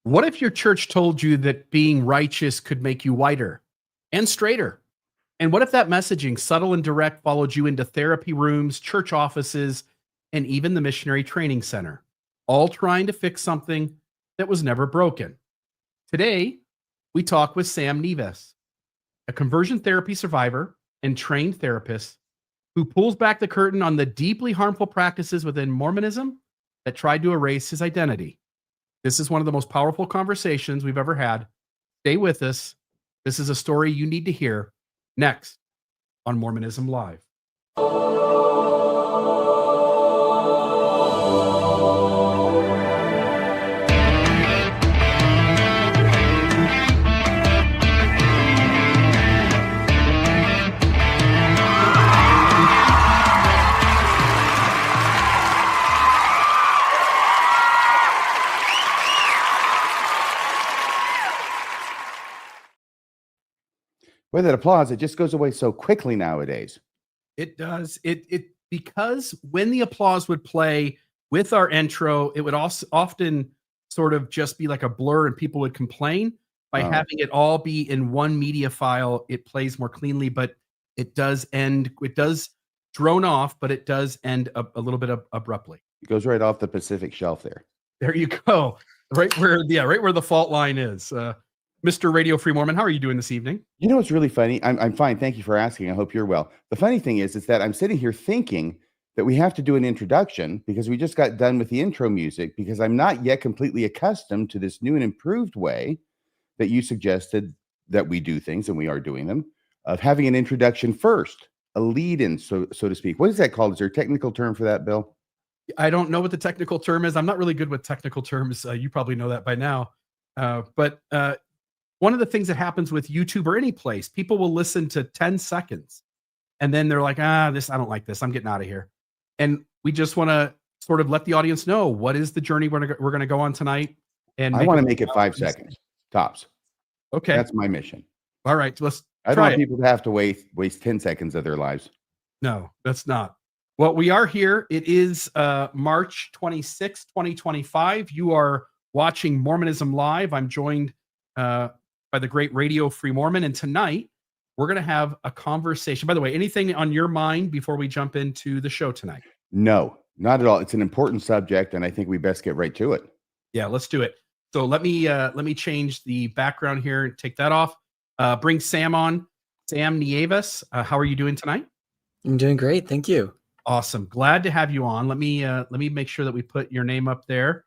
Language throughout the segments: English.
What if your church told you that being righteous could make you whiter and straighter? And what if that messaging, subtle and direct, followed you into therapy rooms, church offices, and even the missionary training center, all trying to fix something that was never broken? Today, we talk with Sam Nieves, a conversion therapy survivor and trained therapist who pulls back the curtain on the deeply harmful practices within Mormonism that tried to erase his identity. This is one of the most powerful conversations we've ever had. Stay with us. This is a story you need to hear next on Mormonism Live. With that applause, it just goes away so quickly nowadays. It does. It because when the applause would play with our intro, it would also often sort of just be like a blur and people would complain. By having it all be in one media file, it plays more cleanly, but it does drone off, but it does end a little bit abruptly. It goes right off the Pacific shelf there. There you go. Right where the fault line is. Mr. Radio Free Mormon, how are you doing this evening? You know, it's really funny. I'm fine. Thank you for asking. I hope you're well. The funny thing is that I'm sitting here thinking that we have to do an introduction because we just got done with the intro music, because I'm not yet completely accustomed to this new and improved way that you suggested that we do things, and we are doing them, of having an introduction first, a lead-in, so to speak. What is that called? Is there a technical term for that, Bill? I don't know what the technical term is. I'm not really good with technical terms. You probably know that by now. But one of the things that happens with YouTube or any place, people will listen to 10 seconds and then they're like, I don't like this. I'm getting out of here. And we just want to sort of let the audience know what is the journey we're going to go on tonight. And I want to make it 5 seconds tops. Okay. That's my mission. All right. Let's I don't want people to have to waste 10 seconds of their lives. No, that's not. Well, we are here. It is March 26, 2025. You are watching Mormonism Live. I'm joined by the great Radio Free Mormon. And tonight, we're going to have a conversation. By the way, anything on your mind before we jump into the show tonight? No, not at all. It's an important subject, and I think we best get right to it. Yeah, let's do it. So let me change the background here and take that off. Bring Sam on. Sam Nieves, how are you doing tonight? I'm doing great. Thank you. Awesome. Glad to have you on. Let me make sure that we put your name up there.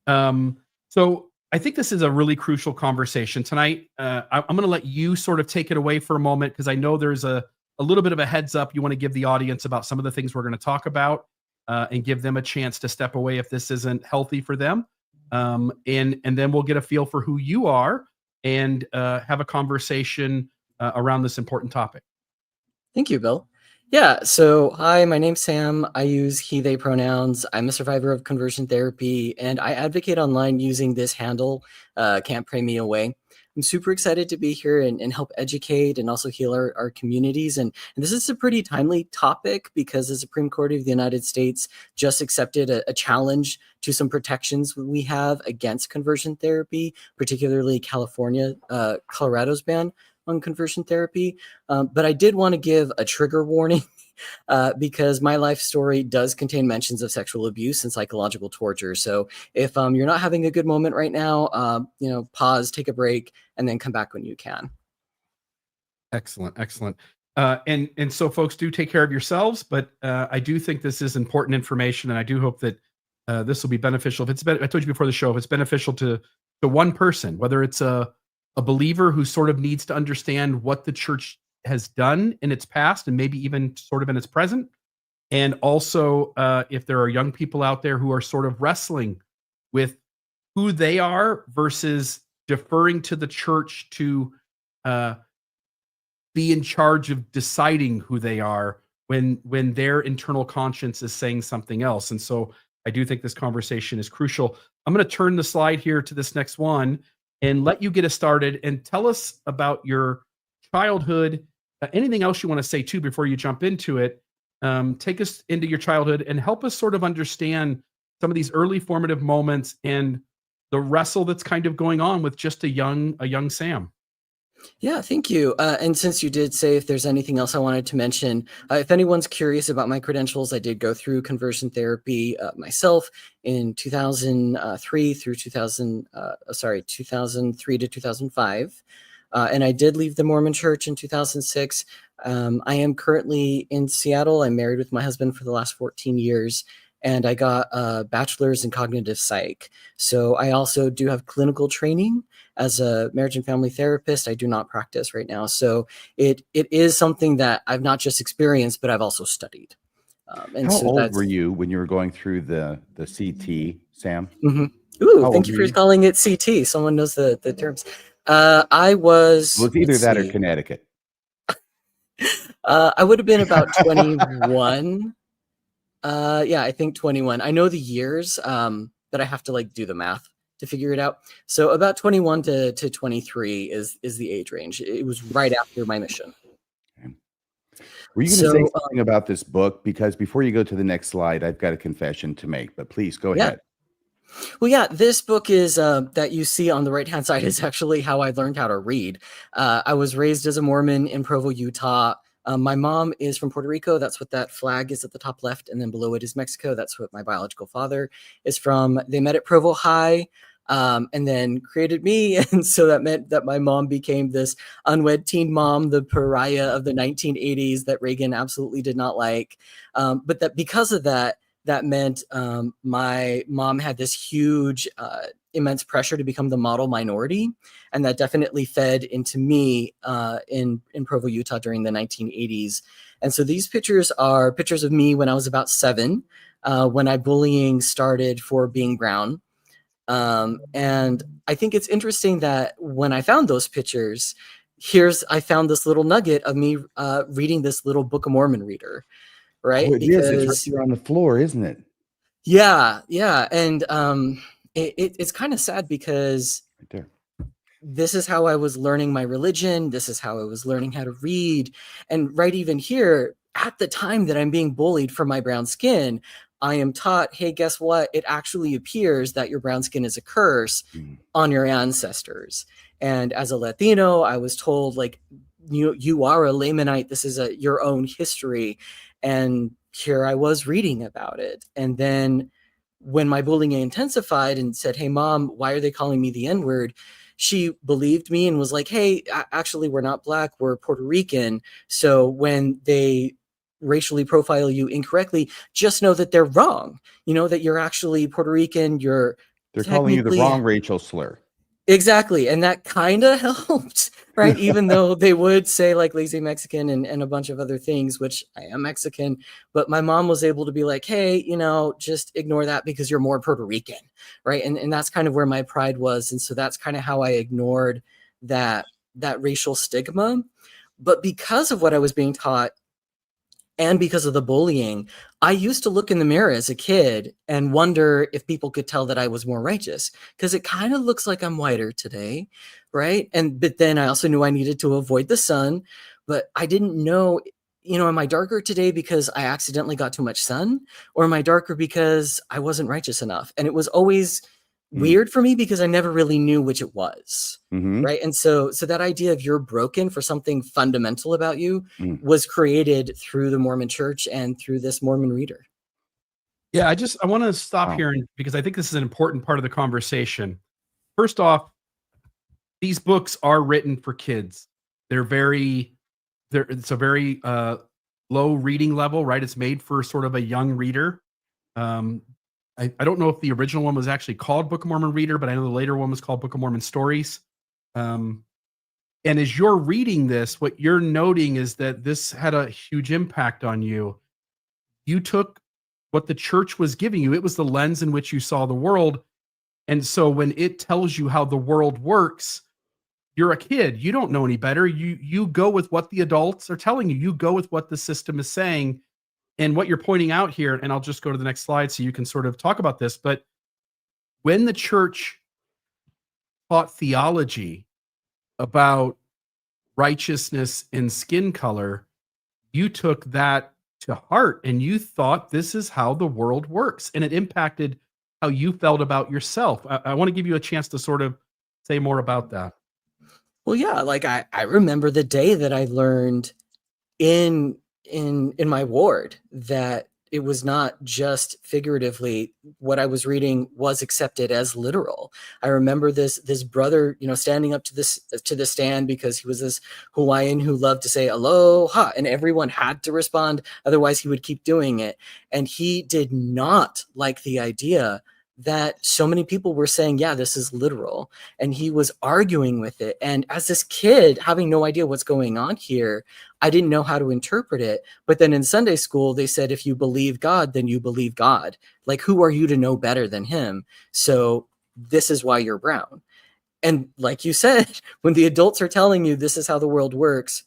So I think this is a really crucial conversation tonight. I'm going to let you sort of take it away for a moment, because I know there's a little bit of a heads up you want to give the audience about some of the things we're going to talk about, and give them a chance to step away if this isn't healthy for them. And then we'll get a feel for who you are and have a conversation around this important topic. Thank you, Bill. Yeah, so hi, my name's Sam. I use he, they pronouns. I'm a survivor of conversion therapy, and I advocate online using this handle, Can't Pray Me Away. I'm super excited to be here and help educate and also heal our communities. And this is a pretty timely topic because the Supreme Court of the United States just accepted a challenge to some protections we have against conversion therapy, particularly Colorado's ban on conversion therapy. But I did want to give a trigger warning because my life story does contain mentions of sexual abuse and psychological torture. So if you're not having a good moment right now, pause, take a break, and then come back when you can. Excellent. And so folks, do take care of yourselves, but I do think this is important information, and I do hope that this will be beneficial. I told you before the show, if it's beneficial to one person, whether it's a believer who sort of needs to understand what the church has done in its past and maybe even sort of in its present. And also, if there are young people out there who are sort of wrestling with who they are versus deferring to the church to be in charge of deciding who they are when their internal conscience is saying something else. And so I do think this conversation is crucial. I'm going to turn the slide here to this next one and let you get us started and tell us about your childhood, anything else you want to say too before you jump into it. Take us into your childhood and help us sort of understand some of these early formative moments and the wrestle that's kind of going on with just a young Sam. Yeah, thank you. And since you did say if there's anything else I wanted to mention, if anyone's curious about my credentials, I did go through conversion therapy myself in 2003 through 2003 to 2005. And I did leave the Mormon Church in 2006. I am currently in Seattle. I'm married with my husband for the last 14 years. And I got a bachelor's in cognitive psych. So I also do have clinical training as a marriage and family therapist. I do not practice right now. So it is something that I've not just experienced, but I've also studied. How old were you when you were going through the CT, Sam? Ooh, thank you for calling it CT. Someone knows the terms. I was... Well, it's either that or Connecticut. I would have been about 21. Yeah, I think 21. I know the years, but I have to like do the math to figure it out. So about 21 to 23 is the age range. It was right after my mission. Okay. Were you going to say something about this book? Because before you go to the next slide, I've got a confession to make, but please go ahead. Well, yeah, this book is that you see on the right-hand side is actually how I learned how to read. I was raised as a Mormon in Provo, Utah. My mom is from Puerto Rico. That's what that flag is at the top left. And then below it is Mexico. That's what my biological father is from. They met at Provo High and then created me. And so that meant that my mom became this unwed teen mom, the pariah of the 1980s that Reagan absolutely did not like. But that because of that, that meant my mom had this huge, immense pressure to become the model minority. And that definitely fed into me in Provo, Utah during the 1980s. And so these pictures are pictures of me when I was about 7, when my bullying started for being brown. And I think it's interesting that when I found those pictures, I found this little nugget of me reading this little Book of Mormon reader. Right? Oh, it is. It's right here on the floor, isn't it? Yeah. And it's kind of sad because right there. This is how I was learning my religion. This is how I was learning how to read. And right even here, at the time that I'm being bullied for my brown skin, I am taught, hey, guess what? It actually appears that your brown skin is a curse on your ancestors. And as a Latino, I was told, like, you are a Lamanite. This is your own history. And here I was reading about it. And then when my bullying intensified and said, hey, Mom, why are they calling me the N-word? She believed me and was like, hey, actually, we're not Black, we're Puerto Rican. So when they racially profile you incorrectly, just know that they're wrong. You know, that you're actually Puerto Rican. They're calling you the wrong racial slur. Exactly. And that kind of helped, right? Even though they would say like lazy Mexican and a bunch of other things, which I am Mexican, but my mom was able to be like, hey, just ignore that because you're more Puerto Rican, right? And that's kind of where my pride was. And so that's kind of how I ignored that racial stigma. But because of what I was being taught, and because of the bullying, I used to look in the mirror as a kid and wonder if people could tell that I was more righteous, because it kind of looks like I'm whiter today, right? But then I also knew I needed to avoid the sun, but I didn't know, am I darker today because I accidentally got too much sun, or am I darker because I wasn't righteous enough? And it was always weird for me because I never really knew which it was. Right. And so that idea of you're broken for something fundamental about you was created through the Mormon Church and through this Mormon reader. Yeah, I want to stop here because I think this is an important part of the conversation. First off, these books are written for kids. It's a very low reading level, right? It's made for sort of a young reader. I don't know if the original one was actually called Book of Mormon Reader, but I know the later one was called Book of Mormon Stories. And as you're reading this, what you're noting is that this had a huge impact on you. You took what the church was giving you. It was the lens in which you saw the world. And so when it tells you how the world works, you're a kid. You don't know any better. You go with what the adults are telling you. You go with what the system is saying. And what you're pointing out here, and I'll just go to the next slide so you can sort of talk about this, but when the church taught theology about righteousness and skin color, you took that to heart and you thought this is how the world works. And it impacted how you felt about yourself. I want to give you a chance to sort of say more about that. Well, yeah, like I remember the day that I learned in my ward that it was not just figuratively what I was reading was accepted as literal. I remember this brother, standing up to the stand because he was this Hawaiian who loved to say aloha, and everyone had to respond, otherwise he would keep doing it. And he did not like the idea that so many people were saying, yeah, this is literal. And he was arguing with it. And as this kid, having no idea what's going on here, I didn't know how to interpret it. But then in Sunday school, they said, if you believe God, then you believe God. Like, who are you to know better than him? So this is why you're brown. And like you said, when the adults are telling you this is how the world works,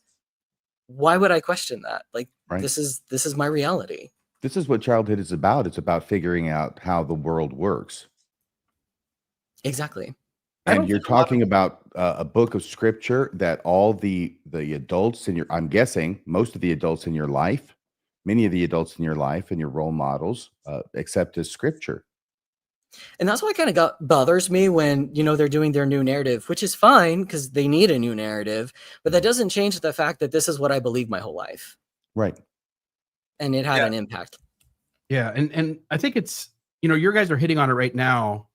why would I question that? Like, Right. this is my reality. This is what childhood is about. It's about figuring out how the world works. Exactly. And you're talking about a book of scripture that all the adults in I'm guessing most of the adults in your life, many of the adults in your life and your role models accept as scripture. And that's why it kind of bothers me when, they're doing their new narrative, which is fine because they need a new narrative, but that doesn't change the fact that this is what I believe my whole life. Right. And it had an impact. Yeah. And I think it's, your guys are hitting on it right now,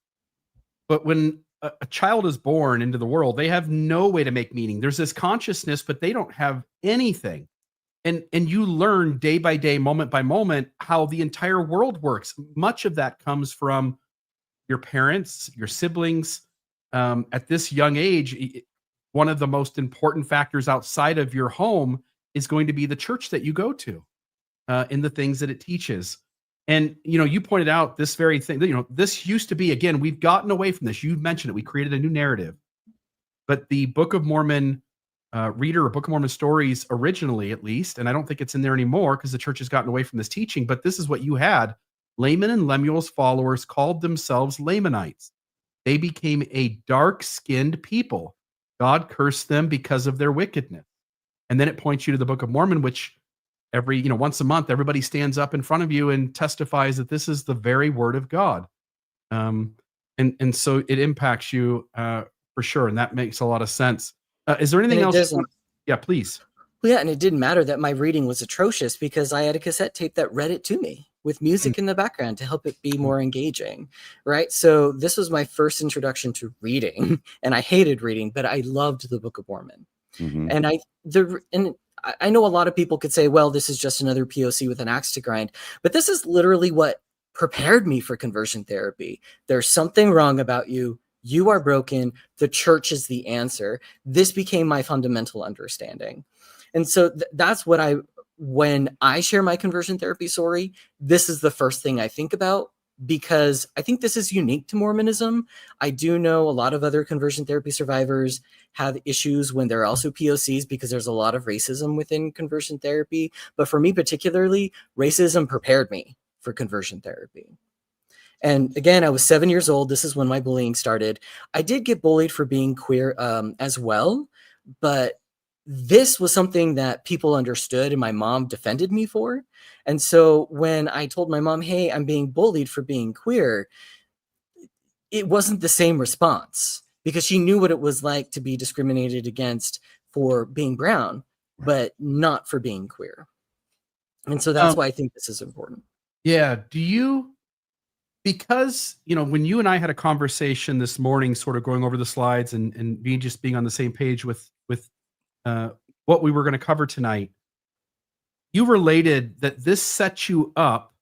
but when a child is born into the world, they have no way to make meaning. There's this consciousness, but they don't have anything. And you learn day by day, moment by moment, how the entire world works. Much of that comes from your parents, your siblings. At this young age, one of the most important factors outside of your home is going to be the church that you go to, in the things that it teaches. And, you pointed out this very thing, this used to be, again, we've gotten away from this. You mentioned it. We created a new narrative. But the Book of Mormon reader or Book of Mormon stories originally, at least, and I don't think it's in there anymore because the church has gotten away from this teaching, but this is what you had. Laman and Lemuel's followers called themselves Lamanites. They became a dark-skinned people. God cursed them because of their wickedness. And then it points you to the Book of Mormon, which every, once a month, everybody stands up in front of you and testifies that this is the very word of God. And so it impacts you for sure. And that makes a lot of sense. Is there anything else? Yeah, please. Well, yeah. And it didn't matter that my reading was atrocious because I had a cassette tape that read it to me with music in the background to help it be more engaging. Right. So this was my first introduction to reading, and I hated reading, but I loved the Book of Mormon. Mm-hmm. And I know a lot of people could say, well, this is just another POC with an axe to grind, but this is literally what prepared me for conversion therapy. There's something wrong about you. You are broken. The church is the answer. This became my fundamental understanding. And so that's what when I share my conversion therapy story, this is the first thing I think about, because I think this is unique to Mormonism. I do know a lot of other conversion therapy survivors have issues when they're also POCs because there's a lot of racism within conversion therapy. But for me particularly, racism prepared me for conversion therapy. And again, I was 7 years old. This is when my bullying started. I did get bullied for being queer as well, but this was something that people understood and my mom defended me for. And so when I told my mom, hey, I'm being bullied for being queer, it wasn't the same response because she knew what it was like to be discriminated against for being brown, but not for being queer. And so that's why I think this is important. Yeah. Because, when you and I had a conversation this morning, sort of going over the slides and being on the same page with what we were going to cover tonight, you related that this sets you up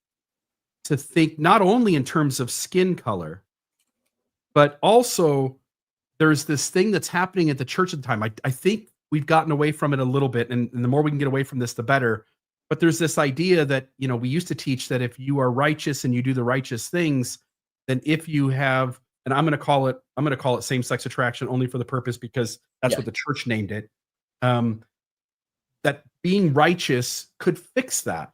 to think not only in terms of skin color, but also there's this thing that's happening at the church at the time. I think we've gotten away from it a little bit, and the more we can get away from this, the better. But there's this idea that, we used to teach that if you are righteous and you do the righteous things, then if you have, and I'm going to call it same-sex attraction only for the purpose because that's what the church named it. That being righteous could fix that.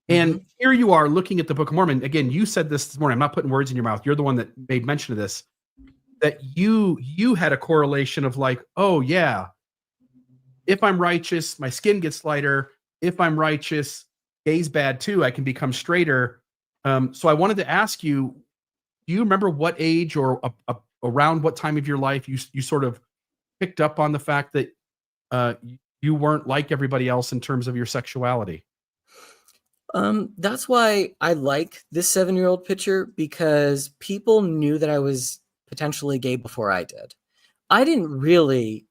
And here you are looking at the Book of Mormon. Again, you said this morning. I'm not putting words in your mouth. You're the one that made mention of this, that you had a correlation of like, oh yeah, if I'm righteous, my skin gets lighter. If I'm righteous, gay's bad too. I can become straighter. So I wanted to ask you, do you remember what age or around what time of your life you sort of picked up on the fact that you weren't like everybody else in terms of your sexuality? That's why I like this 7-year-old picture, because people knew that I was potentially gay before I did. I didn't really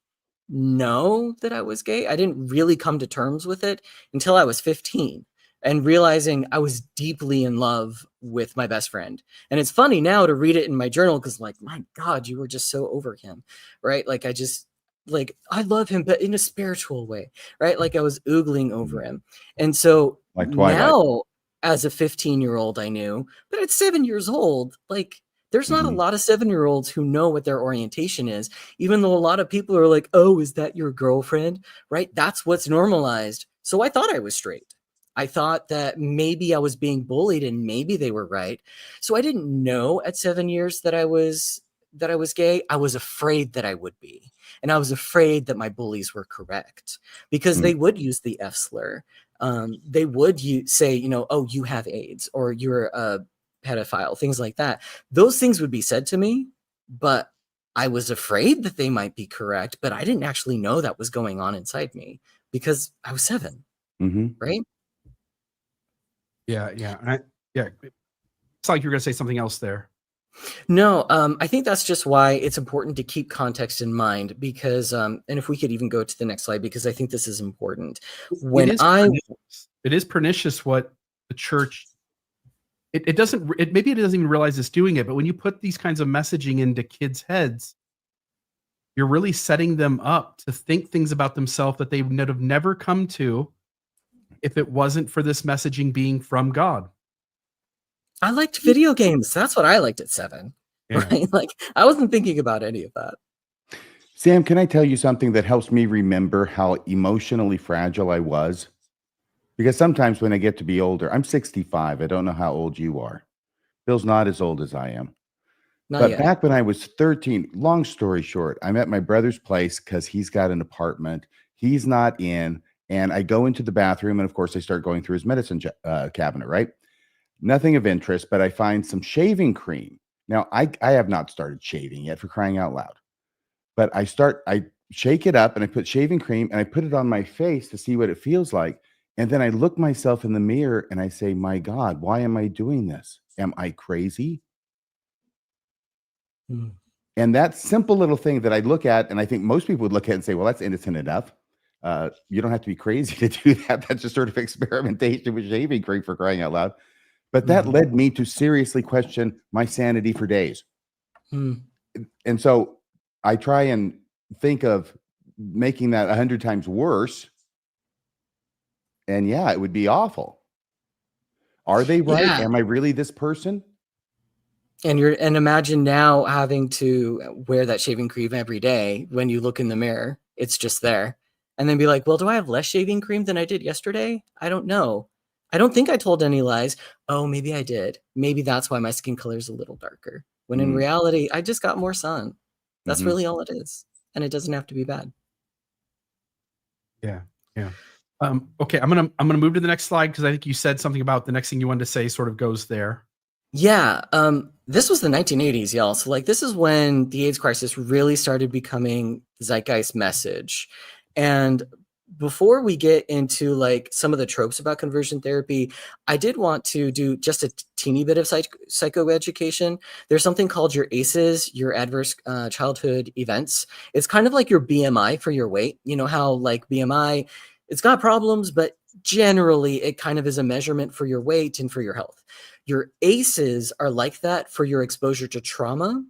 know that I was gay. I didn't really come to terms with it until I was 15 and realizing I was deeply in love with my best friend. And it's funny now to read it in my journal because, like, my God, you were just so over him, right? Like, I love him, but in a spiritual way, right? Like, I was oogling over him. And so Like Twilight. now, as a 15-year-old, I knew, but at 7 years old, like, there's not a Mhm. lot of 7-year-olds who know what their orientation is, even though a lot of people are like, oh, is that your girlfriend? Right? That's what's normalized. So I thought I was straight. I thought that maybe I was being bullied and maybe they were right. So I didn't know at 7 years that I was gay. I was afraid that I would be. And I was afraid that my bullies were correct because Mm. they would use the F slur. They would say, you know, oh, you have AIDS or you're a pedophile, things like that. Those things would be said to me, but I was afraid that they might be correct, but I didn't actually know that was going on inside me because I was 7, Mhm. right? Yeah, yeah. It's like you're going to say something else there. No, I think that's just why it's important to keep context in mind because, and if we could even go to the next slide, because I think this is important. It is pernicious. It is pernicious what the church. It doesn't. Maybe it doesn't even realize it's doing it. But when you put these kinds of messaging into kids' heads, you're really setting them up to think things about themselves that they would have never come to if it wasn't for this messaging being from God. I liked video games. That's what I liked at 7, Yeah. right? Like, I wasn't thinking about any of that. Sam, can I tell you something that helps me remember how emotionally fragile I was? Because sometimes when I get to be older, I'm 65. I don't know how old you are. Bill's not as old as I am. Not But yet. back when I was 13, long story short, I'm at my brother's place because he's got an apartment. He's not in. And I go into the bathroom. And of course, I start going through his medicine cabinet, right? Nothing of interest, but I find some shaving cream. Now, I have not started shaving yet, for crying out loud. But I shake it up and I put shaving cream and I put it on my face to see what it feels like. And then I look myself in the mirror and I say, my God, why am I doing this? Am I crazy? Mm. And that simple little thing that I look at, and I think most people would look at and say, well, that's innocent enough. You don't have to be crazy to do that. That's just sort of experimentation with shaving cream, for crying out loud. But that Mhm. led me to seriously question my sanity for days. Mm. And so I try and think of making that 100 times worse. And yeah, it would be awful. Are they right? Yeah. Am I really this person? And imagine now having to wear that shaving cream every day when you look in the mirror. It's just there. And then be like, well, do I have less shaving cream than I did yesterday? I don't know. I don't think I told any lies. Oh, maybe I did. Maybe that's why my skin color is a little darker. When in Mm, reality, I just got more sun. That's mhm. really all it is. And it doesn't have to be bad. Yeah. Yeah. Okay, I'm gonna move to the next slide because I think you said something about the next thing you wanted to say sort of goes there. Yeah, this was the 1980s, y'all. So like this is when the AIDS crisis really started becoming the zeitgeist message. And before we get into like some of the tropes about conversion therapy, I did want to do just a teeny bit of psychoeducation. There's something called your ACEs, your adverse childhood events. It's kind of like your BMI for your weight. You know how like BMI, it's got problems, but generally it kind of is a measurement for your weight and for your health. Your ACEs are like that for your exposure to trauma.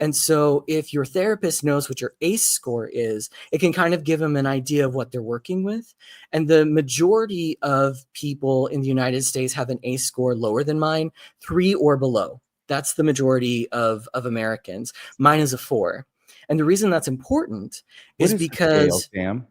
And so if your therapist knows what your ACE score is, it can kind of give them an idea of what they're working with. And the majority of people in the United States have an ACE score lower than mine, 3 or below. That's the majority of Americans. Mine is a 4. And the reason that's important What is is the scale, because Sam?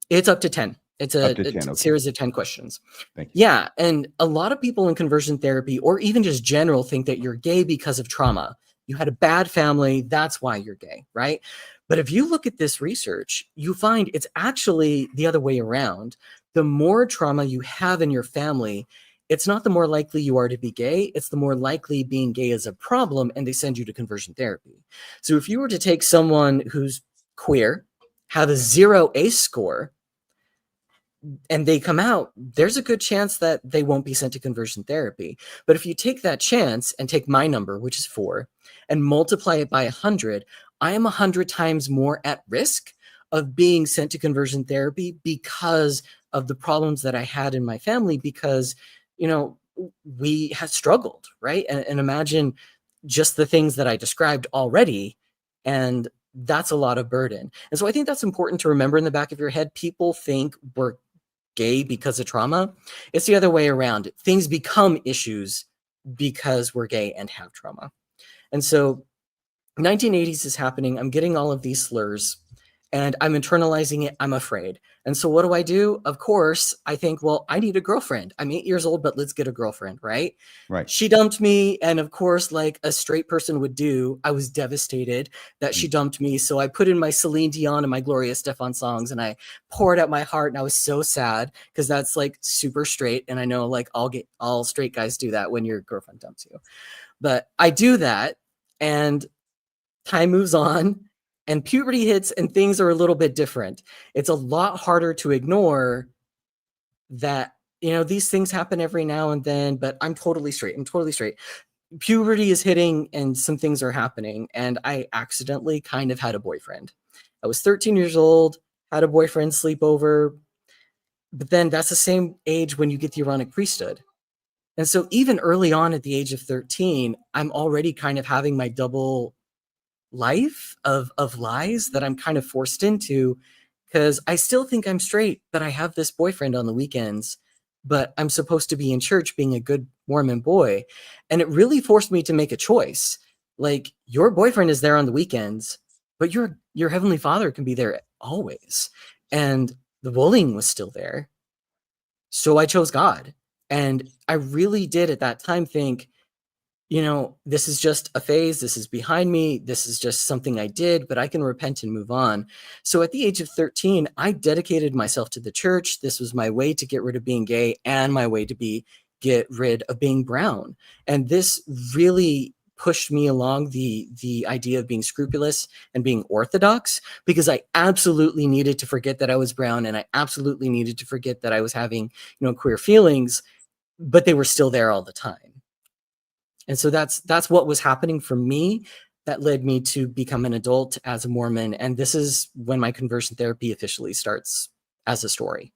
it's up to 10. It's Up a, to a 10. Okay. series of 10 questions. Thank you. Yeah. And a lot of people in conversion therapy or even just general think that you're gay because of trauma. You had a bad family. That's why you're gay. Right. But if you look at this research, you find it's actually the other way around. The more trauma you have in your family, it's not the more likely you are to be gay, it's the more likely being gay is a problem, and they send you to conversion therapy. So if you were to take someone who's queer, have a 0 ACE score, and they come out, there's a good chance that they won't be sent to conversion therapy. But if you take that chance and take my number, which is 4, and multiply it by 100, I am 100 times more at risk of being sent to conversion therapy because of the problems that I had in my family, because, you know, we had struggled, right? And imagine just the things that I described already, and that's a lot of burden. And so I think that's important to remember in the back of your head. People think we're gay because of trauma. It's the other way around. Things become issues because we're gay and have trauma. And so 1980s is happening. I'm getting all of these slurs and I'm internalizing it. I'm afraid. And so what do? Of course, I think, well, I need a girlfriend. I'm 8 years old, but let's get a girlfriend, right? Right. She dumped me. And of course, like a straight person would do, I was devastated that she dumped me. So I put in my Celine Dion and my Gloria Estefan songs and I poured out my heart. And I was so sad because that's like super straight. And I know like all straight guys do that when your girlfriend dumps you. But I do that. And time moves on and puberty hits and things are a little bit different. It's a lot harder to ignore that, you know, these things happen every now and then, but I'm totally straight. Puberty is hitting and some things are happening. And I accidentally kind of had a boyfriend. I was 13 years old, had a boyfriend sleepover, but then that's the same age when you get the Aaronic priesthood. And so even early on at the age of 13, I'm already kind of having my double life of lies that I'm kind of forced into, because I still think I'm straight, but I have this boyfriend on the weekends, but I'm supposed to be in church being a good Mormon boy. And it really forced me to make a choice. Like, your boyfriend is there on the weekends, but your Heavenly Father can be there always. And the bullying was still there. So I chose God. And I really did at that time think, you know, this is just a phase. This is behind me. This is just something I did, but I can repent and move on. So at the age of 13, I dedicated myself to the church. This was my way to get rid of being gay and my way to get rid of being brown. And this really pushed me along the idea of being scrupulous and being orthodox, because I absolutely needed to forget that I was brown, and I absolutely needed to forget that I was having, you know, queer feelings, but they were still there all the time. And so that's what was happening for me that led me to become an adult as a Mormon. And this is when my conversion therapy officially starts as a story.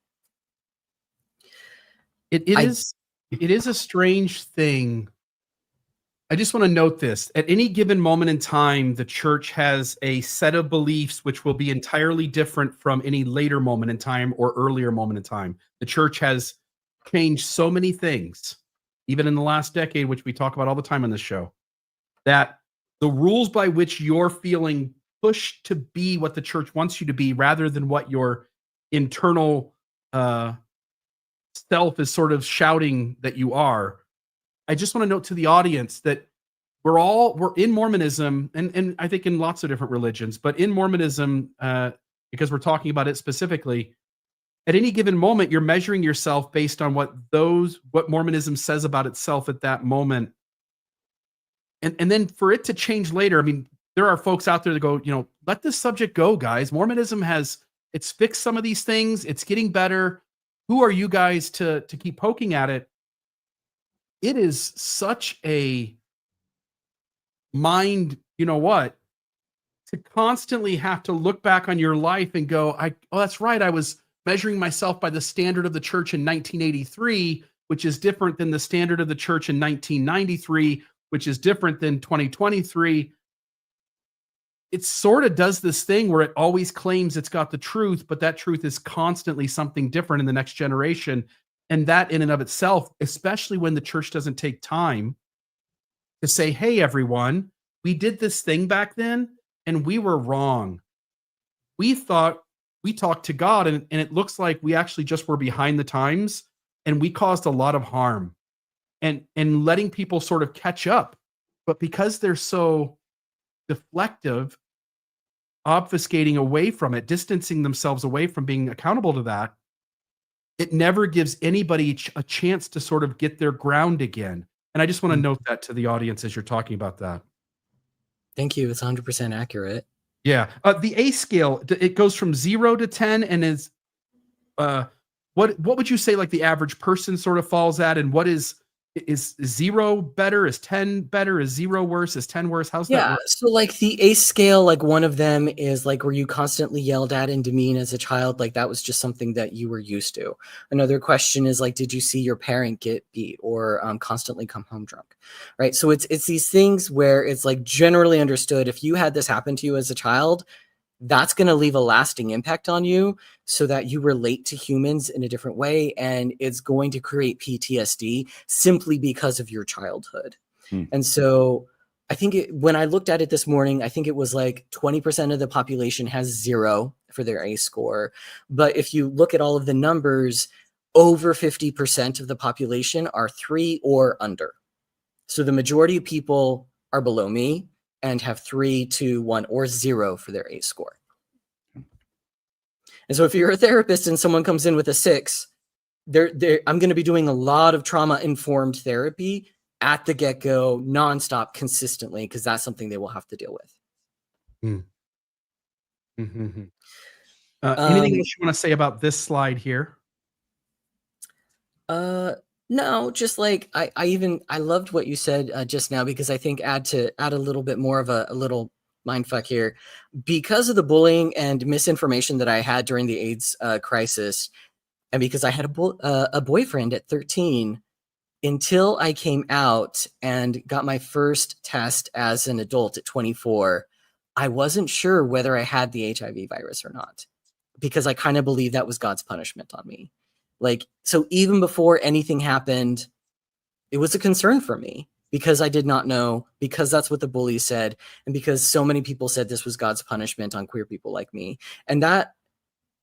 It is a strange thing. I just want to note this. At any given moment in time, the church has a set of beliefs which will be entirely different from any later moment in time or earlier moment in time. The church has changed so many things, even in the last decade, which we talk about all the time on this show, that the rules by which you're feeling pushed to be what the church wants you to be, rather than what your internal self is sort of shouting that you are. I just want to note to the audience that we're in Mormonism, and I think in lots of different religions, but in Mormonism, because we're talking about it specifically, at any given moment, you're measuring yourself based on what Mormonism says about itself at that moment. And then for it to change later, I mean, there are folks out there that go, you know, let this subject go, guys. Mormonism it's fixed some of these things. It's getting better. Who are you guys to keep poking at it? It is such a mind, you know what, to constantly have to look back on your life and go, that's right, I was measuring myself by the standard of the church in 1983, which is different than the standard of the church in 1993, which is different than 2023. It sort of does this thing where it always claims it's got the truth, but that truth is constantly something different in the next generation. And that in and of itself, especially when the church doesn't take time to say, hey, everyone, we did this thing back then and we were wrong. We thought we talked to God and it looks like we actually just were behind the times and we caused a lot of harm, and letting people sort of catch up. But because they're so deflective, obfuscating away from it, distancing themselves away from being accountable to that, it never gives anybody a chance to sort of get their ground again. And I just want to note that to the audience as you're talking about that. Thank you. It's 100% accurate. Yeah. The A scale, it goes from 0 to 10 and is what would you say like the average person sort of falls at, and what is 0 better? Is 10 better? Is 0 worse? Is 10 worse? How's that Yeah, work? so like the ACE scale, like one of them is like were you constantly yelled at and demeaned as a child? Like that was just something that you were used to. Another question is like, did you see your parent get beat or constantly come home drunk? Right. So it's these things where it's like generally understood if you had this happen to you as a child, that's going to leave a lasting impact on you so that you relate to humans in a different way. And it's going to create PTSD simply because of your childhood. And so I think when I looked at it this morning, I think it was like 20% of the population has 0 for their ACE score. But if you look at all of the numbers, over 50% of the population are 3 or under. So the majority of people are below me and have 3, 2, 1, or 0 for their ACE score. And so if you're a therapist and someone comes in with a 6, I'm going to be doing a lot of trauma-informed therapy at the get-go, nonstop, consistently, because that's something they will have to deal with. Anything else you want to say about this slide here? No, just like I loved what you said just now, because I think add a little bit more of a little mindfuck here. Because of the bullying and misinformation that I had during the AIDS crisis, and because I had a boyfriend at 13, until I came out and got my first test as an adult at 24, I wasn't sure whether I had the HIV virus or not, because I kind of believed that was God's punishment on me. Like, so even before anything happened, it was a concern for me because I did not know, because that's what the bullies said, and because so many people said this was God's punishment on queer people like me. And that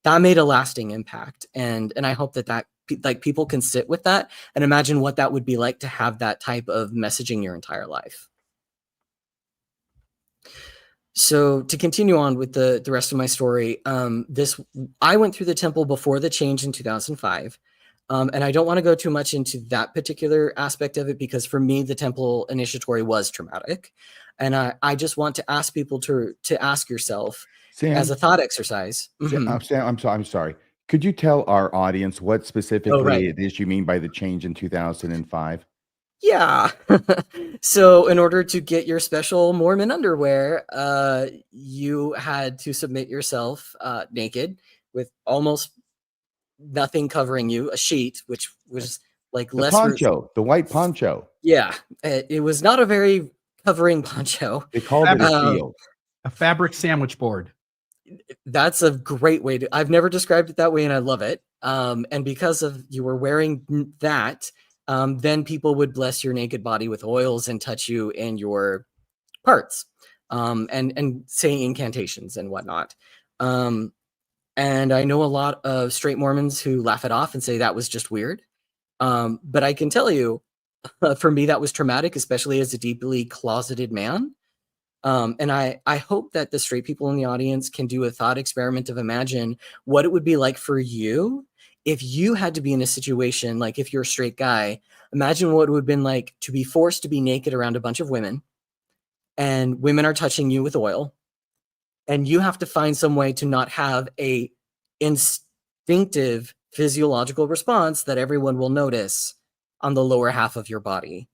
made a lasting impact. And I hope that like people can sit with that and imagine what that would be like to have that type of messaging your entire life. So to continue on with the rest of my story, I went through the temple before the change in 2005. And I don't want to go too much into that particular aspect of it, because for me, the temple initiatory was traumatic. And I just want to ask people to ask yourself, Sam, as a thought exercise. Sam, I'm sorry. Could you tell our audience what specifically right. it is you mean by the change in 2005? Yeah. So in order to get your special Mormon underwear, you had to submit yourself naked with almost nothing covering you, a sheet, which was like The poncho, the white poncho. Yeah. It was not a very covering poncho. They called it a shield. A fabric sandwich board. That's a great way to, I've never described it that way, and I love it. And because of you were wearing that, then people would bless your naked body with oils and touch you in your parts, and say incantations and whatnot. And I know a lot of straight Mormons who laugh it off and say that was just weird. But I can tell you, for me, that was traumatic, especially as a deeply closeted man. And I hope that the straight people in the audience can do a thought experiment of imagine what it would be like for you if you had to be in a situation, like if you're a straight guy, imagine what it would have been like to be forced to be naked around a bunch of women, and women are touching you with oil, and you have to find some way to not have a instinctive physiological response that everyone will notice on the lower half of your body.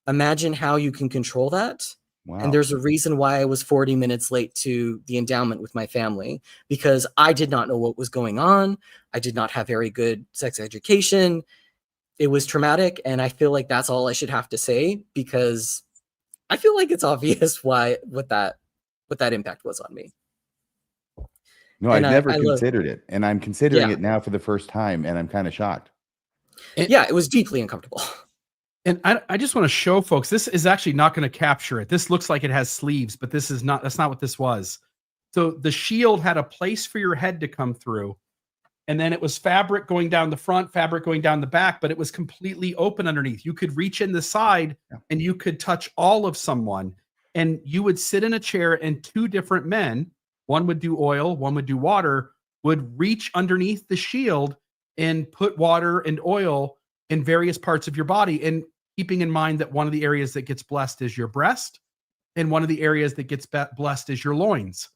Imagine how you can control that. Wow. And there's a reason why I was 40 minutes late to the endowment with my family, because I did not know what was going on. I did not have very good sex education. It was traumatic. And I feel like that's all I should have to say, because I feel like it's obvious what that impact was on me. No, And I've never considered it. And I'm considering it now for the first time. And I'm kind of shocked. Yeah, it was deeply uncomfortable. And I just want to show folks, this is actually not going to capture it. This looks like it has sleeves, but this is not, that's not what this was. So the shield had a place for your head to come through. And then it was fabric going down the front, fabric going down the back, but it was completely open underneath. You could reach in the side and you could touch all of someone. And you would sit in a chair and 2 different men, one would do oil, one would do water, would reach underneath the shield and put water and oil in various parts of your body, and keeping in mind that one of the areas that gets blessed is your breast, and one of the areas that gets blessed is your loins.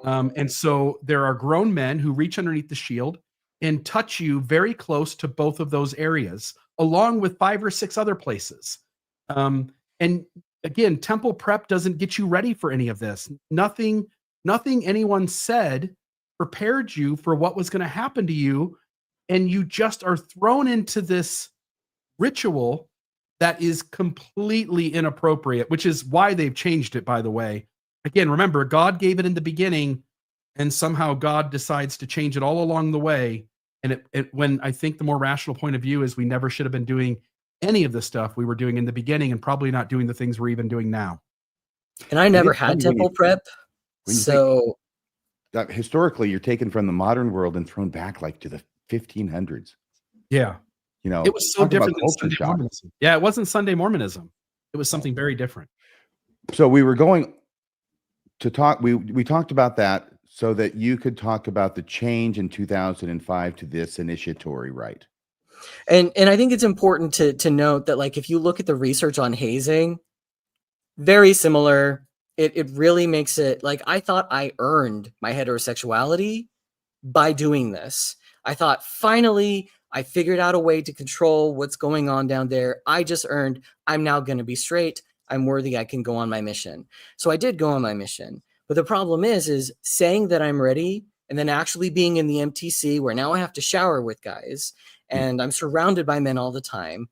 And so there are grown men who reach underneath the shield and touch you very close to both of those areas, along with 5 or 6 other places. And again, temple prep doesn't get you ready for any of this. Nothing anyone said prepared you for what was going to happen to you. And you just are thrown into this ritual that is completely inappropriate, which is why they've changed it, by the way. Again, remember, God gave it in the beginning, and somehow God decides to change it all along the way. And when I think the more rational point of view is we never should have been doing any of the stuff we were doing in the beginning, and probably not doing the things we're even doing now. And I never had temple prep. So historically, you're taken from the modern world and thrown back like to the 1500s. Yeah. You know, it was so different than Sunday Mormonism. Yeah, it wasn't Sunday Mormonism. It was something very different. So we were going to talk, we talked about that so that you could talk about the change in 2005 to this initiatory rite. And I think it's important to note that, like, if you look at the research on hazing, very similar. It really makes it like, I thought I earned my heterosexuality by doing this. I thought, finally, I figured out a way to control what's going on down there. I just earned, I'm now going to be straight. I'm worthy. I can go on my mission. So I did go on my mission. But the problem is saying that I'm ready and then actually being in the MTC where now I have to shower with guys and I'm surrounded by men all the time.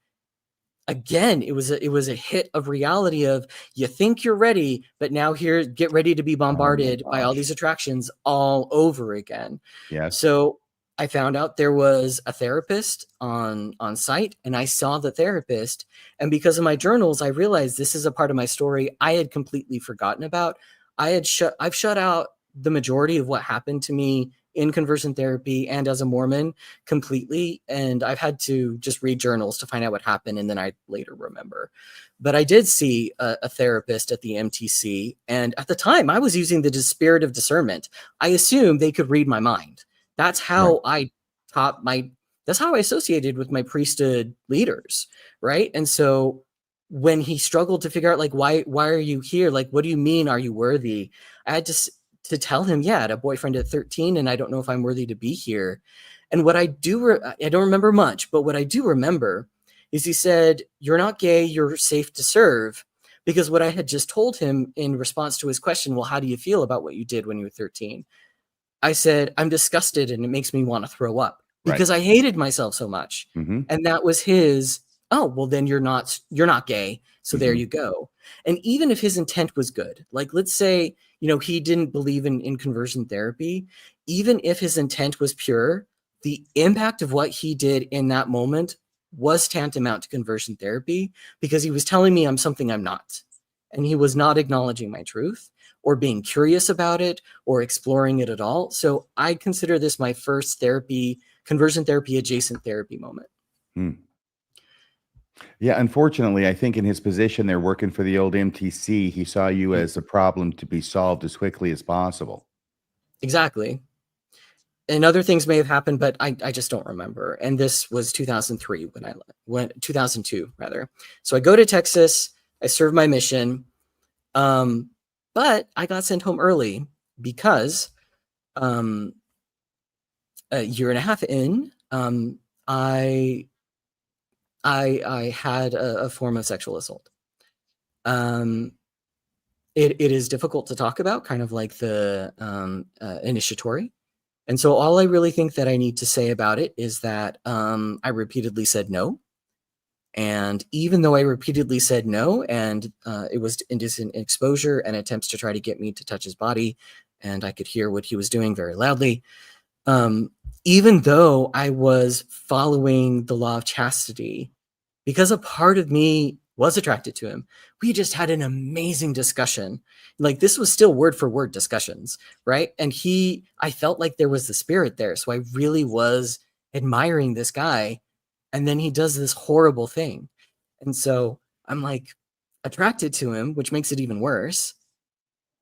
Again, it was a hit of reality of, you think you're ready, but now here, get ready to be bombarded by all these attractions all over again. Yes. So I found out there was a therapist on site, and I saw the therapist. And because of my journals, I realized this is a part of my story I had completely forgotten about. I've shut out the majority of what happened to me in conversion therapy and as a Mormon completely. And I've had to just read journals to find out what happened. And then I later remember. But I did see a therapist at the MTC. And at the time, I was using the spirit of discernment. I assumed they could read my mind. That's how I taught that's how I associated with my priesthood leaders. Right. And so when he struggled to figure out, like, why are you here? Like, what do you mean? Are you worthy? I had to tell him, yeah, I had a boyfriend at 13 and I don't know if I'm worthy to be here. And what I do, I don't remember much, but what I do remember is he said, you're not gay, you're safe to serve. Because what I had just told him in response to his question, well, how do you feel about what you did when you were 13? I said, I'm disgusted and it makes me want to throw up because I hated myself so much. Mm-hmm. And that was his, oh, well, then you're not gay. So there you go. And even if his intent was good, like, let's say, he didn't believe in conversion therapy, even if his intent was pure, the impact of what he did in that moment was tantamount to conversion therapy, because he was telling me I'm something I'm not. And he was not acknowledging my truth or being curious about it or exploring it at all. So I consider this my first conversion therapy adjacent therapy moment. Yeah, unfortunately, I think in his position there working for the old MTC, he saw you as a problem to be solved as quickly as possible. Exactly. And other things may have happened, but I just don't remember. And this was 2003 when I went, 2002 rather. So I go to Texas, I serve my mission, but I got sent home early because a year and a half in, I had a form of sexual assault. It is difficult to talk about, kind of like the initiatory. And so all I really think that I need to say about it is that I repeatedly said no. And even though I repeatedly said no, and it was indecent exposure and attempts to try to get me to touch his body, and I could hear what he was doing very loudly, even though I was following the law of chastity, because a part of me was attracted to him, we just had an amazing discussion. Like, this was still word for word discussions, right? And I felt like there was the spirit there. So I really was admiring this guy. And then he does this horrible thing. And so I'm like attracted to him, which makes it even worse.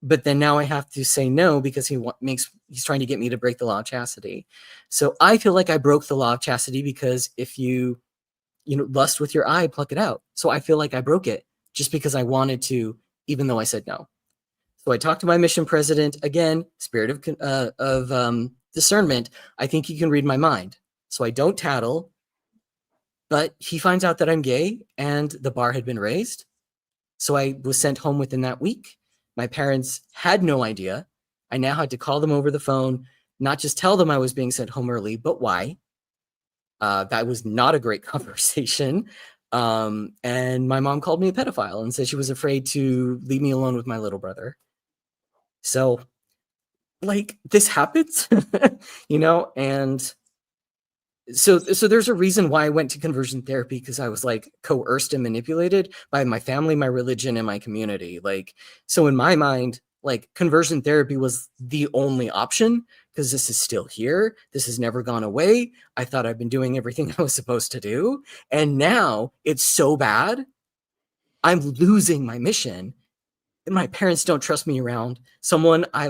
but then now I have to say no because he's trying to get me to break the law of chastity. So I feel like I broke the law of chastity because if you lust with your eye, pluck it out. So I feel like I broke it just because I wanted to, even though I said no. So I talked to my mission president again, spirit of discernment. I think he can read my mind. So I don't tattle, but he finds out that I'm gay and the bar had been raised. So I was sent home within that week. My parents had no idea. I now had to call them over the phone, not just tell them I was being sent home early, but why. That was not a great conversation. And my mom called me a pedophile and said she was afraid to leave me alone with my little brother. So, like, this happens, and so there's a reason why I went to conversion therapy, because I was like coerced and manipulated by my family, my religion, and my community. Like, so in my mind, like, conversion therapy was the only option because this is still here. This has never gone away. I thought I've been doing everything I was supposed to do. And now it's so bad. I'm losing my mission. And my parents don't trust me around someone I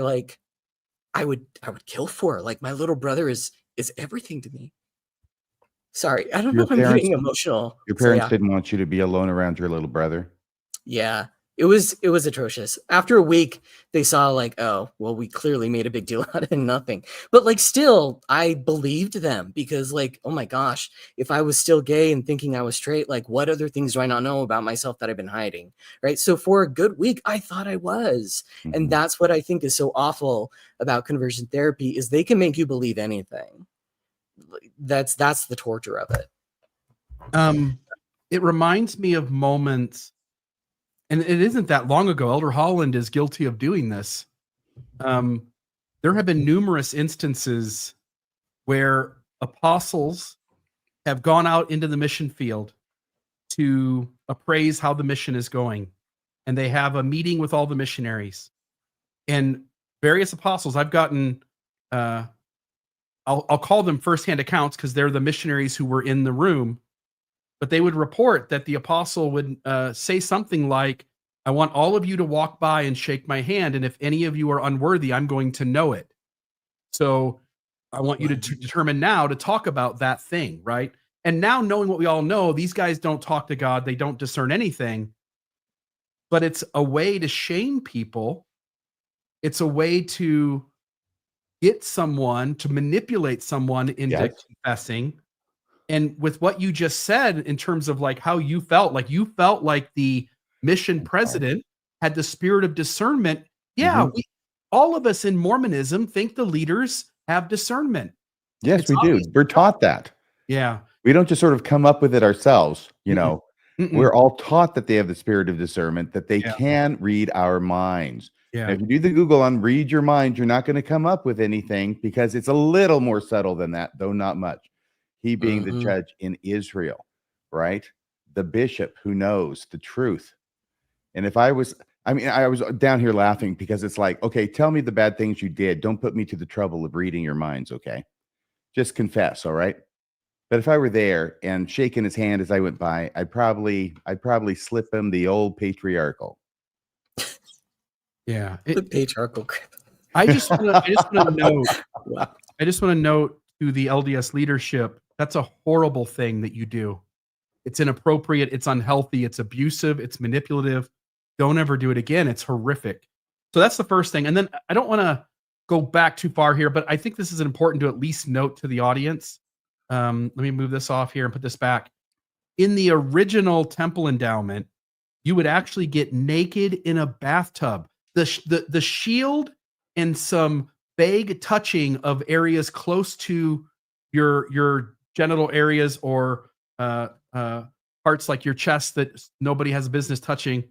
would kill for. Like, my little brother is everything to me. Sorry, I don't know if I'm getting emotional. Your parents didn't want you to be alone around your little brother? Yeah, it was atrocious. After a week, they saw like, oh, well, we clearly made a big deal out of nothing. But like, still, I believed them because like, oh my gosh, if I was still gay and thinking I was straight, like, what other things do I not know about myself that I've been hiding, right? So for a good week, I thought I was. Mm-hmm. And that's what I think is so awful about conversion therapy is they can make you believe anything. That's the torture of it. It reminds me of moments, and it isn't that long ago. Elder Holland is guilty of doing this. There have been numerous instances where apostles have gone out into the mission field to appraise how the mission is going, and they have a meeting with all the missionaries. And various apostles, I've gotten I'll call them firsthand accounts because they're the missionaries who were in the room, but they would report that the apostle would say something like, I want all of you to walk by and shake my hand, and if any of you are unworthy, I'm going to know it. So I want you to determine now to talk about that thing, right? And now, knowing what we all know, these guys don't talk to God, they don't discern anything, but it's a way to shame people. It's a way to get someone, to manipulate someone into confessing. And with what you just said in terms of like how you felt like the mission president had the spirit of discernment. Yeah, all of us in Mormonism think the leaders have discernment. Yes, we do. We're taught that. Yeah. We don't just sort of come up with it ourselves, We're all taught that they have the spirit of discernment, that they can read our minds. Yeah. Now, if you do the Google on read your mind, you're not going to come up with anything because it's a little more subtle than that, though not much. He being the judge in Israel, right? The bishop who knows the truth. And I was down here laughing because it's like, okay, tell me the bad things you did. Don't put me to the trouble of reading your minds, okay? Just confess, all right? But if I were there and shaking his hand as I went by, I'd probably slip him the old patriarchal. Yeah, the patriarchal grip. I just want to note to the LDS leadership, that's a horrible thing that you do. It's inappropriate, it's unhealthy, it's abusive, it's manipulative. Don't ever do it again. It's horrific. So that's the first thing. And then I don't want to go back too far here, but I think this is important to at least note to the audience. Let me move this off here and put this back. In the original temple endowment, you would actually get naked in a bathtub. The shield and some vague touching of areas close to your genital areas or parts like your chest that nobody has business touching.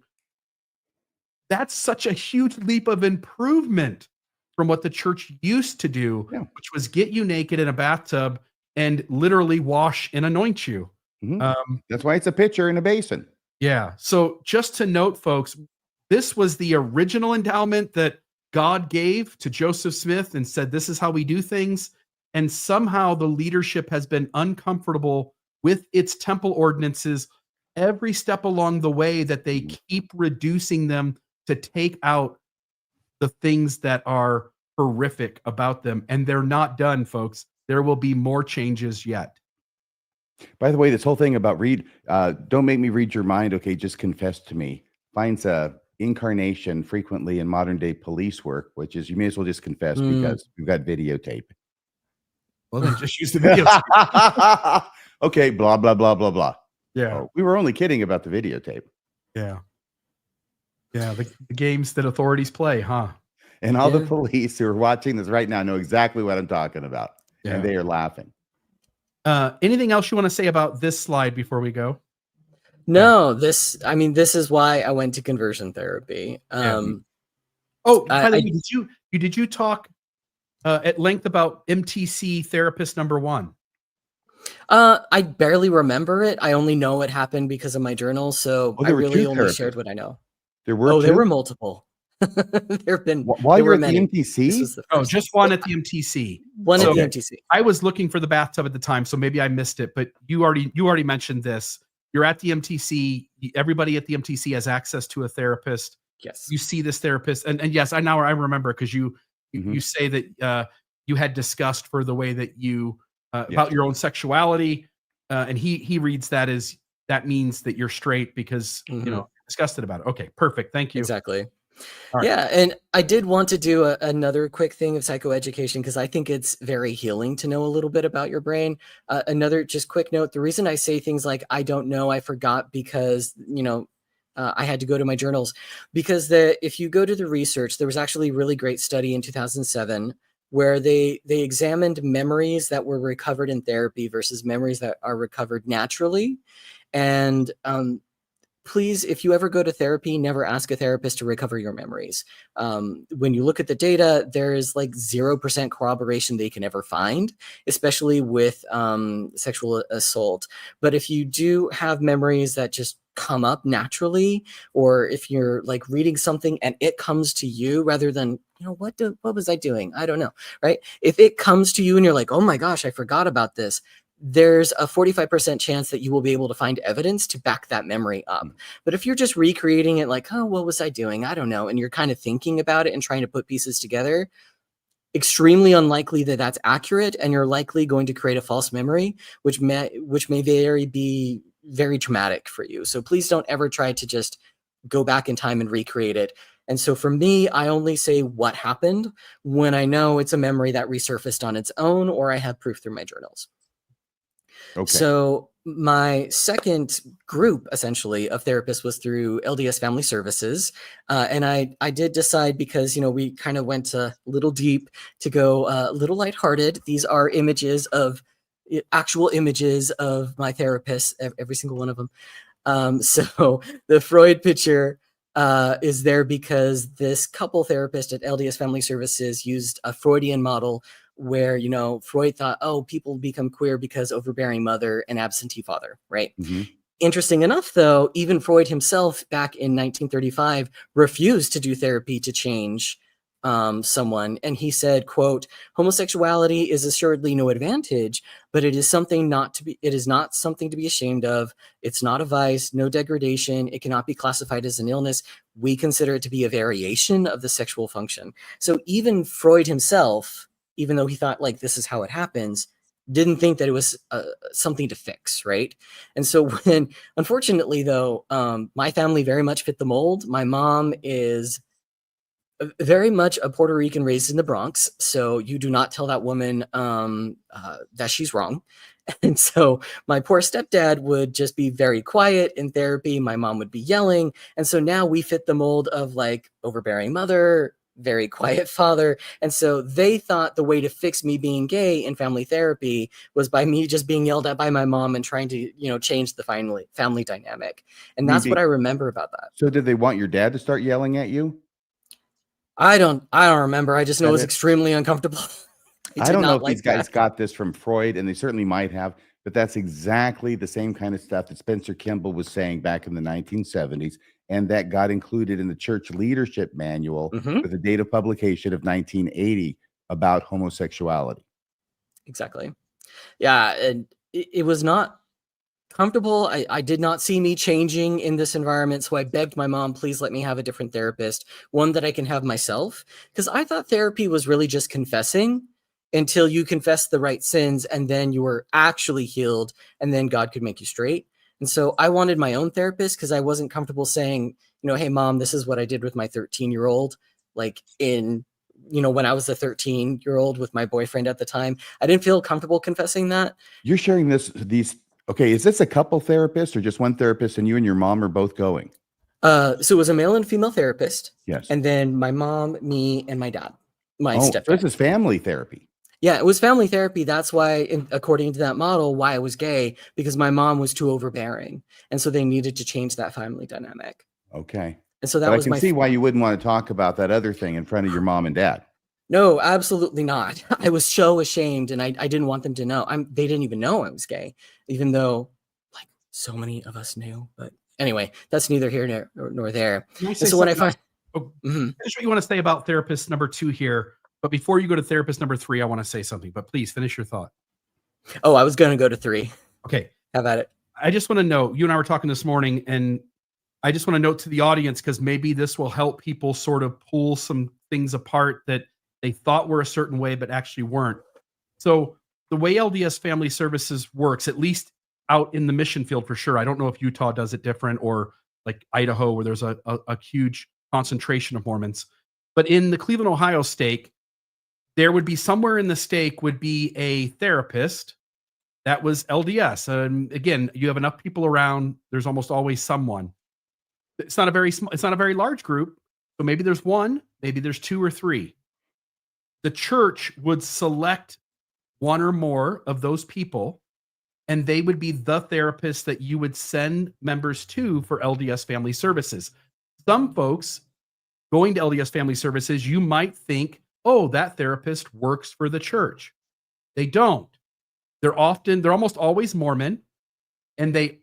That's such a huge leap of improvement from what the church used to do, which was get you naked in a bathtub and literally wash and anoint you. That's why it's a pitcher in a basin. Yeah. So just to note, folks, this was the original endowment that God gave to Joseph Smith and said, this is how we do things. And somehow the leadership has been uncomfortable with its temple ordinances every step along the way, that they keep reducing them to take out the things that are horrific about them, and they're not done, folks. There will be more changes yet. By the way, this whole thing about don't make me read your mind. Okay, just confess to me. Finds a incarnation frequently in modern day police work, which is you may as well just confess because we've got videotape. Well, then just use the video. Okay, blah, blah, blah, blah, blah. Yeah. Oh, we were only kidding about the videotape. Yeah. Yeah, the games that authorities play, huh? And all the police who are watching this right now know exactly what I'm talking about. Yeah. And they are laughing. Anything else you want to say about this slide before we go? No, this is why I went to conversion therapy. Oh, by the way, did you talk at length about MTC therapist number 1? I barely remember it. I only know it happened because of my journal, so I really only shared what I know. There were there were multiple. There have been while you're at the MTC. Just one at the MTC. One at the MTC. I was looking for the bathtub at the time, so maybe I missed it. But you already mentioned this. You're at the MTC. Everybody at the MTC has access to a therapist. Yes. You see this therapist, and yes, I remember because you say that you had discussed for the way that you about your own sexuality, and he reads that as that means that you're straight because discussed it about it. Okay, perfect. Thank you. Exactly. Right. Yeah, and I did want to do another quick thing of psychoeducation because I think it's very healing to know a little bit about your brain. Another just quick note: the reason I say things like "I don't know," "I forgot," because I had to go to my journals, because if you go to the research, there was actually a really great study in 2007 where they examined memories that were recovered in therapy versus memories that are recovered naturally, and please, if you ever go to therapy, never ask a therapist to recover your memories. When you look at the data, there is like 0% corroboration they can ever find, especially with sexual assault. But if you do have memories that just come up naturally, or if you're like reading something and it comes to you rather than, what was I doing? I don't know, right? If it comes to you and you're like, oh my gosh, I forgot about this, there's a 45% chance that you will be able to find evidence to back that memory up. But if you're just recreating it like, oh, what was I doing? I don't know. And you're kind of thinking about it and trying to put pieces together, extremely unlikely that that's accurate. And you're likely going to create a false memory, which may be very traumatic for you. So please don't ever try to just go back in time and recreate it. And so for me, I only say what happened when I know it's a memory that resurfaced on its own, or I have proof through my journals. Okay. So my second group, essentially, of therapists was through LDS Family Services. And I did decide, because, we kind of went a little deep, to go a little lighthearted. These are actual images of my therapists, every single one of them. So the Freud picture is there because this couple therapist at LDS Family Services used a Freudian model where, Freud thought, oh, people become queer because overbearing mother and absentee father, right? Mm-hmm. Interesting enough, though, even Freud himself back in 1935 refused to do therapy to change someone. And he said, quote, homosexuality is assuredly no advantage, but it is not something to be ashamed of. It's not a vice, no degradation. It cannot be classified as an illness. We consider it to be a variation of the sexual function. So even Freud himself, even though he thought like this is how it happens, didn't think that it was something to fix, right? And so when, unfortunately though, my family very much fit the mold. My mom is very much a Puerto Rican raised in the Bronx, so you do not tell that woman that she's wrong. And so my poor stepdad would just be very quiet in therapy. My mom would be yelling. And so now we fit the mold of like overbearing mother, very quiet father. And so they thought the way to fix me being gay in family therapy was by me just being yelled at by my mom and trying to, change the family dynamic. And that's what I remember about that. So did they want your dad to start yelling at you? I don't remember. I just know it was extremely uncomfortable. I don't know if these guys got this from Freud, and they certainly might have, but that's exactly the same kind of stuff that Spencer Kimball was saying back in the 1970s. And that got included in the church leadership manual with the date of publication of 1980 about homosexuality. Exactly. Yeah. And it was not comfortable. I did not see me changing in this environment. So I begged my mom, please let me have a different therapist, one that I can have myself. Because I thought therapy was really just confessing until you confess the right sins and then you were actually healed and then God could make you straight. And so I wanted my own therapist because I wasn't comfortable saying, hey, mom, this is what I did with my 13-year-old, like in, when I was a 13-year-old with my boyfriend at the time. I didn't feel comfortable confessing that. You're sharing okay, is this a couple therapist or just one therapist and you and your mom are both going? So it was a male and female therapist. Yes. And then my mom, me, and my dad, my So stepdad. this is family therapy. Yeah, it was family therapy. That's why, according to that model, why I was gay, because my mom was too overbearing. And so they needed to change that family dynamic. Okay. And so that But was I can see why you wouldn't want to talk about that other thing in front of your mom and dad. No, absolutely not. I was so ashamed and I didn't want them to know. They didn't even know I was gay, even though like so many of us knew. But anyway, that's neither here nor there. And so when I find finish what you want to say about therapist number 2 here. But before you go to therapist number 3, I want to say something. But please finish your thought. Oh, I was going to go to 3. Okay. Have at it. I just want to know, you and I were talking this morning, and I just want to note to the audience, because maybe this will help people sort of pull some things apart that they thought were a certain way, but actually weren't. So the way LDS Family Services works, at least out in the mission field for sure, I don't know if Utah does it different or like Idaho, where there's a huge concentration of Mormons. But in the Cleveland, Ohio stake, there would be somewhere in the stake would be a therapist that was LDS. And again, you have enough people around, there's almost always someone. It's not a very large group. So maybe there's 1, maybe there's 2 or 3. The church would select 1 or more of those people, and they would be the therapist that you would send members to for LDS Family Services. Some folks going to LDS Family Services, you might think, oh, that therapist works for the church. They don't. They're almost always Mormon, and they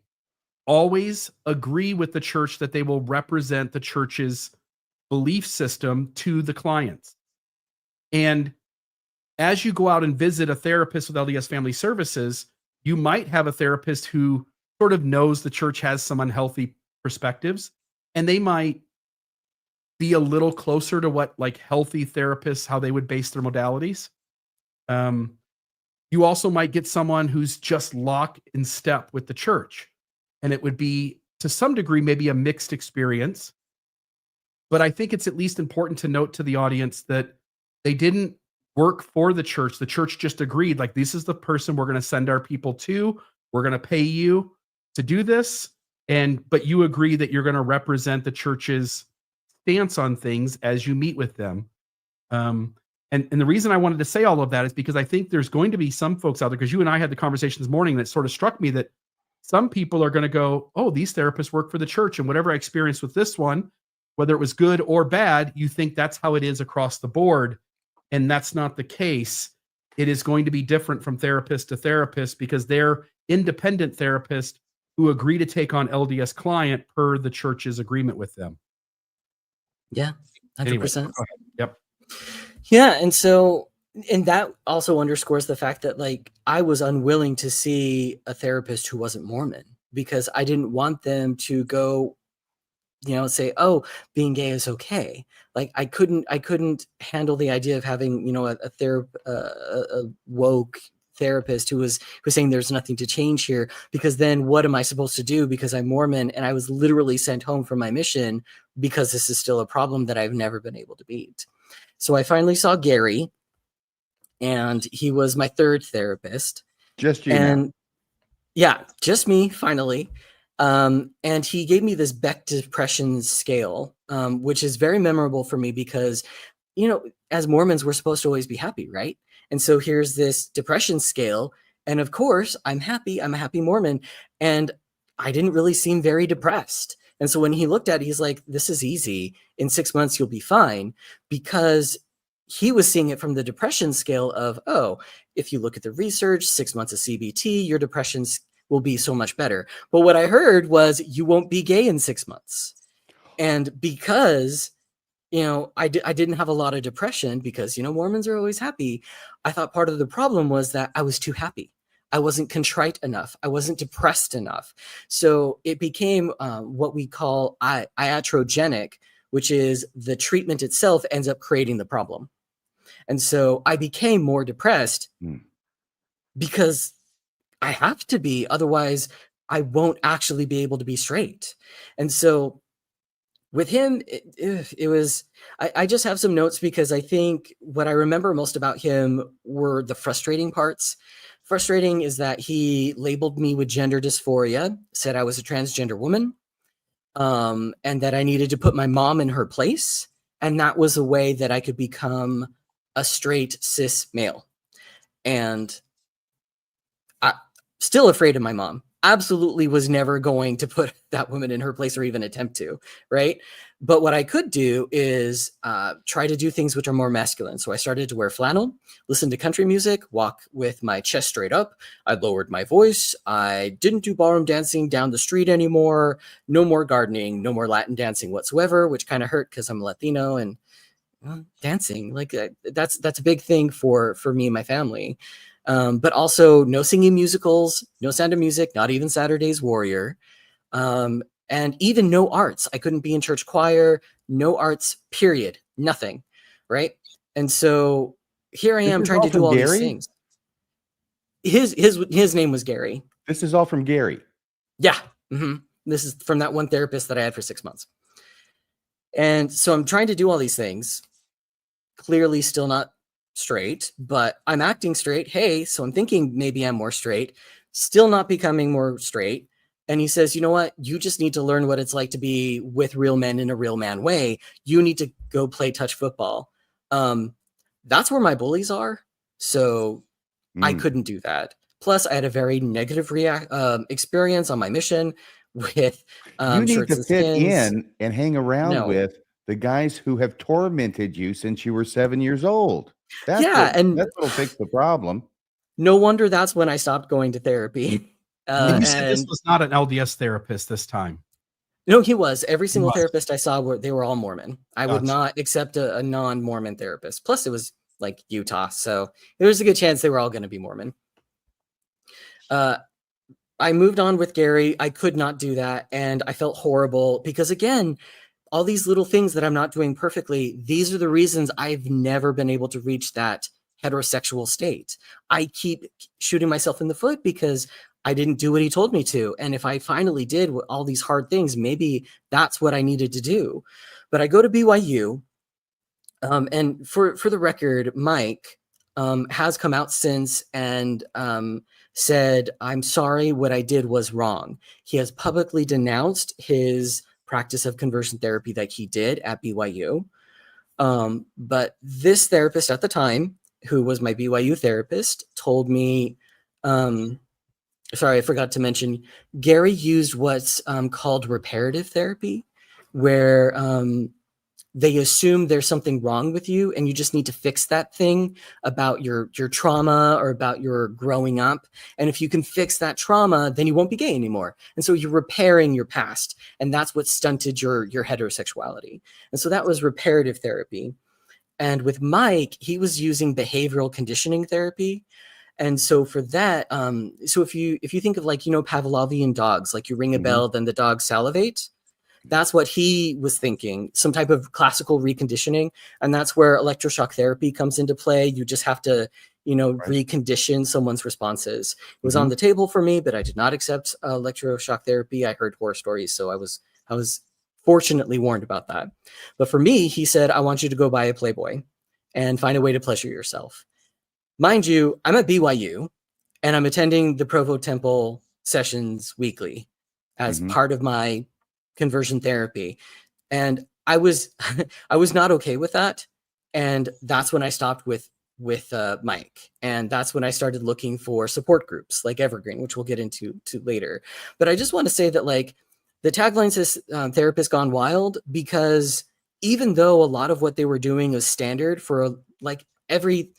always agree with the church that they will represent the church's belief system to the clients. And as you go out and visit a therapist with LDS Family Services, you might have a therapist who sort of knows the church has some unhealthy perspectives, and they might be a little closer to what like healthy therapists, how they would base their modalities. You also might get someone who's just lock in step with the church, and it would be to some degree maybe a mixed experience. But I think it's at least important to note to the audience that they didn't work for the church. The church just agreed, like, this is the person we're going to send our people to. We're going to pay you to do this. But you agree that you're going to represent the church's stance on things as you meet with them. And the reason I wanted to say all of that is because I think there's going to be some folks out there, because you and I had the conversation this morning that sort of struck me that some people are going to go, oh, these therapists work for the church. And whatever I experienced with this one, whether it was good or bad, you think that's how it is across the board. And that's not the case. It is going to be different from therapist to therapist because they're independent therapists who agree to take on LDS client per the church's agreement with them. Yeah, 100%. Anyway, yep. Yeah, and that also underscores the fact that like I was unwilling to see a therapist who wasn't Mormon because I didn't want them to go, say, oh, being gay is okay. Like I couldn't handle the idea of having, a woke therapist who was saying there's nothing to change here, because then what am I supposed to do because I'm Mormon and I was literally sent home from my mission because this is still a problem that I've never been able to beat. So I finally saw Gary, and he was my 3rd therapist. Just you and now. Yeah, just me finally. And he gave me this Beck depression scale, which is very memorable for me because, as Mormons, we're supposed to always be happy, right? And so here's this depression scale. And of course, I'm happy. I'm a happy Mormon. And I didn't really seem very depressed. And so when he looked at it, he's like, this is easy. In 6 months, you'll be fine. Because he was seeing it from the depression scale of, oh, if you look at the research, 6 months of CBT, your depression will be so much better. But what I heard was you won't be gay in 6 months. And because, I didn't have a lot of depression because, Mormons are always happy. I thought part of the problem was that I was too happy. I wasn't contrite enough. I wasn't depressed enough. So it became what we call iatrogenic, which is the treatment itself ends up creating the problem. And so I became more depressed because I have to be, otherwise I won't actually be able to be straight. And so with him, it was, I just have some notes because I think what I remember most about him were the frustrating parts. Frustrating is that he labeled me with gender dysphoria, said I was a transgender woman, and that I needed to put my mom in her place. And that was a way that I could become a straight cis male. And I still afraid of my mom. Absolutely was never going to put that woman in her place or even attempt to, right? But what I could do is try to do things which are more masculine. So I started to wear flannel, listen to country music, walk with my chest straight up. I lowered my voice. I didn't do ballroom dancing down the street anymore. No more gardening, no more Latin dancing whatsoever, which kind of hurt because I'm Latino and dancing. Like that's a big thing for me and my family. But also no singing musicals, no Sound of Music, not even Saturday's Warrior, and even no arts. I couldn't be in church choir, no arts, period, nothing, right? And so here I am trying to do all these things. His name was Gary. This is all from Gary. Yeah. This is from that one therapist that I had for 6 months. And so I'm trying to do all these things, clearly still not straight, but I'm acting straight. Hey, so I'm thinking maybe I'm more straight, still not becoming more straight. And he says, you know what? You just need to learn what it's like to be with real men in a real man way. You need to go play touch football. That's where my bullies are. So I couldn't do that. Plus, I had a very negative experience on my mission with you need shirts to and fit skins. in and hang around with the guys who have tormented you since you were 7 years old. That's what'll fix the problem. No wonder that's when I stopped going to therapy. And you said this was not an LDS therapist this time. No, he was. Every single therapist I saw, they were all Mormon. I would not accept a non-Mormon therapist. Plus, it was like Utah, so there was a good chance they were all going to be Mormon. I moved on with Gary. I could not do that, and I felt horrible because, again, all these little things that I'm not doing perfectly, these are the reasons I've never been able to reach that heterosexual state. I keep shooting myself in the foot because I didn't do what he told me to. And if I finally did all these hard things, maybe that's what I needed to do. But I go to BYU, and for the record, Mike has come out since and said, I'm sorry, what I did was wrong. He has publicly denounced his practice of conversion therapy that he did at BYU. But this therapist at the time, who was my BYU therapist, told me, sorry, I forgot to mention, Gary used what's called reparative therapy, where they assume there's something wrong with you and you just need to fix that thing about your trauma or about your growing up. And if you can fix that trauma, then you won't be gay anymore. And so you're repairing your past, and that's what stunted your heterosexuality. And so that was reparative therapy. And with Mike, he was using behavioral conditioning therapy. And so for that, so if you think of, like, Pavlovian dogs, like you ring a bell, then the dogs salivate. That's what he was thinking, some type of classical reconditioning. And that's where electroshock therapy comes into play. You just have to, recondition someone's responses. It was on the table for me, but I did not accept electroshock therapy. I heard horror stories, so I was fortunately warned about that. But for me, he said, I want you to go buy a Playboy and find a way to pleasure yourself. Mind you, I'm at BYU and I'm attending the Provo Temple sessions weekly as part of my conversion therapy. And I was not okay with that. And that's when I stopped with Mike. And that's when I started looking for support groups like Evergreen, which we'll get into later. But I just want to say that, like, the tagline says therapist gone wild, because even though a lot of what they were doing is standard for, like, every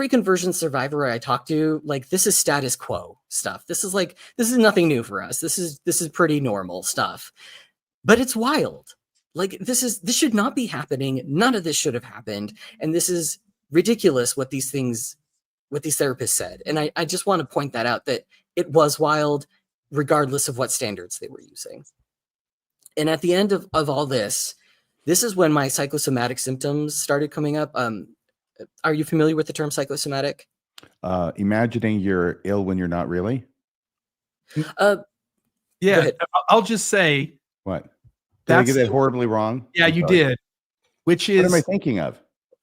conversion survivor I talk to, like, this is status quo stuff. This is nothing new for us. This is pretty normal stuff. But it's wild. Like, this should not be happening. None of this should have happened. And this is ridiculous what these things what these therapists said. And I just want to point that out, that it was wild, regardless of what standards they were using. And at the end of all this is when my psychosomatic symptoms started coming up. Are you familiar with the term psychosomatic? Imagining you're ill when you're not really. Go Yeah, ahead. I'll just say What? Did I that's get that horribly wrong? yeah, I'm you sorry. did. Which What am I is thinking of?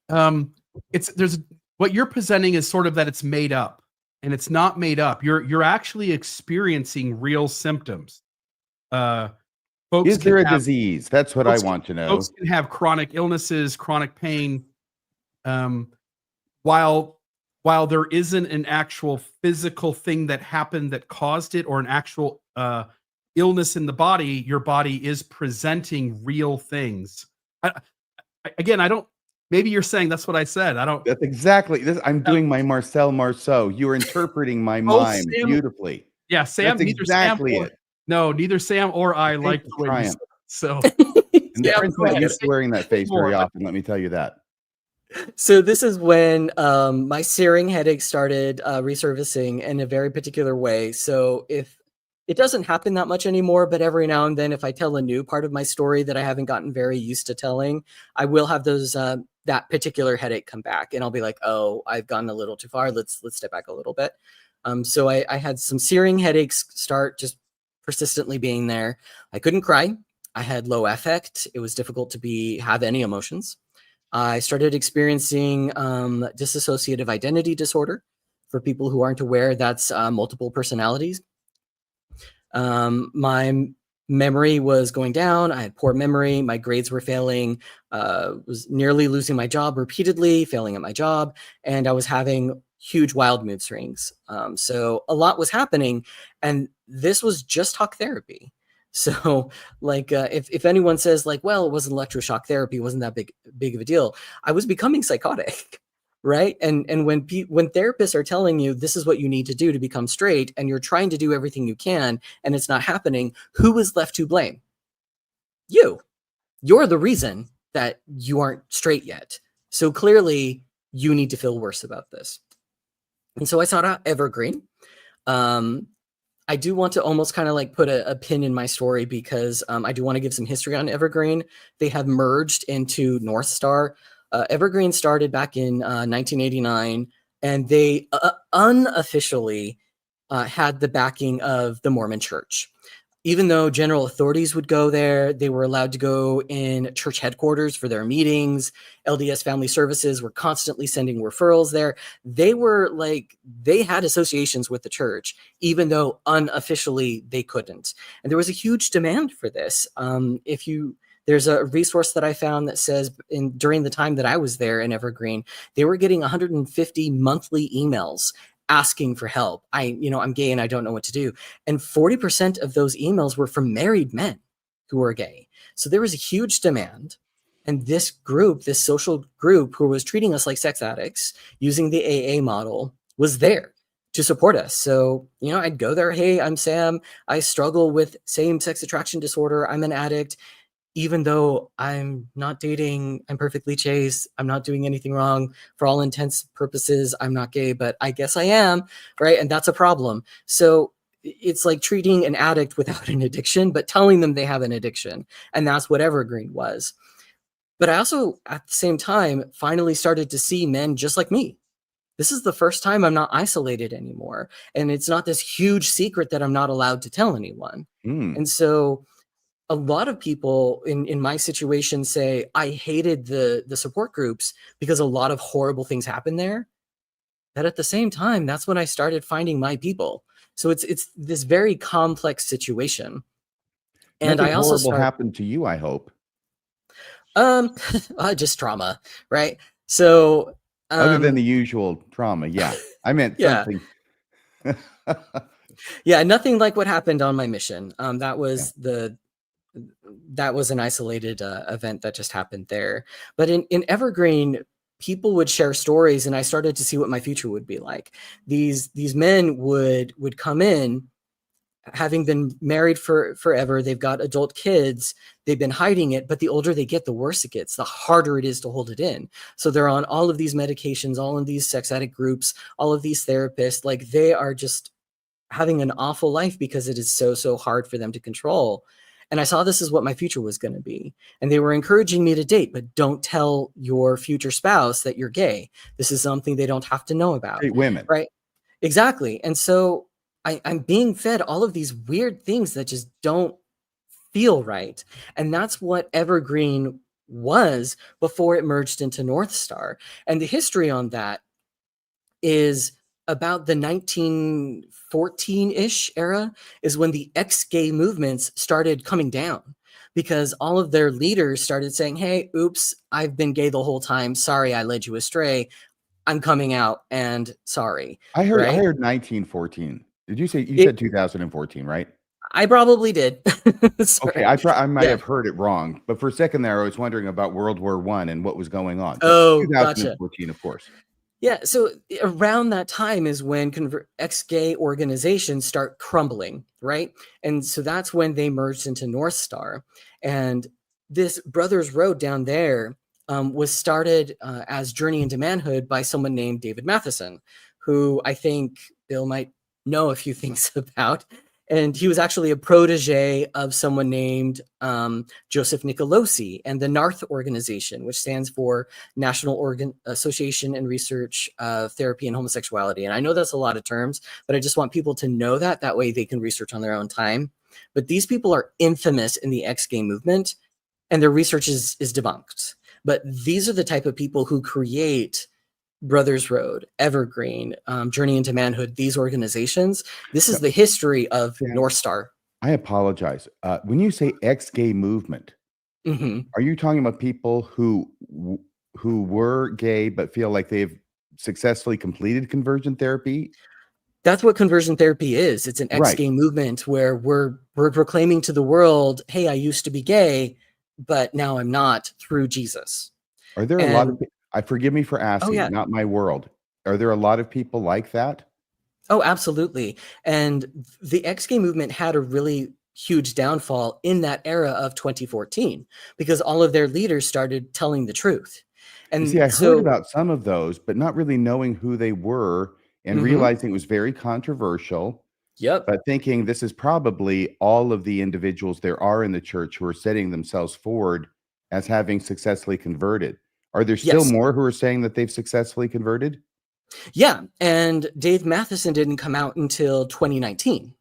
there's what you're presenting is sort of that it's made up, and it's not made up. You're actually experiencing real symptoms. Folks Is there can a have disease? That's what I want to know. folks can have chronic illnesses, chronic pain. While there isn't an actual physical thing that happened that caused it, or an actual illness in the body, your body is presenting real things. Again, I don't. Maybe you're saying that's what I said. I don't. That's exactly this. I'm doing my Marcel Marceau. You are interpreting my mime Sam, beautifully. yeah, Sam. That's Neither exactly Sam or, it. No, neither Sam or I Thank like you, the way you Triumph. said it. So And the Sam, prince go not ahead. used to wearing that face more. very often. Let me tell you that. So this is when my searing headache started resurfacing in a very particular way. So if it doesn't happen that much anymore, but every now and then, if I tell a new part of my story that I haven't gotten very used to telling, I will have those that particular headache come back, and I'll be like, "Oh, I've gone a little too far. Let's step back a little bit." So I had some searing headaches start just persistently being there. I couldn't cry. I had low affect. It was difficult to have any emotions. I started experiencing dissociative identity disorder. For people who aren't aware, that's multiple personalities. My memory was going down. I had poor memory. My grades were failing. Was nearly losing my job repeatedly, failing at my job, and I was having huge wild mood swings. So a lot was happening, and this was just talk therapy. So, like, if anyone says like, "Well, it wasn't electroshock therapy, it wasn't that big of a deal," I was becoming psychotic. Right. And when therapists are telling you this is what you need to do to become straight, and you're trying to do everything you can and it's not happening, who is left to blame? You're the reason that you aren't straight yet. So clearly you need to feel worse about this. And so I sought out Evergreen. I do want to almost kind of like put a pin in my story, because I do want to give some history on Evergreen. They have merged into North Star. Evergreen started back in 1989, and they unofficially had the backing of the Mormon Church. Even though general authorities would go there, they were allowed to go in church headquarters for their meetings. LDS Family Services were constantly sending referrals there. They had associations with the church, even though unofficially they couldn't. And there was a huge demand for this. There's a resource that I found that says during the time that I was there in Evergreen, they were getting 150 monthly emails asking for help. I'm gay and I don't know what to do. And 40% of those emails were from married men who were gay. So there was a huge demand. And this social group who was treating us like sex addicts using the AA model was there to support us. So, I'd go there. Hey, I'm Sam. I struggle with same-sex attraction disorder. I'm an addict. Even though I'm not dating, I'm perfectly chaste, I'm not doing anything wrong. For all intents purposes, I'm not gay, but I guess I am, right? And that's a problem. So it's like treating an addict without an addiction, but telling them they have an addiction. And that's what Evergreen was. But I also, at the same time, finally started to see men just like me. This is the first time I'm not isolated anymore. And it's not this huge secret that I'm not allowed to tell anyone. And so a lot of people in my situation say I hated the support groups because a lot of horrible things happened there. But at the same time, that's when I started finding my people. So it's this very complex situation. And Nothing I also horrible happened to you, I hope. Just trauma, right? So other than the usual trauma, yeah. I meant something. Yeah, nothing like what happened on my mission. That was an isolated event that just happened there. But in Evergreen, people would share stories, and I started to see what my future would be like. These men would come in, having been married for forever, they've got adult kids, they've been hiding it, but the older they get, the worse it gets, the harder it is to hold it in. So they're on all of these medications, all of these sex addict groups, all of these therapists, like they are just having an awful life because it is so hard for them to control. And I saw this as what my future was going to be. And they were encouraging me to date, but don't tell your future spouse that you're gay. This is something they don't have to know about. Great women. Right. Exactly. And so I'm being fed all of these weird things that just don't feel right. And that's what Evergreen was before it merged into North Star. And the history on that is about the 1914-ish era is when the ex-gay movements started coming down, because all of their leaders started saying, hey, oops, I've been gay the whole time. Sorry, I led you astray. I'm coming out and sorry. I heard right? 1914. Did you say you said 2014, right? I probably did. Okay, I might have heard it wrong, but for a second there, I was wondering about World War I and what was going on. But Oh, 2014, of course. Yeah, so around that time is when ex-gay organizations start crumbling, right? And so that's when they merged into North Star. And this Brothers Road down there was started as Journey into Manhood by someone named David Matheson, who I think Bill might know a few things about. And he was actually a protege of someone named Joseph Nicolosi and the NARTH organization, which stands for National Association and Research of Therapy and Homosexuality. And I know that's a lot of terms, but I just want people to know that. That way they can research on their own time. But these people are infamous in the ex-gay movement, and their research is debunked. But these are the type of people who create Brothers Road, Evergreen, Journey into Manhood, these organizations. This is the history of North Star. I apologize. When you say ex-gay movement, are you talking about people who were gay but feel like they've successfully completed conversion therapy? That's what conversion therapy is. It's an ex-gay movement where we're proclaiming to the world, hey, I used to be gay, but now I'm not, through Jesus. Are there a lot of people? Forgive me for asking, not my world. Are there a lot of people like that? Oh, absolutely. And the ex-gay movement had a really huge downfall in that era of 2014 because all of their leaders started telling the truth. And see, I heard about some of those, but not really knowing who they were and realizing it was very controversial. Yep. But thinking this is probably all of the individuals there are in the church who are setting themselves forward as having successfully converted. Are there still more who are saying that they've successfully converted? Yeah. And Dave Matheson didn't come out until 2019.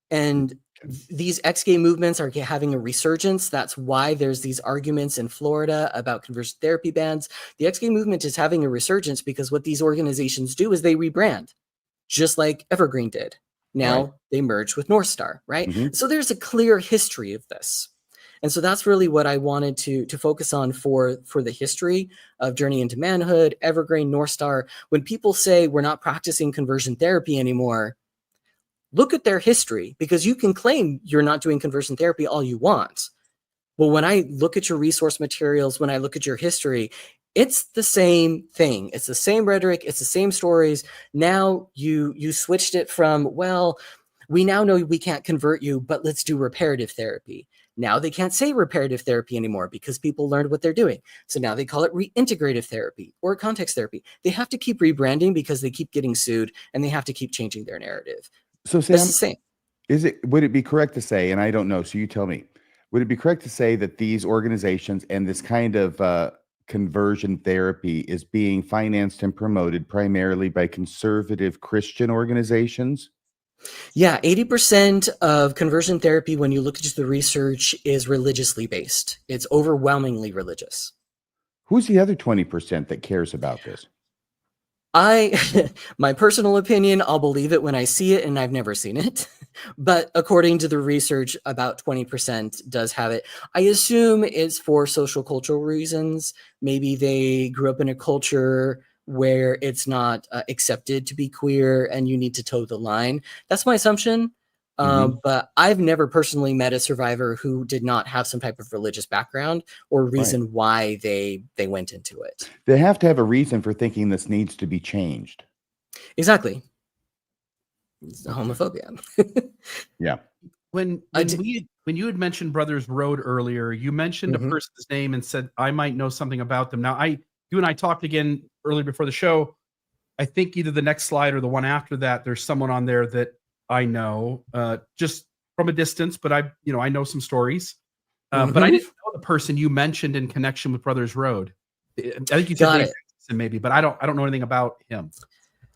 And these ex-gay movements are having a resurgence. That's why there's these arguments in Florida about conversion therapy bans. The ex-gay movement is having a resurgence because what these organizations do is they rebrand, just like Evergreen did. Now they merge with North Star, right? So there's a clear history of this. And so that's really what I wanted to focus on for the history of Journey into Manhood, Evergreen, North Star. When people say we're not practicing conversion therapy anymore, look at their history, because you can claim you're not doing conversion therapy all you want. Well, when I look at your resource materials, when I look at your history, it's the same thing. It's the same rhetoric. It's the same stories. Now you switched it from, well, we now know we can't convert you, but let's do reparative therapy. Now they can't say reparative therapy anymore because people learned what they're doing. So now they call it reintegrative therapy or context therapy. They have to keep rebranding because they keep getting sued, and they have to keep changing their narrative. So Sam, it's the same. Would it be correct to say, and I don't know, so you tell me, would it be correct to say that these organizations and this kind of conversion therapy is being financed and promoted primarily by conservative Christian organizations? Yeah, 80% of conversion therapy, when you look at the research, is religiously based. It's overwhelmingly religious. Who's the other 20% that cares about this? My personal opinion, I'll believe it when I see it, and I've never seen it. But according to the research, about 20% does have it. I assume it's for social cultural reasons. Maybe they grew up in a culture where it's not accepted to be queer and you need to toe the line. That's my assumption. But I've never personally met a survivor who did not have some type of religious background or reason why they went into it. They have to have a reason for thinking this needs to be changed. Exactly. It's homophobia. Yeah. When you had mentioned Brothers Road earlier, you mentioned a person's name and said I might know something about them. Now, you and I talked again earlier before the show. I think either the next slide or the one after that, there's someone on there that I know just from a distance, but I know some stories. But I didn't know the person you mentioned in connection with Brothers Road. I think you said Got Dave it. Jackson maybe, but I don't know anything about him.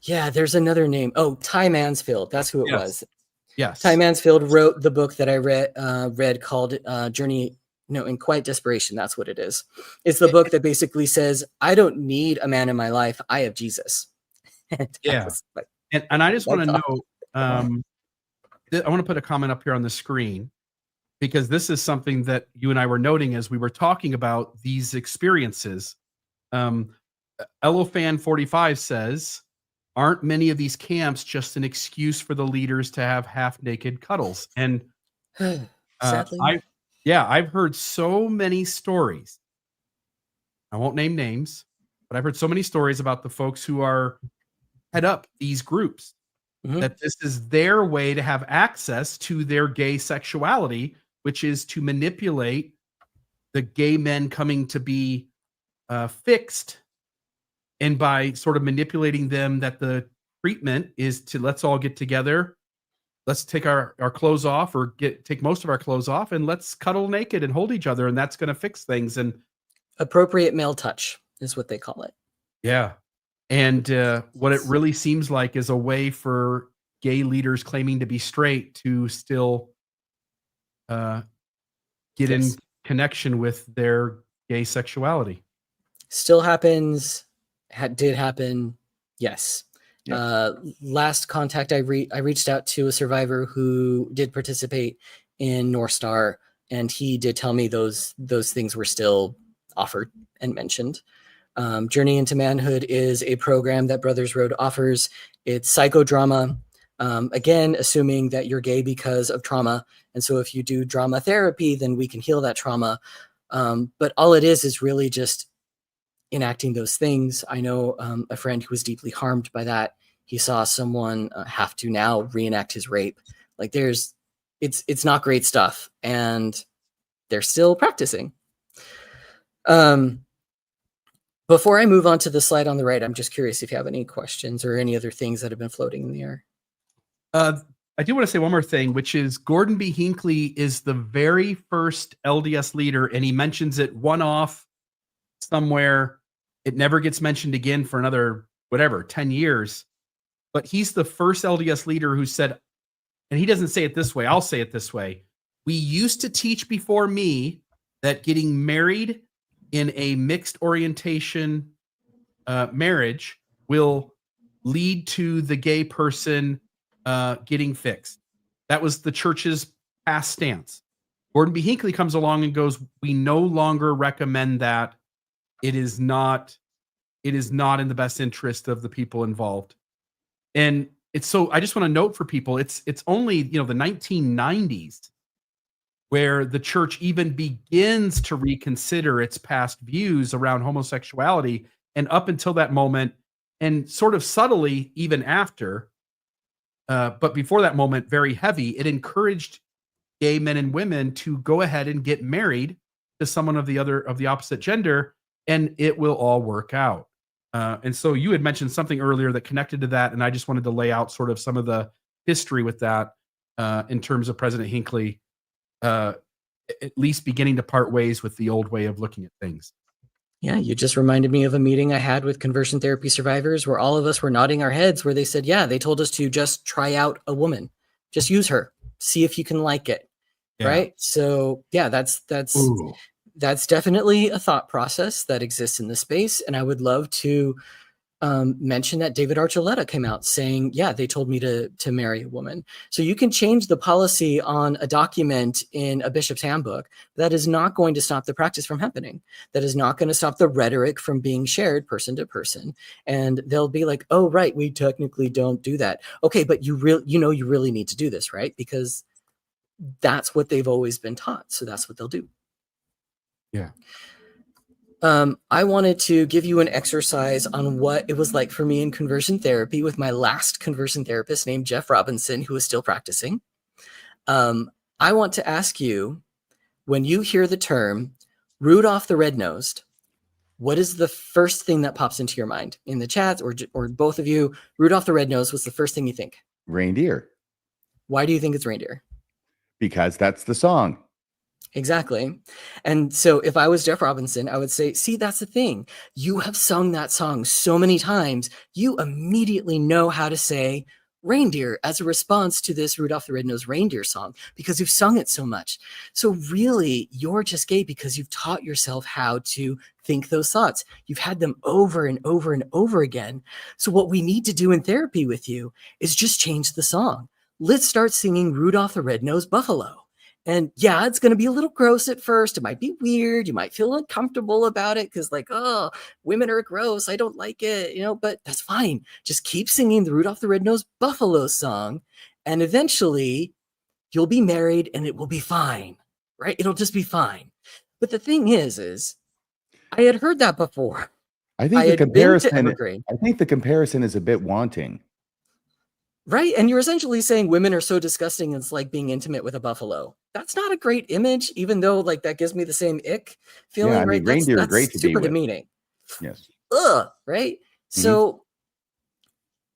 Yeah, there's another name. Oh, Ty Mansfield. That's who it was. Yes. Ty Mansfield wrote the book that I read called Journey in Quiet Desperation. That's what it is. It's the book that basically says, I don't need a man in my life. I have Jesus. And I just want to know, I want to put a comment up here on the screen because this is something that you and I were noting as we were talking about these experiences. Elofan 45 says, aren't many of these camps just an excuse for the leaders to have half-naked cuddles? And sadly, I've heard so many stories. I won't name names, but I've heard so many stories about the folks who head up these groups that this is their way to have access to their gay sexuality, which is to manipulate the gay men coming to be fixed. And by sort of manipulating them, that the treatment is to let's all get together, let's take our clothes off or take most of our clothes off and let's cuddle naked and hold each other. And that's going to fix things. And appropriate male touch is what they call it. Yeah. And what it really seems like is a way for gay leaders claiming to be straight to still get in connection with their gay sexuality. Still happens. Did happen. Yes. Last contact, I reached out to a survivor who did participate in North Star, and he did tell me those things were still offered and mentioned. Journey into Manhood is a program that Brothers Road offers. It's psychodrama, again, assuming that you're gay because of trauma. And so if you do drama therapy, then we can heal that trauma. But all it is really just enacting those things. I know a friend who was deeply harmed by that. He saw someone have to now reenact his rape. Like it's not great stuff, and they're still practicing. Before I move on to the slide on the right, I'm just curious if you have any questions or any other things that have been floating in the air. I do want to say one more thing, which is Gordon B. Hinckley is the very first LDS leader, and he mentions it one-off somewhere. It never gets mentioned again for another, 10 years. But he's the first LDS leader who said, and he doesn't say it this way, I'll say it this way. We used to teach before me that getting married in a mixed orientation marriage will lead to the gay person getting fixed. That was the church's past stance. Gordon B. Hinckley comes along and goes, we no longer recommend that. It is not in the best interest of the people involved. And it's so, I just want to note for people, it's only, the 1990s where the church even begins to reconsider its past views around homosexuality. And up until that moment, and sort of subtly even after, but before that moment, very heavy, it encouraged gay men and women to go ahead and get married to someone of the opposite gender, and it will all work out. And so you had mentioned something earlier that connected to that, and I just wanted to lay out sort of some of the history with that in terms of President Hinckley, at least beginning to part ways with the old way of looking at things. Yeah, you just reminded me of a meeting I had with conversion therapy survivors where all of us were nodding our heads, where they said, yeah, they told us to just try out a woman, just use her, see if you can like it. Yeah. Right. So yeah, that's definitely a thought process that exists in the space. And I would love to mention that David Archuleta came out saying, yeah, they told me to marry a woman. So you can change the policy on a document in a bishop's handbook. That is not going to stop the practice from happening. That is not going to stop the rhetoric from being shared person to person. And they'll be like, oh, right, we technically don't do that. Okay, but you really need to do this, right? Because that's what they've always been taught. So that's what they'll do. Yeah. I wanted to give you an exercise on what it was like for me in conversion therapy with my last conversion therapist named Jeff Robinson, who is still practicing. I want to ask you, when you hear the term Rudolph the Red-Nosed, what is the first thing that pops into your mind? In the chat, or both of you, Rudolph the Red-Nosed, what's the first thing you think? Reindeer. Why do you think it's reindeer? Because that's the song. Exactly. And so if I was Jeff Robinson, I would say, see, that's the thing. You have sung that song so many times, you immediately know how to say reindeer as a response to this Rudolph the Red-Nosed Reindeer song because you've sung it so much. So really, you're just gay because you've taught yourself how to think those thoughts. You've had them over and over and over again. So what we need to do in therapy with you is just change the song. Let's start singing Rudolph the Red-Nosed Buffalo. And yeah, it's going to be a little gross at first. It might be weird. You might feel uncomfortable about it because like, oh, women are gross. I don't like it, but that's fine. Just keep singing the Rudolph the Red-Nosed Buffalo song. And eventually you'll be married and it will be fine, right? It'll just be fine. But the thing is I had heard that before. I think the comparison is a bit wanting. Right. And you're essentially saying women are so disgusting. It's like being intimate with a buffalo. That's not a great image, even though like that gives me the same ick feeling. Yeah, I mean, right. reindeer That's are great to be super with. demeaning. Yes. Ugh. Right. So,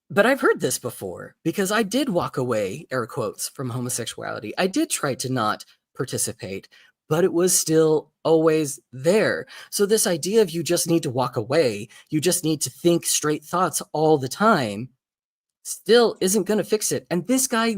but I've heard this before because I did walk away, air quotes, from homosexuality. I did try to not participate, but it was still always there. So this idea of you just need to walk away, you just need to think straight thoughts all the time, still isn't going to fix it. And this guy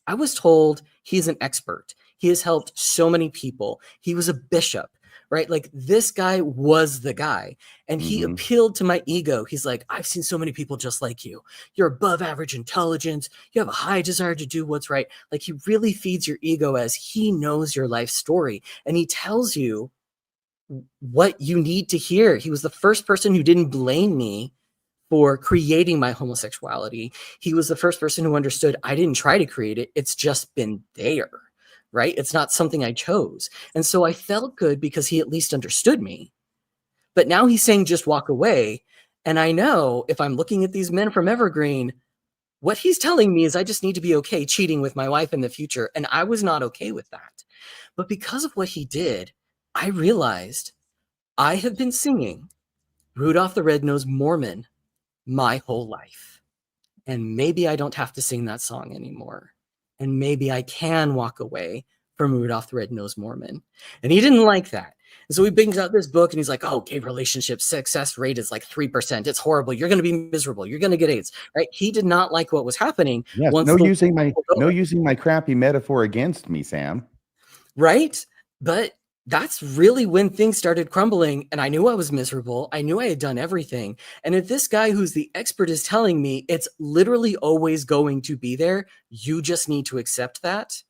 I was told he's an expert. He has helped so many people. He was a bishop, right? Like this guy was the guy. And he appealed to my ego. He's like, I've seen so many people just like you. You're above average intelligence. You have a high desire to do what's right. Like he really feeds your ego as he knows your life story. And he tells you what you need to hear. He was the first person who didn't blame me for creating my homosexuality. He was the first person who understood I didn't try to create it. It's just been there, right? It's not something I chose. And so I felt good because he at least understood me. But now he's saying just walk away. And I know if I'm looking at these men from Evergreen, what he's telling me is I just need to be okay cheating with my wife in the future. And I was not okay with that. But because of what he did, I realized I have been singing Rudolph the Red-Nosed Mormon my whole life. And maybe I don't have to sing that song anymore. And maybe I can walk away from Rudolph the Red-Nosed Mormon. And he didn't like that. And so he brings out this book and he's like, oh, gay relationship success rate is like 3%. It's horrible. You're going to be miserable. You're going to get AIDS, right? He did not like what was happening. Yes, no using my crappy metaphor against me, Sam. Right? But that's really when things started crumbling and I knew I was miserable. I knew I had done everything. And if this guy who's the expert is telling me it's literally always going to be there, you just need to accept that,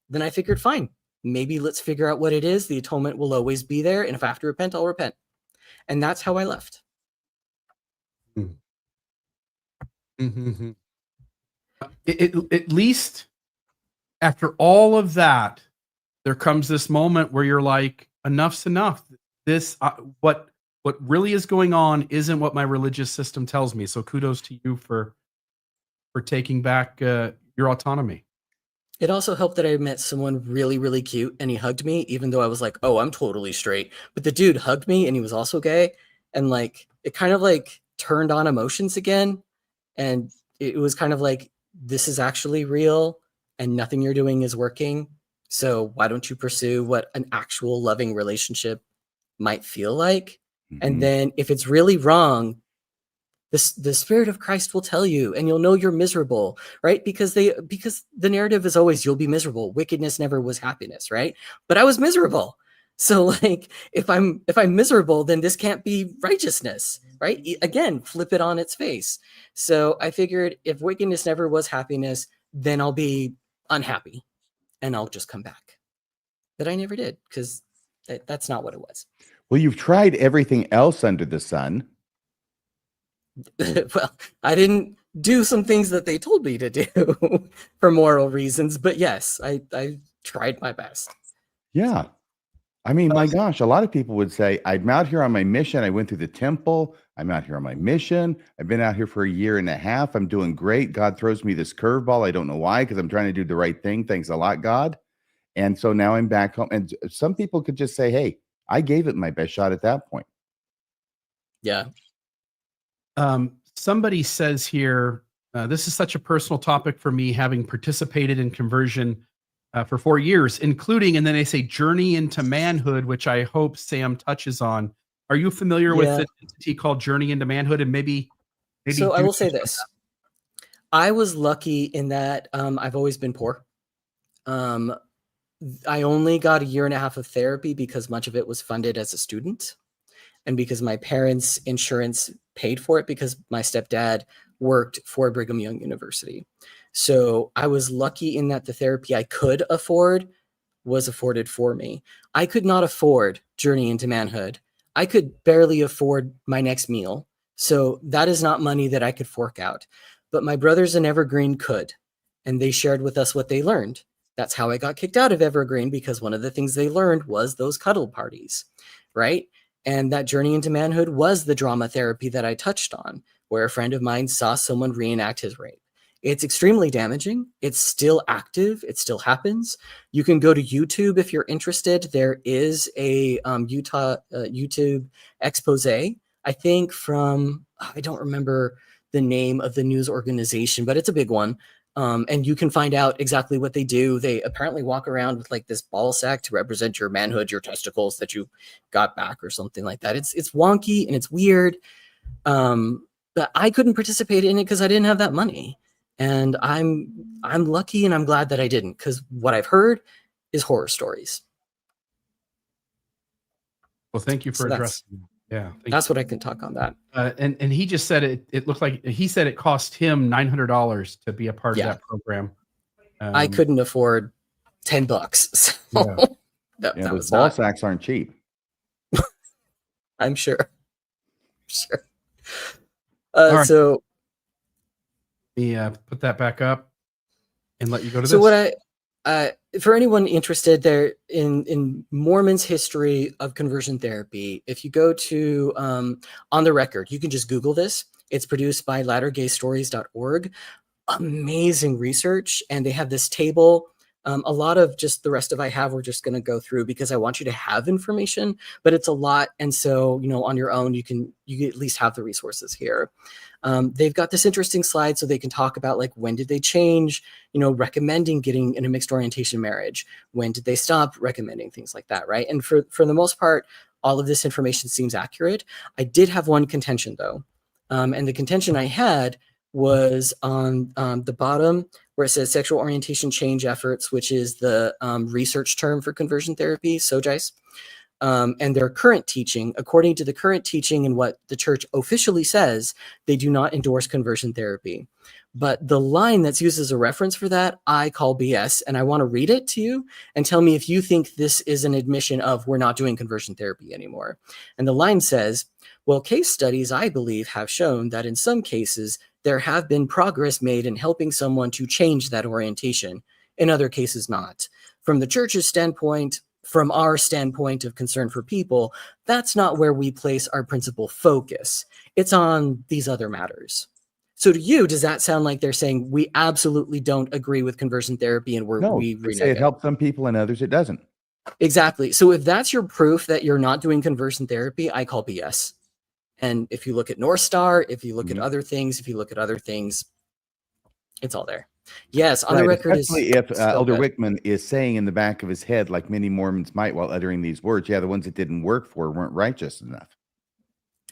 then I figured, fine, maybe let's figure out what it is. The atonement will always be there. And if I have to repent, I'll repent. And that's how I left. At least after all of that, there comes this moment where you're like, enough's enough. This, what really is going on isn't what my religious system tells me. So kudos to you for taking back your autonomy. It also helped that I met someone really, really cute and he hugged me, even though I was like, oh, I'm totally straight. But the dude hugged me and he was also gay. And like, it kind of like turned on emotions again. And it was kind of like, this is actually real and nothing you're doing is working. So why don't you pursue what an actual loving relationship might feel like? And then if it's really wrong, the Spirit of Christ will tell you and you'll know you're miserable, right? Because the narrative is always you'll be miserable. Wickedness never was happiness, right? But I was miserable. So like if I'm miserable, then this can't be righteousness, right? Again, flip it on its face. So I figured if wickedness never was happiness, then I'll be unhappy. And I'll just come back. But I never did because that's not what it was. Well, you've tried everything else under the sun. Well, I didn't do some things that they told me to do for moral reasons. But yes, I tried my best. Yeah. I mean, my gosh, a lot of people would say, I'm out here on my mission. I went through the temple. I'm out here on my mission. I've been out here for a year and a half. I'm doing great. God throws me this curveball. I don't know why, because I'm trying to do the right thing. Thanks a lot, God. And so now I'm back home. And some people could just say, hey, I gave it my best shot at that point. Yeah. Somebody says here, this is such a personal topic for me, having participated in conversion for 4 years, including, and then they say journey into manhood, which I hope Sam touches on. Are you familiar with the entity called Journey into Manhood? And maybe so I will say this. I was lucky in that I've always been poor. I only got a year and a half of therapy because much of it was funded as a student, and because my parents' insurance paid for it because my stepdad worked for Brigham Young University. So I was lucky in that the therapy I could afford was afforded for me. I could not afford Journey into Manhood. I could barely afford my next meal. So that is not money that I could fork out. But my brothers in Evergreen could, and they shared with us what they learned. That's how I got kicked out of Evergreen, because one of the things they learned was those cuddle parties, right? And that Journey into Manhood was the drama therapy that I touched on, where a friend of mine saw someone reenact his rape. It's extremely damaging. It's still active. It still happens. You can go to YouTube if you're interested. There is a YouTube expose, I think from, I don't remember the name of the news organization, but it's a big one. And you can find out exactly what they do. They apparently walk around with like this ball sack to represent your manhood, your testicles that you got back or something like that. It's wonky and it's weird. But I couldn't participate in it because I didn't have that money. And I'm lucky and I'm glad that I didn't, because what I've heard is horror stories. Well, thank you for addressing. Yeah, that's what I can talk on that. And he just said it looked like he said it cost him $900 to be a part of that program. I couldn't afford $10. So that those ball sacks aren't cheap. I'm sure. Sure. Right. So let me put that back up and let you go to this. So what for anyone interested there in Mormon's history of conversion therapy, if you go to On the Record, you can just Google this. It's produced by lattergaystories.org. Amazing research. And they have this table. A lot of just the rest of I have, we're just going to go through because I want you to have information, but it's a lot. And so, on your own, you at least have the resources here. They've got this interesting slide so they can talk about like, when did they change, recommending getting in a mixed orientation marriage? When did they stop recommending things like that, right? And for the most part, all of this information seems accurate. I did have one contention though. And the contention I had was on the bottom where it says sexual orientation change efforts, which is the research term for conversion therapy, SOGICE. And their current teaching, according to the current teaching and what the church officially says, they do not endorse conversion therapy. But the line that's used as a reference for that, I call BS. And I want to read it to you and tell me if you think this is an admission of we're not doing conversion therapy anymore. And the line says, well, case studies, I believe, have shown that in some cases, there have been progress made in helping someone to change that orientation. In other cases, not. From the church's standpoint, from our standpoint of concern for people, that's not where we place our principal focus. It's on these other matters. So to you, does that sound like they're saying we absolutely don't agree with conversion therapy and we say it helps some people and others it doesn't? Exactly. So if that's your proof that you're not doing conversion therapy, I call BS. And if you look at North Star, if you look at other things, it's all there. Yes, on the record, especially if Elder Wickman is saying in the back of his head, like many Mormons might while uttering these words, the ones that didn't work for weren't righteous enough.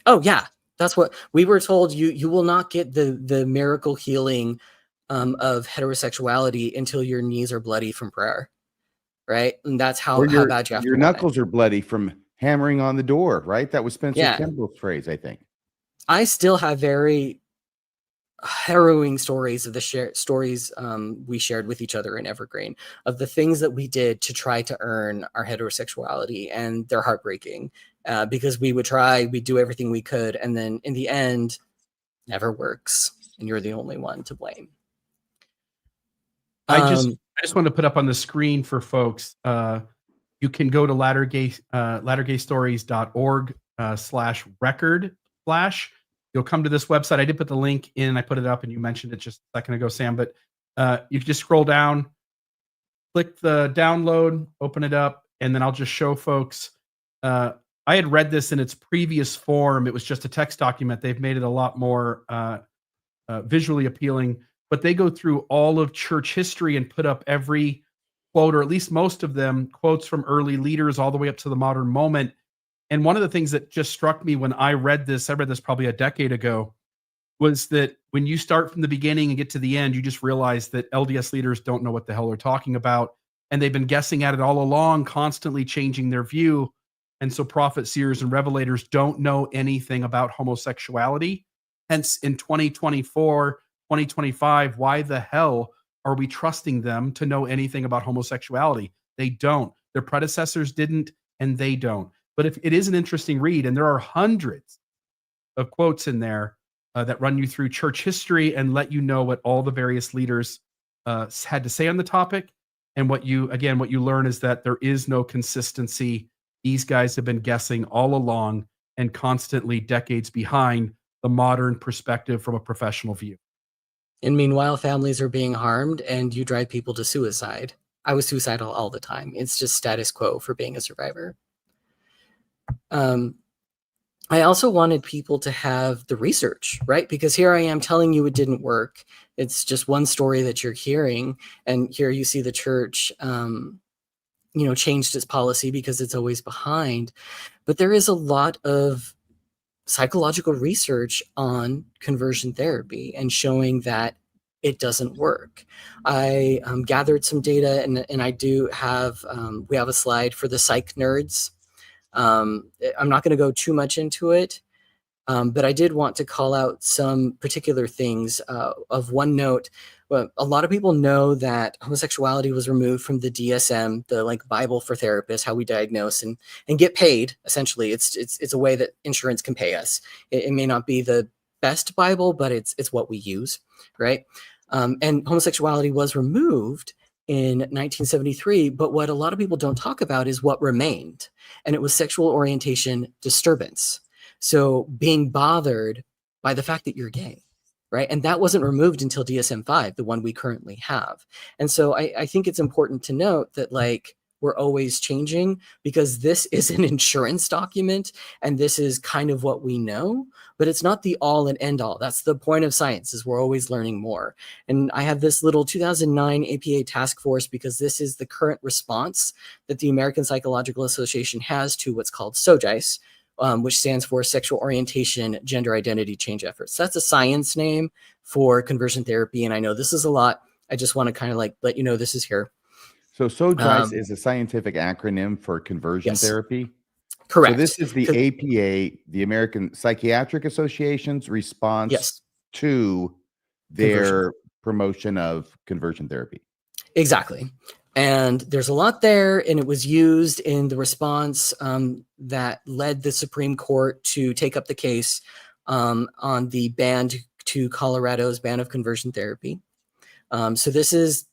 Oh yeah, that's what we were told. You will not get the miracle healing of heterosexuality until your knees are bloody from prayer, right? And that's how bad you have your knuckles are bloody from hammering on the door, right? That was Spencer Kimball's phrase, I think. I still have very harrowing stories of the stories we shared with each other in Evergreen of the things that we did to try to earn our heterosexuality, and they're heartbreaking because we'd do everything we could, and then in the end, never works, and you're the only one to blame. I just want to put up on the screen for folks. you can go to lattergaystories.org /record/. You'll come to this website. I did put the link in. I put it up, and you mentioned it just a second ago, Sam. But you can just scroll down, click the download, open it up, and then I'll just show folks. I had read this in its previous form. It was just a text document. They've made it a lot more visually appealing, but they go through all of church history and put up every quote, or at least most of them, quotes from early leaders all the way up to the modern moment. And one of the things that just struck me when I read this probably a decade ago, was that when you start from the beginning and get to the end, you just realize that LDS leaders don't know what the hell they're talking about. And they've been guessing at it all along, constantly changing their view. And so prophets, seers, and revelators don't know anything about homosexuality. Hence, in 2024, 2025, why the hell are we trusting them to know anything about homosexuality? They don't. Their predecessors didn't, and they don't. But if it is an interesting read, and there are hundreds of quotes in there that run you through church history and let you know what all the various leaders had to say on the topic. And what you learn is that there is no consistency. These guys have been guessing all along and constantly decades behind the modern perspective from a professional view. And meanwhile, families are being harmed and you drive people to suicide. I was suicidal all the time. It's just status quo for being a survivor. I also wanted people to have the research, right? Because here I am telling you it didn't work. It's just one story that you're hearing. And here you see the church, changed its policy because it's always behind. But there is a lot of psychological research on conversion therapy and showing that it doesn't work. I gathered some data, and I do have, we have a slide for the psych nerds. I'm not going to go too much into it, but I did want to call out some particular things. Of one note, well, a lot of people know that homosexuality was removed from the DSM, the Bible for therapists, how we diagnose and get paid. Essentially, it's a way that insurance can pay us. It may not be the best Bible, but it's what we use, right? And homosexuality was removed in 1973, but what a lot of people don't talk about is what remained, and it was sexual orientation disturbance. So being bothered by the fact that you're gay, right? And that wasn't removed until DSM-5, the one we currently have. And so I think it's important to note that we're always changing, because this is an insurance document and this is kind of what we know, but it's not the all and end all. That's the point of science, is we're always learning more. And I have this little 2009 APA task force because this is the current response that the American Psychological Association has to what's called SOGICE, which stands for Sexual Orientation, Gender Identity Change Efforts. That's a science name for conversion therapy. And I know this is a lot. I just want to kind of let you know this is here. So SOGICE is a scientific acronym for conversion therapy? Correct. So this is the APA, the American Psychiatric Association's response to their promotion of conversion therapy. Exactly. And there's a lot there, and it was used in the response that led the Supreme Court to take up the case on the ban to Colorado's ban of conversion therapy. So this is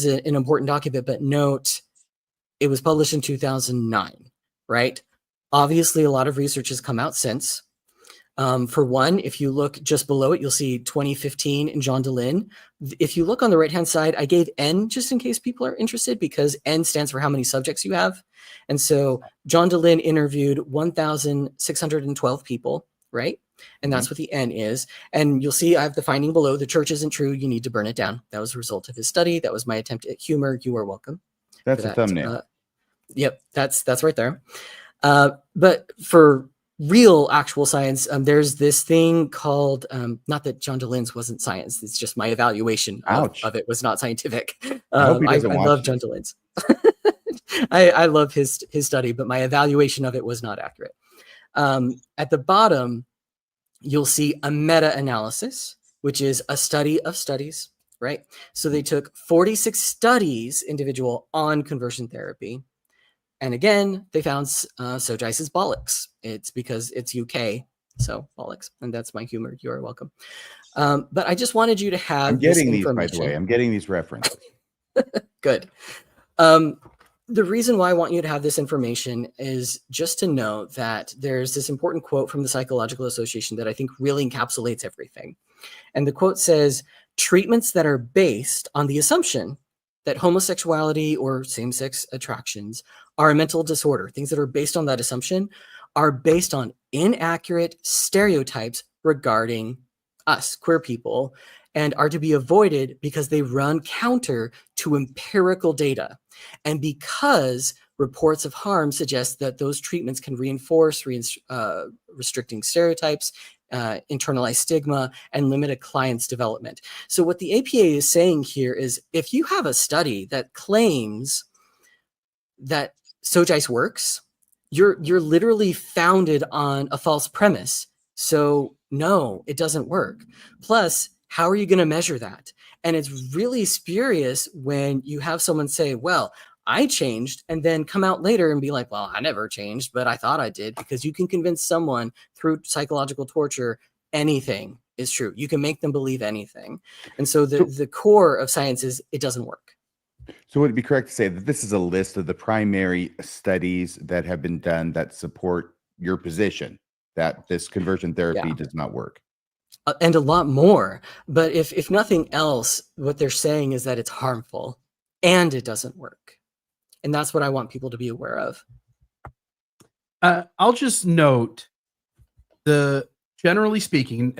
an important document, but note, it was published in 2009, right? Obviously, a lot of research has come out since. For one, if you look just below it, you'll see 2015 in John DeLynn. If you look on the right-hand side, I gave N just in case people are interested, because N stands for how many subjects you have. And so John DeLynn interviewed 1,612 people, right? And that's what the N is. And you'll see I have the finding below: the church isn't true, you need to burn it down. That was a result of his study. That was my attempt at humor. You are welcome. That's a thumbnail. Yep, that's right there. But for real actual science, there's this thing called, not that John DeLynn's wasn't science, it's just my evaluation of it was not scientific. I hope he doesn't watch love John DeLynn's. I love his study, but my evaluation of it was not accurate. At the bottom, you'll see a meta-analysis, which is a study of studies, right? So they took 46 studies individual on conversion therapy. And again, they found SOGICE is bollocks. It's because it's UK, so bollocks. And that's my humor. You are welcome. But I just wanted you to have I'm getting this these, by the way. I'm getting these references. Good. The reason why I want you to have this information is just to know that there's this important quote from the Psychological Association that I think really encapsulates everything. And the quote says, treatments that are based on the assumption that homosexuality or same-sex attractions are a mental disorder, things that are based on that assumption, are based on inaccurate stereotypes regarding us, queer people, and are to be avoided because they run counter to empirical data. And because reports of harm suggest that those treatments can reinforce restricting stereotypes, internalize stigma, and limit a client's development. So what the APA is saying here is, if you have a study that claims that SOGICE works, you're literally founded on a false premise. So no, it doesn't work. Plus, how are you going to measure that? And it's really spurious when you have someone say, well, I changed, and then come out later and be like, well, I never changed, but I thought I did, because you can convince someone through psychological torture anything is true. You can make them believe anything. And so the core of science is it doesn't work. So would it be correct to say that this is a list of the primary studies that have been done that support your position that this conversion therapy does not work? And a lot more. But if nothing else, what they're saying is that it's harmful and it doesn't work. And that's what I want people to be aware of. I'll just note, generally speaking,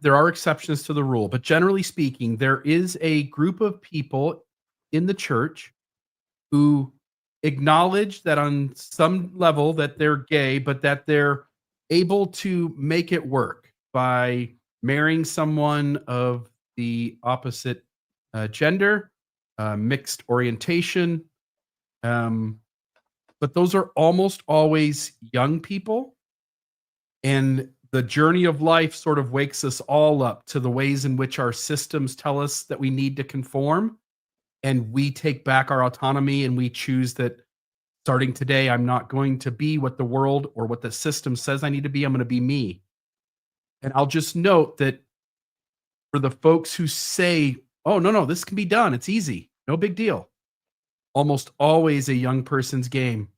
there are exceptions to the rule, but generally speaking, there is a group of people in the church who acknowledge that on some level that they're gay, but that they're able to make it work by marrying someone of the opposite gender, mixed orientation. But those are almost always young people. And the journey of life sort of wakes us all up to the ways in which our systems tell us that we need to conform. And we take back our autonomy and we choose that starting today, I'm not going to be what the world or what the system says I need to be. I'm going to be me. And I'll just note that for the folks who say, oh, no, this can be done, it's easy, no big deal, almost always a young person's game.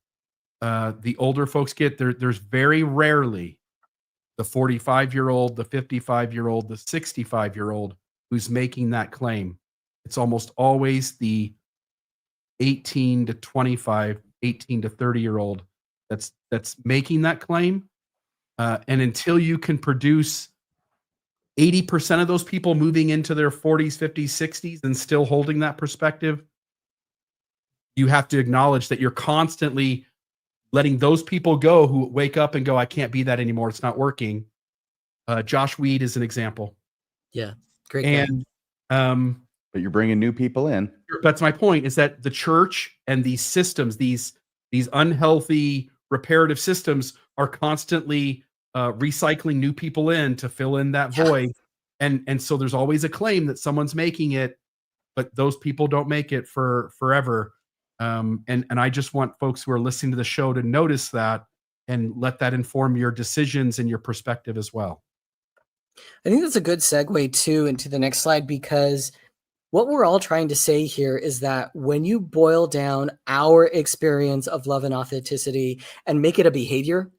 The older folks get there, there's very rarely the 45-year-old, the 55-year-old, the 65-year-old who's making that claim. It's almost always the 18 to 25, 18 to 30-year-old that's making that claim. And until you can produce 80% of those people moving into their 40s, 50s, 60s and still holding that perspective, you have to acknowledge that you're constantly letting those people go who wake up and go, I can't be that anymore. It's not working. Josh Weed is an example. Yeah, great. And but you're bringing new people in. That's my point, is that the church and these systems, these unhealthy reparative systems are constantly recycling new people in to fill in that void. And so there's always a claim that someone's making it, but those people don't make it for forever. And I just want folks who are listening to the show to notice that and let that inform your decisions and your perspective as well. I think that's a good segue too into the next slide, because what we're all trying to say here is that when you boil down our experience of love and authenticity and make it a behavior,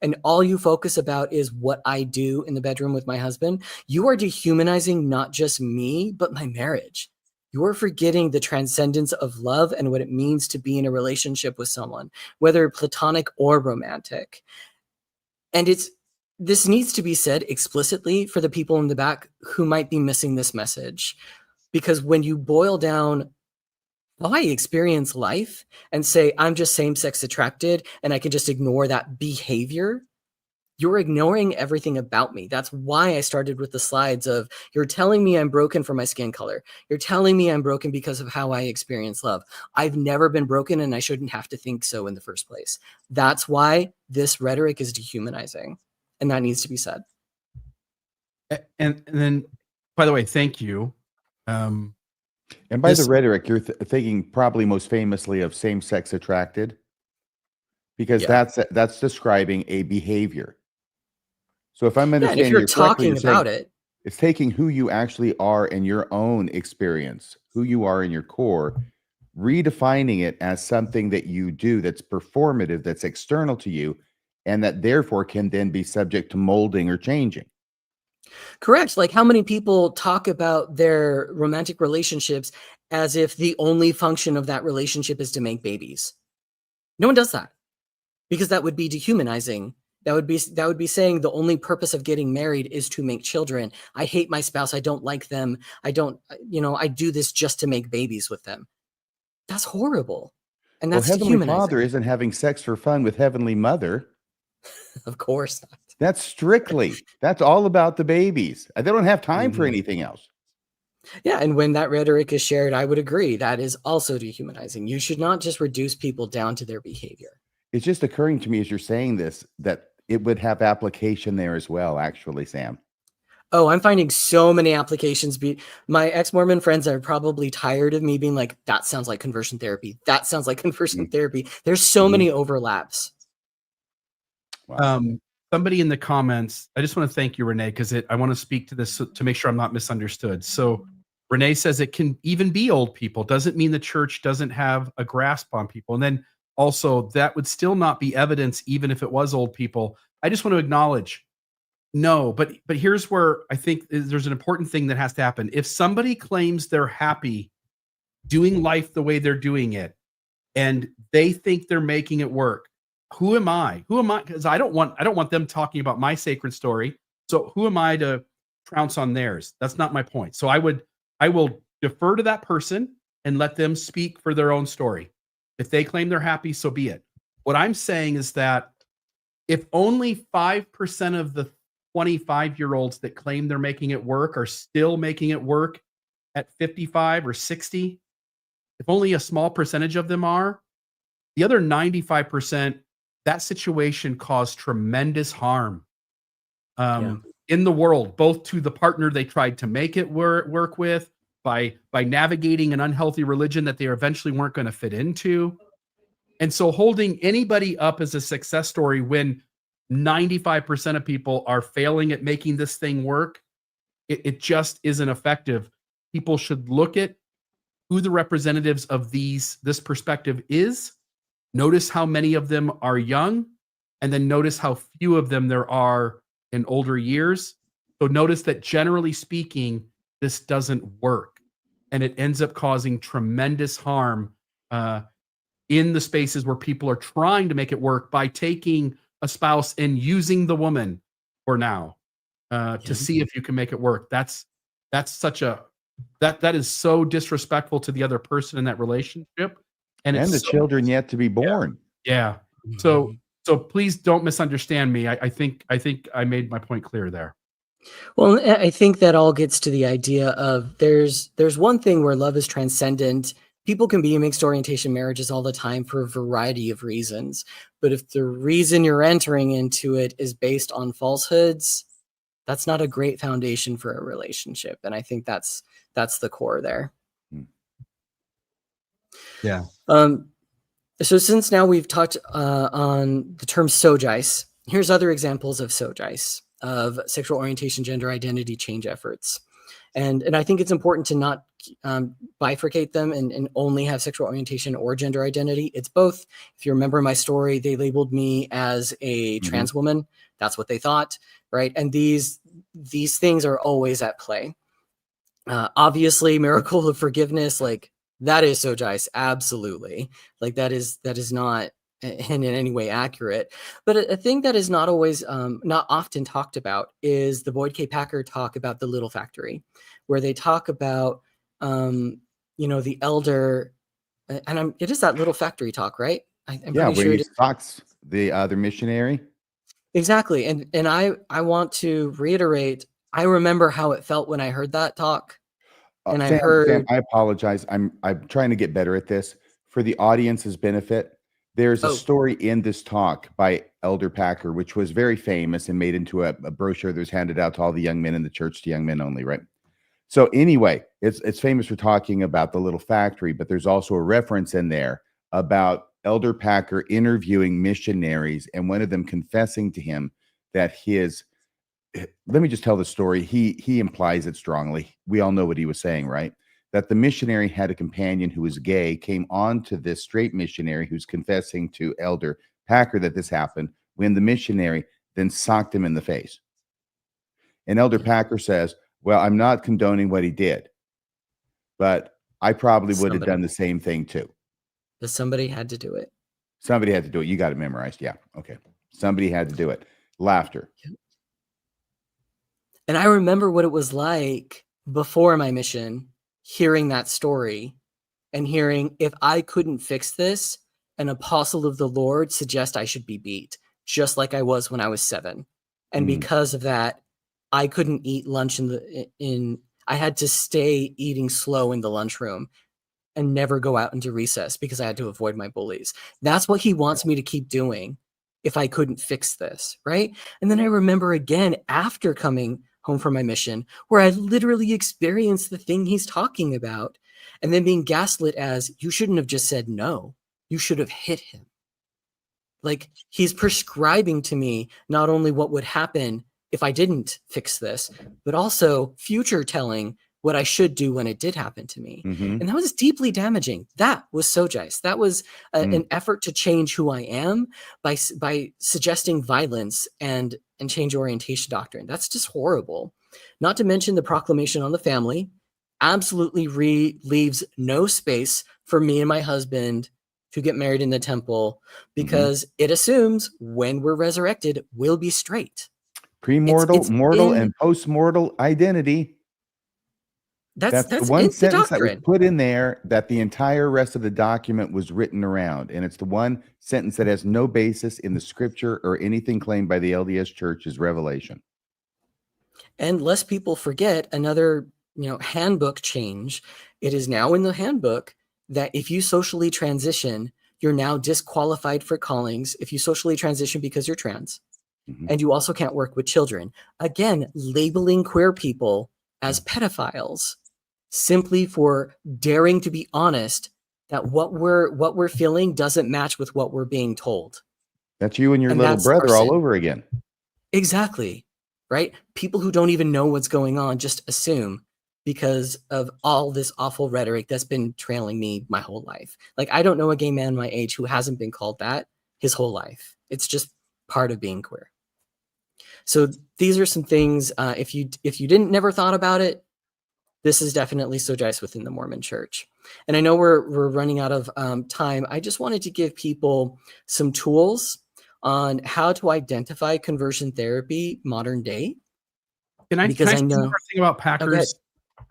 and all you focus about is what I do in the bedroom with my husband, you are dehumanizing not just me, but my marriage. You're forgetting the transcendence of love and what it means to be in a relationship with someone, whether platonic or romantic. And this needs to be said explicitly for the people in the back who might be missing this message. Because when you boil down how I experience life and say, I'm just same-sex attracted and I can just ignore that behavior, you're ignoring everything about me. That's why I started with the slides of, you're telling me I'm broken for my skin color. You're telling me I'm broken because of how I experience love. I've never been broken and I shouldn't have to think so in the first place. That's why this rhetoric is dehumanizing. And that needs to be said. And then, by the way, thank you. And by the rhetoric, you're thinking probably most famously of same-sex attracted, because that's describing a behavior. So if I'm understanding, if you're talking about it, it's taking who you actually are in your own experience, who you are in your core, redefining it as something that you do that's performative, that's external to you, and that therefore can then be subject to molding or changing. Correct. Like, how many people talk about their romantic relationships as if the only function of that relationship is to make babies? No one does that, because that would be dehumanizing. That would be saying the only purpose of getting married is to make children. I hate my spouse. I don't like them. I do this just to make babies with them. That's horrible. And Well, that's Heavenly Father dehumanizing. isn't having sex for fun with Heavenly Mother. Of course not. That's all about the babies. They don't have time for Mhm. anything else. Yeah, and when that rhetoric is shared, I would agree that is also dehumanizing. You should not just reduce people down to their behavior. It's just occurring to me as you're saying this that it would have application there as well, actually, Sam. Oh, I'm finding so many applications. My ex-Mormon friends are probably tired of me being like, that sounds like conversion therapy. That sounds like conversion therapy. There's so Mhm. many overlaps. Wow. Somebody in the comments, I just want to thank you, Renee, because I want to speak to this to make sure I'm not misunderstood. So Renee says it can even be old people. Doesn't mean the church doesn't have a grasp on people. And then also that would still not be evidence, even if it was old people. I just want to acknowledge, no, but here's where I think there's an important thing that has to happen. If somebody claims they're happy doing life the way they're doing it, and they think they're making it work, who am I? Because I don't want them talking about my sacred story. So who am I to trounce on theirs? That's not my point. So I will defer to that person and let them speak for their own story. If they claim they're happy, so be it. What I'm saying is that if only 5% of the 25-year-olds that claim they're making it work are still making it work at 55 or 60, if only a small percentage of them are, the other 95%, that situation caused tremendous harm in the world, both to the partner they tried to make it work with, by navigating an unhealthy religion that they eventually weren't going to fit into. And so holding anybody up as a success story when 95% of people are failing at making this thing work, it just isn't effective. People should look at who the representatives of this perspective is. Notice how many of them are young, and then notice how few of them there are in older years. So notice that generally speaking, this doesn't work, and it ends up causing tremendous harm in the spaces where people are trying to make it work by taking a spouse and using the woman for now to see if you can make it work. That is so disrespectful to the other person in that relationship, and And the it's children yet to be born. yeah. So please don't misunderstand me. I think I made my point clear there. Well, I think that all gets to the idea of there's one thing where love is transcendent. People can be in mixed orientation marriages all the time for a variety of reasons. But if the reason you're entering into it is based on falsehoods, that's not a great foundation for a relationship. And I think that's the core there. Yeah. So since now we've touched on the term sogice, here's other examples of sogice, of sexual orientation, gender identity change efforts. And I think it's important to not bifurcate them and only have sexual orientation or gender identity. It's both. If you remember my story, they labeled me as a trans woman. That's what they thought, right? And these things are always at play. Obviously, miracle of forgiveness, like that is sogice, absolutely. Like that is not in any way accurate. But a thing that is not always, not often talked about is the Boyd K. Packer talk about the little factory, where they talk about, the elder, and it is that little factory talk, right? I'm Yeah, pretty when sure he it is. stalks the other missionary. Exactly. And I want to reiterate, I remember how it felt when I heard that talk. And I Sam, heard, I apologize. I'm trying to get better at this. For the audience's benefit, there's a story in this talk by Elder Packer, which was very famous and made into a brochure that was handed out to all the young men in the church, to young men only, right? So anyway, it's famous for talking about the little factory, but there's also a reference in there about Elder Packer interviewing missionaries and one of them confessing to him that let me just tell the story. He implies it strongly. We all know what he was saying, right? that the missionary had a companion who was gay, came on to this straight missionary who's confessing to Elder Packer that this happened, when the missionary then socked him in the face. And Elder Packer says, well, I'm not condoning what he did, but I probably would have done the same thing too. But somebody had to do it. Somebody had to do it. You got it memorized. Yeah. Okay. Somebody had to do it. Laughter. And I remember what it was like before my mission, hearing that story and hearing, if I couldn't fix this, an apostle of the Lord suggest I should be beat, just like I was when I was 7. And because of that, I couldn't eat lunch I had to stay eating slow in the lunchroom and never go out into recess because I had to avoid my bullies. That's what he wants me to keep doing if I couldn't fix this, right? And then I remember again after coming home from my mission where I literally experienced the thing he's talking about and then being gaslit as, you shouldn't have just said no. You should have hit him. Like, he's prescribing to me not only what would happen if I didn't fix this, but also future telling what I should do when it did happen to me. And that was deeply damaging. That was Sojice. That was an effort to change who I am by suggesting violence and change orientation doctrine. That's just horrible. Not to mention the proclamation on the family absolutely leaves no space for me and my husband to get married in the temple because it assumes when we're resurrected, we'll be straight. Premortal, mortal, and postmortal identity. That's the one sentence that was put in there that the entire rest of the document was written around. And it's the one sentence that has no basis in the scripture or anything claimed by the LDS Church is revelation. And lest people forget another, handbook change. It is now in the handbook that if you socially transition, you're now disqualified for callings if you socially transition because you're trans. And you also can't work with children. Again, labeling queer people as pedophiles simply for daring to be honest that what we're feeling doesn't match with what we're being told. That's you and your little brother all over again. Exactly. Right? People who don't even know what's going on just assume because of all this awful rhetoric that's been trailing me my whole life. Like, I don't know a gay man my age who hasn't been called that his whole life. It's just part of being queer. So these are some things, if you never thought about it, this is definitely Sojice within the Mormon Church. And I know we're running out of time. I just wanted to give people some tools on how to identify conversion therapy modern day. Can I say one more thing about Packers?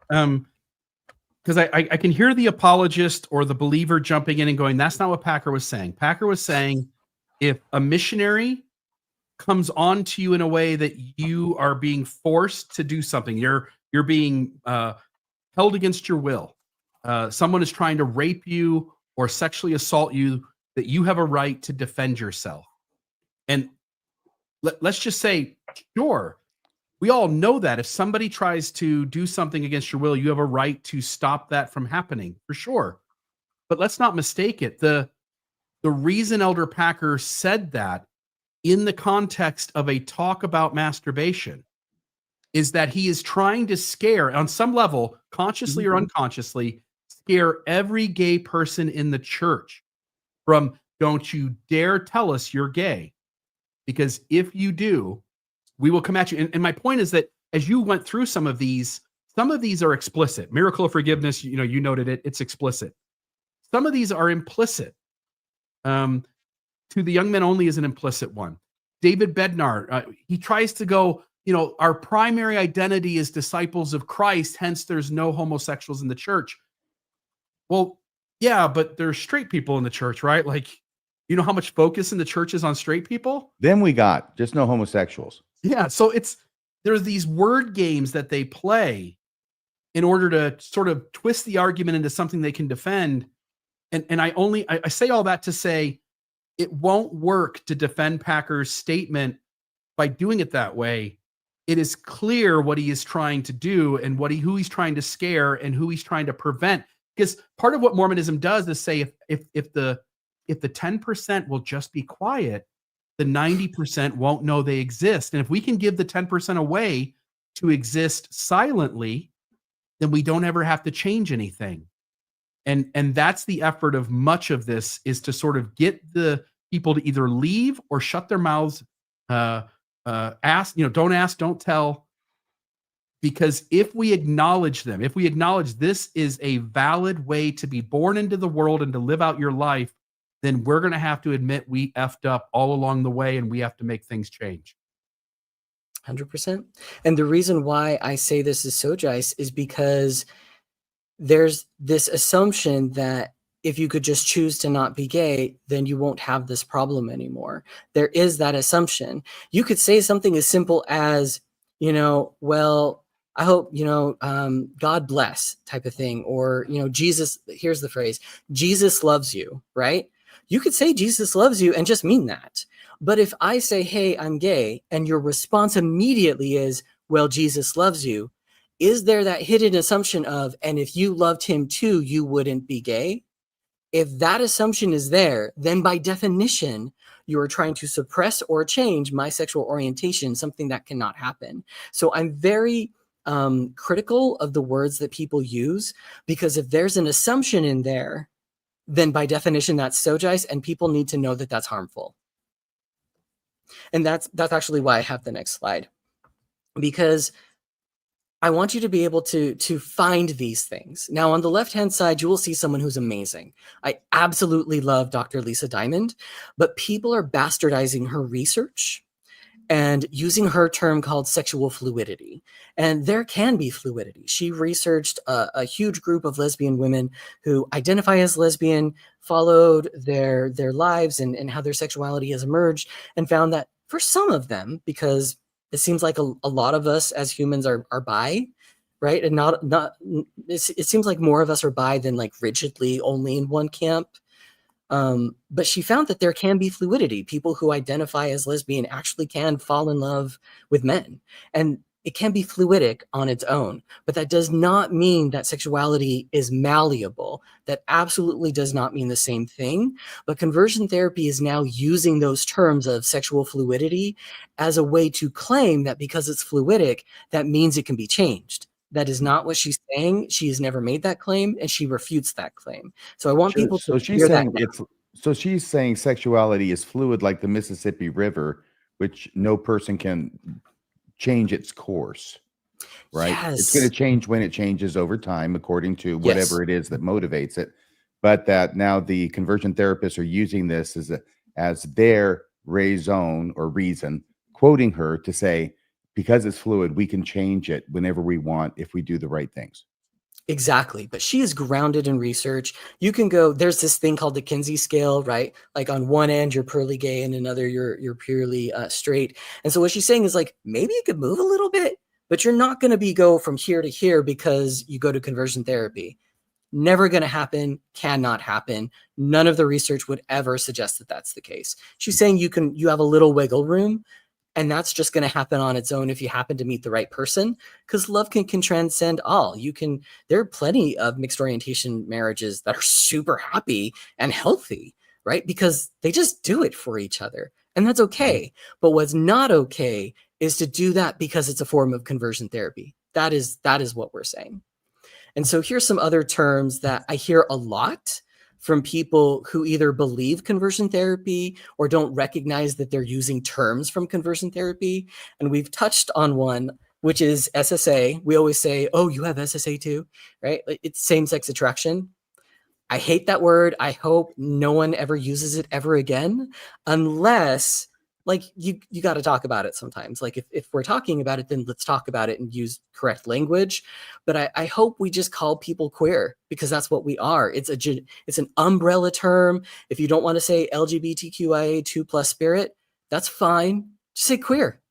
Because I can hear the apologist or the believer jumping in and going, that's not what Packer was saying. Packer was saying, if a missionary comes on to you in a way that you are being forced to do something, you're being held against your will, someone is trying to rape you or sexually assault you, that you have a right to defend yourself. And let's just say, sure, we all know that if somebody tries to do something against your will, you have a right to stop that from happening, for sure. But let's not mistake it. The reason Elder Packer said that in the context of a talk about masturbation is that he is trying to scare, on some level, consciously or unconsciously, scare every gay person in the church from, don't you dare tell us you're gay, because if you do, we will come at you. And my point is that as you went through some of these are explicit. Miracle of Forgiveness, you noted it, it's explicit. Some of these are implicit. To the Young Men Only is an implicit one. David Bednar, he tries to go, our primary identity is disciples of Christ, hence there's no homosexuals in the church. Well, yeah, but there's straight people in the church, right? Like, how much focus in the church is on straight people? Then we got just no homosexuals. Yeah, so there's these word games that they play in order to sort of twist the argument into something they can defend. And I say all that to say it won't work to defend Packer's statement by doing it that way. It is clear what he is trying to do and who he's trying to scare and who he's trying to prevent. Because part of what Mormonism does is say if the 10% will just be quiet, the 90% won't know they exist. And if we can give the 10% away to exist silently, then we don't ever have to change anything. And that's the effort of much of this, is to sort of get the people to either leave or shut their mouths, ask, don't ask, don't tell. Because if we acknowledge them, if we acknowledge this is a valid way to be born into the world and to live out your life, then we're going to have to admit we effed up all along the way, and we have to make things change. 100%. And the reason why I say this is so Jice is because there's this assumption that if you could just choose to not be gay, then you won't have this problem anymore. There is that assumption. You could say something as simple as, well, I hope, God bless type of thing. Or, Jesus, here's the phrase, Jesus loves you, right? You could say Jesus loves you and just mean that. But if I say, hey, I'm gay, and your response immediately is, well, Jesus loves you, is there that hidden assumption of, and if you loved him too, you wouldn't be gay? If that assumption is there, then by definition, you are trying to suppress or change my sexual orientation, something that cannot happen. So I'm very critical of the words that people use, because if there's an assumption in there, then by definition, that's sojice, and people need to know that that's harmful. And that's actually why I have the next slide, because I want you to be able to find these things. Now, on the left-hand side, you will see someone who's amazing. I absolutely love Dr. Lisa Diamond, but people are bastardizing her research and using her term called sexual fluidity. And there can be fluidity. She researched a huge group of lesbian women who identify as lesbian, followed their lives and how their sexuality has emerged, and found that for some of them, because it seems like a lot of us as humans are bi, right? And it seems like more of us are bi than like rigidly only in one camp. But she found that there can be fluidity. People who identify as lesbian actually can fall in love with men, and it can be fluidic on its own. But that does not mean that sexuality is malleable. That absolutely does not mean the same thing. But conversion therapy is now using those terms of sexual fluidity as a way to claim that because it's fluidic, that means it can be changed. That is not what she's saying. She has never made that claim, and she refutes that claim. So I want people to hear that now. So she's saying sexuality is fluid like the Mississippi River, which no person can change its course, right? Yes. It's going to change when it changes over time, according to whatever it is that motivates it. But that now the conversion therapists are using this as their raison or reason, quoting her to say, because it's fluid, we can change it whenever we want if we do the right things. Exactly. But she is grounded in research. You can go, there's this thing called the Kinsey scale, right? Like on one end, you're purely gay, and another, you're purely straight. And so what she's saying is like, maybe you could move a little bit, but you're not going to go from here to here because you go to conversion therapy. Never going to happen, cannot happen. None of the research would ever suggest that that's the case. She's saying you have a little wiggle room, and that's just going to happen on its own if you happen to meet the right person, because love can transcend all. There are plenty of mixed orientation marriages that are super happy and healthy, right? Because they just do it for each other, and that's okay. But what's not okay is to do that because it's a form of conversion therapy. That is what we're saying. And so here's some other terms that I hear a lot from people who either believe conversion therapy or don't recognize that they're using terms from conversion therapy. And we've touched on one, which is SSA. We always say, oh, you have SSA too, right? It's same-sex attraction. I hate that word. I hope no one ever uses it ever again, unless like you got to talk about it sometimes. Like if we're talking about it, then let's talk about it and use correct language. But I hope we just call people queer, because that's what we are. It's an umbrella term. If you don't want to say LGBTQIA2+ spirit, that's fine. Just say queer,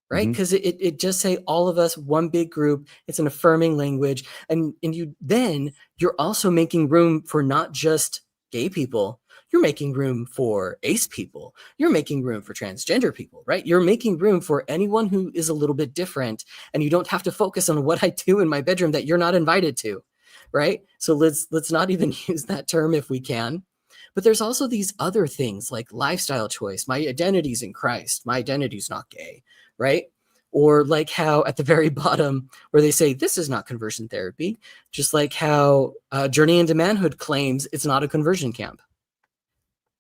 right? Because it just say all of us, one big group. It's an affirming language. And you're also making room for not just gay people. You're making room for ace people. You're making room for transgender people, right? You're making room for anyone who is a little bit different, and you don't have to focus on what I do in my bedroom that you're not invited to, right? So let's not even use that term if we can. But there's also these other things like lifestyle choice. My identity's in Christ. My identity's not gay, right? Or like how at the very bottom where they say this is not conversion therapy, just like how Journey into Manhood claims it's not a conversion camp.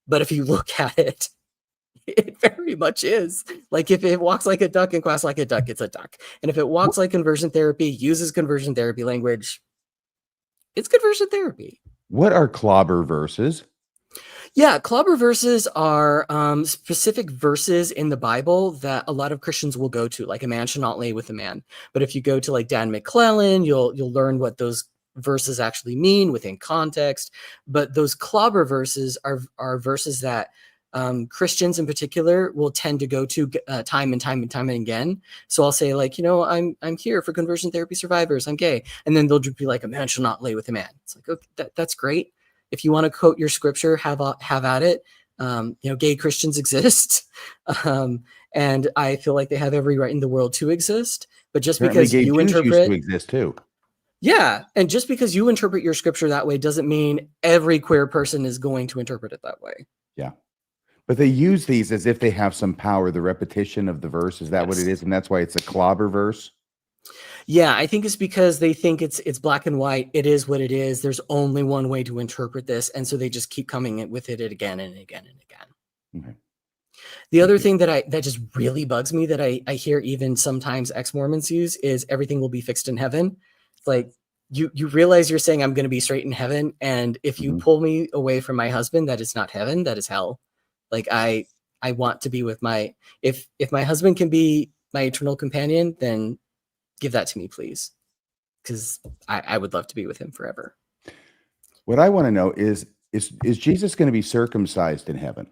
But if you look at it, it very much is. Like if it walks like a duck and quacks like a duck, it's a duck. And if it walks like conversion therapy, uses conversion therapy language, it's conversion therapy. What are clobber verses? Yeah, clobber verses are specific verses in the Bible that a lot of Christians will go to, like a man should not lay with a man. But if you go to like Dan McClellan, you'll learn what those verses actually mean within context. But those clobber verses are verses that Christians in particular will tend to go to time and time again. So I'll say like, I'm here for conversion therapy survivors. I'm gay, and then they'll just be like, a man shall not lay with a man. It's like, okay, that's great. If you want to quote your scripture, have at it. Gay Christians exist, and I feel like they have every right in the world to exist. But just Apparently because gay you Jews interpret, used to exist too. yeah, and just because you interpret your scripture that way doesn't mean every queer person is going to interpret it that way. Yeah. But they use these as if they have some power. The repetition of the verse, is that what it is? And that's why it's a clobber verse? Yeah, I think it's because they think it's black and white. It is what it is. There's only one way to interpret this. And so they just keep coming with it again and again and again. Okay. The other thing that just really bugs me that I hear even sometimes ex-Mormons use is everything will be fixed in heaven. It's like, you realize you're saying I'm going to be straight in heaven. And if you pull me away from my husband, that is not heaven, that is hell. Like I want to be with if my husband can be my eternal companion, then give that to me, please. Because I would love to be with him forever. What I want to know is Jesus going to be circumcised in heaven?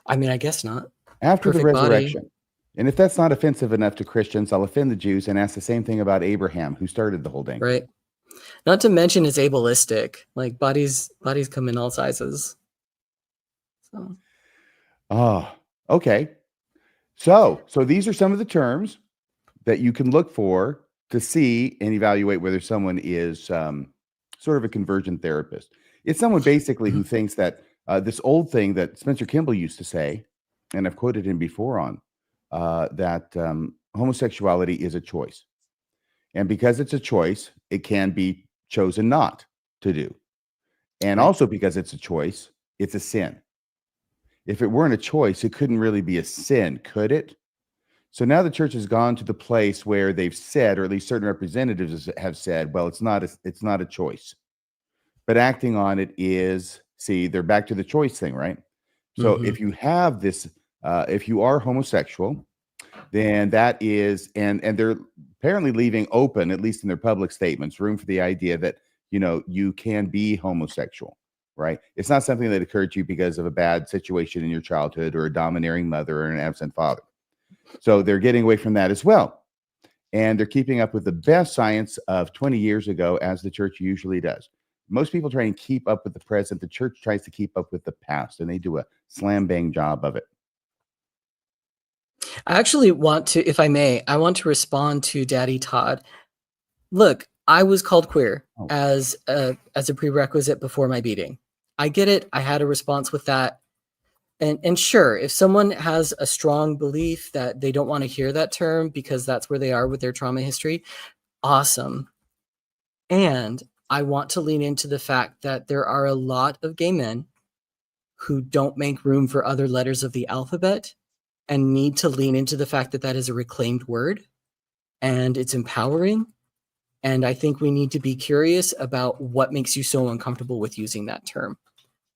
I mean, I guess not. After the Perfect resurrection. body. And if that's not offensive enough to Christians, I'll offend the Jews and ask the same thing about Abraham, who started the whole thing. Right. Not to mention it's ableistic. Like bodies come in all sizes. So. Oh, okay. So these are some of the terms that you can look for to see and evaluate whether someone is sort of a conversion therapist. It's someone basically who thinks that this old thing that Spencer Kimball used to say, and I've quoted him before on, that homosexuality is a choice. And because it's a choice, it can be chosen not to do. And also because it's a choice, it's a sin. If it weren't a choice, it couldn't really be a sin, could it? So now the church has gone to the place where they've said, or at least certain representatives have said, well, it's not a choice. But acting on it is, see, they're back to the choice thing, right? So if you have this, if you are homosexual, then that is, and they're apparently leaving open, at least in their public statements, room for the idea that, you can be homosexual, right? It's not something that occurred to you because of a bad situation in your childhood or a domineering mother or an absent father. So they're getting away from that as well. And they're keeping up with the best science of 20 years ago, as the church usually does. Most people try and keep up with the present. The church tries to keep up with the past, and they do a slam bang job of it. I actually want to, if I may, I want to respond to Daddy Todd. Look, I was called queer as a prerequisite before my beating. I get it. I had a response with that. And sure, if someone has a strong belief that they don't want to hear that term because that's where they are with their trauma history, awesome. And I want to lean into the fact that there are a lot of gay men who don't make room for other letters of the alphabet and need to lean into the fact that that is a reclaimed word and it's empowering. And I think we need to be curious about what makes you so uncomfortable with using that term.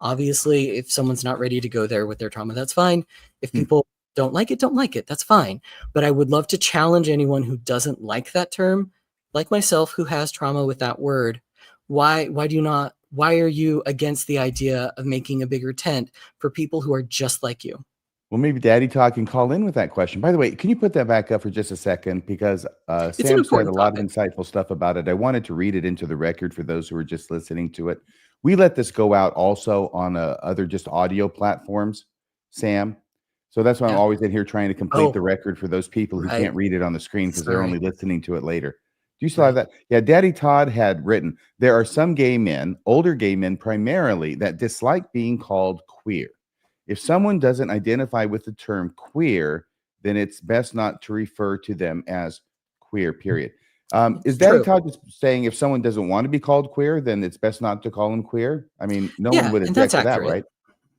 Obviously, if someone's not ready to go there with their trauma, that's fine. If people don't like it, that's fine. But I would love to challenge anyone who doesn't like that term, like myself, who has trauma with that word. Why are you against the idea of making a bigger tent for people who are just like you? Well, maybe Daddy Todd can call in with that question. By the way, can you put that back up for just a second? Because Sam said a lot of insightful stuff about it. I wanted to read it into the record for those who are just listening to it. We let this go out also on other just audio platforms, Sam. So that's why I'm always in here trying to complete the record for those people who can't read it on the screen because they're only listening to it later. Do you still have that? Yeah, Daddy Todd had written, there are some gay men, older gay men primarily, that dislike being called queer. If someone doesn't identify with the term queer, then it's best not to refer to them as queer, period. Is True. Daddy Todd just saying if someone doesn't want to be called queer, then it's best not to call them queer? I mean, no one would and object that's to that, accurate. right?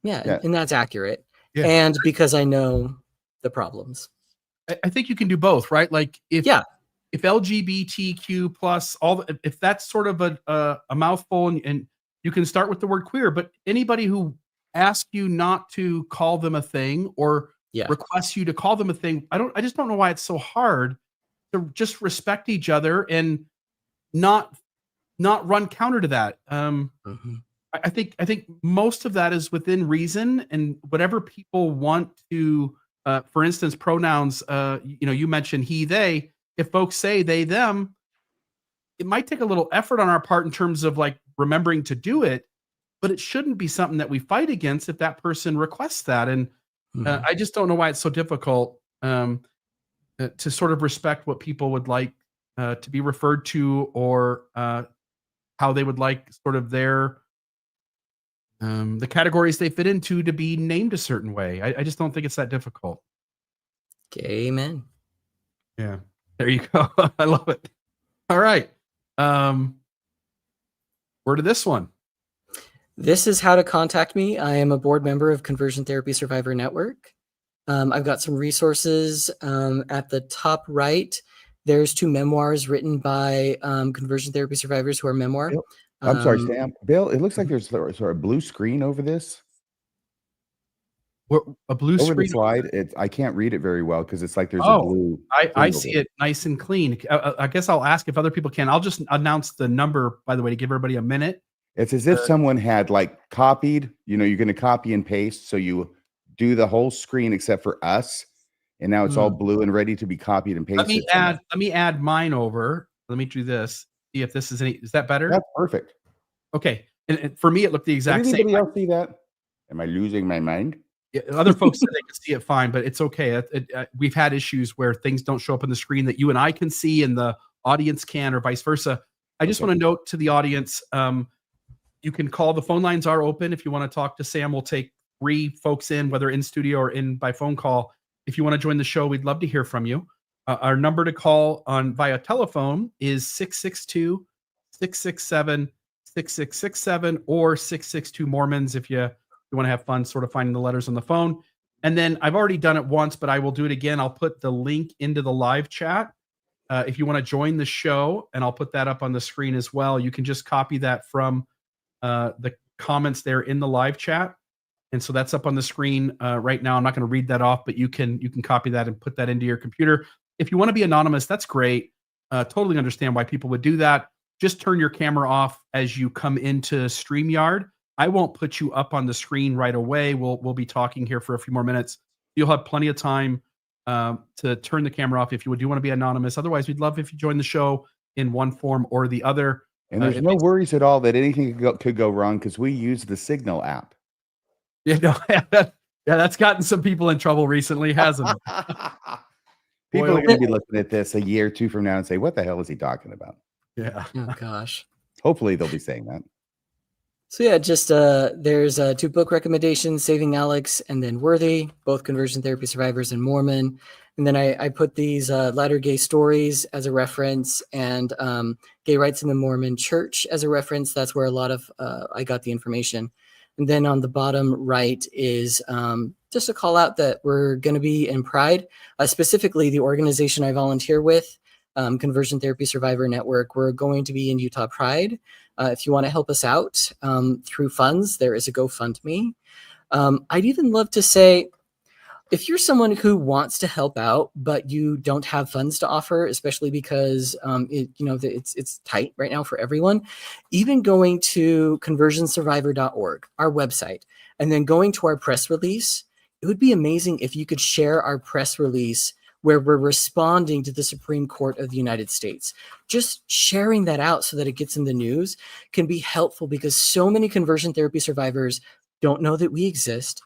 Yeah, Yeah. and that's accurate. Yeah. And because I know the problems. I think you can do both, right? Like if Yeah. if LGBTQ plus if that's sort of a mouthful, and you can start with the word queer, but anybody who asks you not to call them a thing or Yeah. requests you to call them a thing, I just don't know why it's so hard to just respect each other and not run counter to that. Mhm. I think most of that is within reason, and whatever people want to, for instance, pronouns. You mentioned he, they. If folks say they, them, it might take a little effort on our part in terms of like remembering to do it, but it shouldn't be something that we fight against if that person requests that. And Mhm. I just don't know why it's so difficult to sort of respect what people would like to be referred to, or how they would like sort of their the categories they fit into to be named a certain way. I just don't think it's that difficult. Amen. Yeah. There you go. I love it. All right. Where to this one? This is how to contact me. I am a board member of Conversion Therapy Survivor Network. I've got some resources at the top right. There's 2 memoirs written by conversion therapy survivors who are memoir. Bill, I'm sorry, Sam. Bill, it looks like there's sort of a blue screen over this. A blue Over the screen. slide, I can't read it very well because it's like there's a blue. I see it nice and clean. I guess I'll ask if other people can. I'll just announce the number, by the way, to give everybody a minute. It's as if someone had like copied, you're going to copy and paste. So you do the whole screen except for us. And now it's all blue and ready to be copied and pasted. Let me add mine over. Let me do this. See if this is that better? That's perfect. Okay. And for me, it looked the exact same. Did anybody else see that? Am I losing my mind? Yeah, other folks said they could see it fine, but it's okay. We've had issues where things don't show up on the screen that you and I can see and the audience can, or vice versa. I just want to note to the audience, you can call. The phone lines are open. If you want to talk to Sam, we'll take 3 folks in, whether in studio or in by phone call. If you want to join the show, we'd love to hear from you. Our number to call on via telephone is 662-667-6667 or 662 Mormons if you want to have fun sort of finding the letters on the phone. And then I've already done it once, but I will do it again. I'll put the link into the live chat if you want to join the show, and I'll put that up on the screen as well. You can just copy that from the comments there in the live chat. And so that's up on the screen right now. I'm not going to read that off, but you can copy that and put that into your computer. If you want to be anonymous, that's great. Totally understand why people would do that. Just turn your camera off as you come into StreamYard. I won't put you up on the screen right away. We'll be talking here for a few more minutes. You'll have plenty of time to turn the camera off if you do want to be anonymous. Otherwise, we'd love if you join the show in one form or the other. And there's no worries at all that anything could go wrong because we use the Signal app. Yeah, no, that's gotten some people in trouble recently, hasn't it? People are going to be looking at this a year or 2 from now and say, "What the hell is he talking about?" Yeah. Oh gosh. Hopefully, they'll be saying that. So yeah, just there's 2 book recommendations: Saving Alex and then Worthy, both conversion therapy survivors and Mormon. And then I put these Latter-day Stories as a reference, and Gay Rights in the Mormon Church as a reference. That's where a lot of I got the information. And then on the bottom right is just a call out that we're going to be in Pride, specifically the organization I volunteer with, Conversion Therapy Survivor Network. We're going to be in Utah Pride. If you want to help us out through funds, there is a GoFundMe. I'd even love to say, if you're someone who wants to help out, but you don't have funds to offer, especially because it's tight right now for everyone, even going to conversionsurvivor.org, our website, and then going to our press release, it would be amazing if you could share our press release where we're responding to the Supreme Court of the United States. Just sharing that out so that it gets in the news can be helpful, because so many conversion therapy survivors don't know that we exist,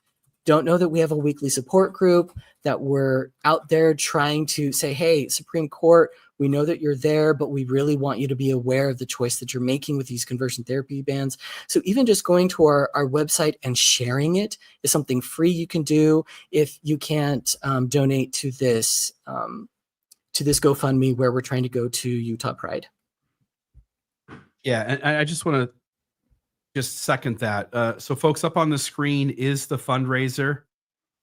don't know that we have a weekly support group, that we're out there trying to say, hey, Supreme Court, We know that you're there, but we really want you to be aware of the choice that you're making with these conversion therapy bands. So even just going to our website and sharing it is something free you can do if you can't donate to this GoFundMe where we're trying to go to Utah Pride. Yeah, and I just want to just second that. So folks, up on the screen is the fundraiser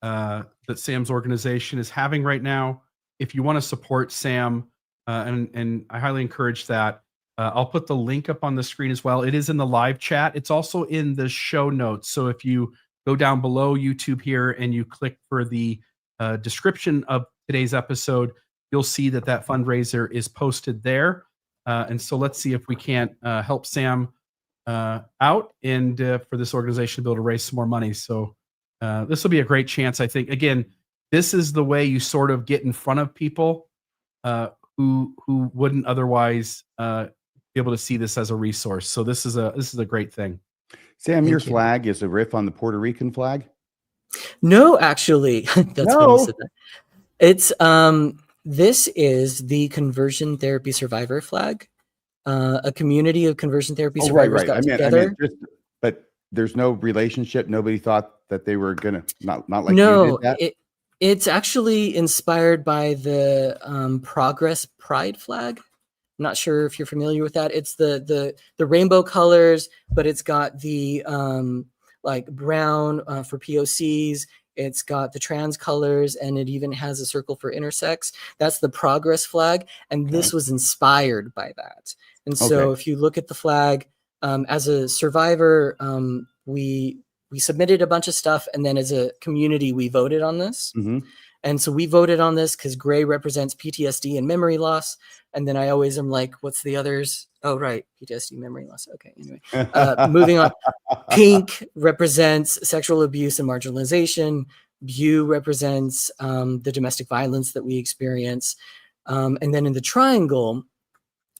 that Sam's organization is having right now. If you want to support Sam, and I highly encourage that, I'll put the link up on the screen as well. It is in the live chat. It's also in the show notes. So if you go down below YouTube here and you click for the description of today's episode, you'll see that fundraiser is posted there. And so let's see if we can't help Sam out and for this organization to be able to raise some more money. So this will be a great chance, I think. Again, this is the way you sort of get in front of people who wouldn't otherwise be able to see this as a resource. So this is a great thing. Sam, your flag is a riff on the Puerto Rican flag? No, actually, that's funny you said that. It's this is the conversion therapy survivor flag. A community of conversion therapy survivors got together. But there's no relationship. Nobody thought that they were gonna not like no. You did that? It's actually inspired by the Progress Pride flag. I'm not sure if you're familiar with that. It's the rainbow colors, but it's got the like brown for POCs. It's got the trans colors, and it even has a circle for intersex. That's the Progress flag, and this was inspired by that. And so if you look at the flag, as a survivor, we submitted a bunch of stuff, and then as a community, we voted on this. Mm-hmm. And so we voted on this because gray represents PTSD and memory loss. And then I always am like, what's the others? Oh, right. PTSD, memory loss. Okay. Anyway, moving on. Pink represents sexual abuse and marginalization. Blue represents the domestic violence that we experience. And then in the triangle,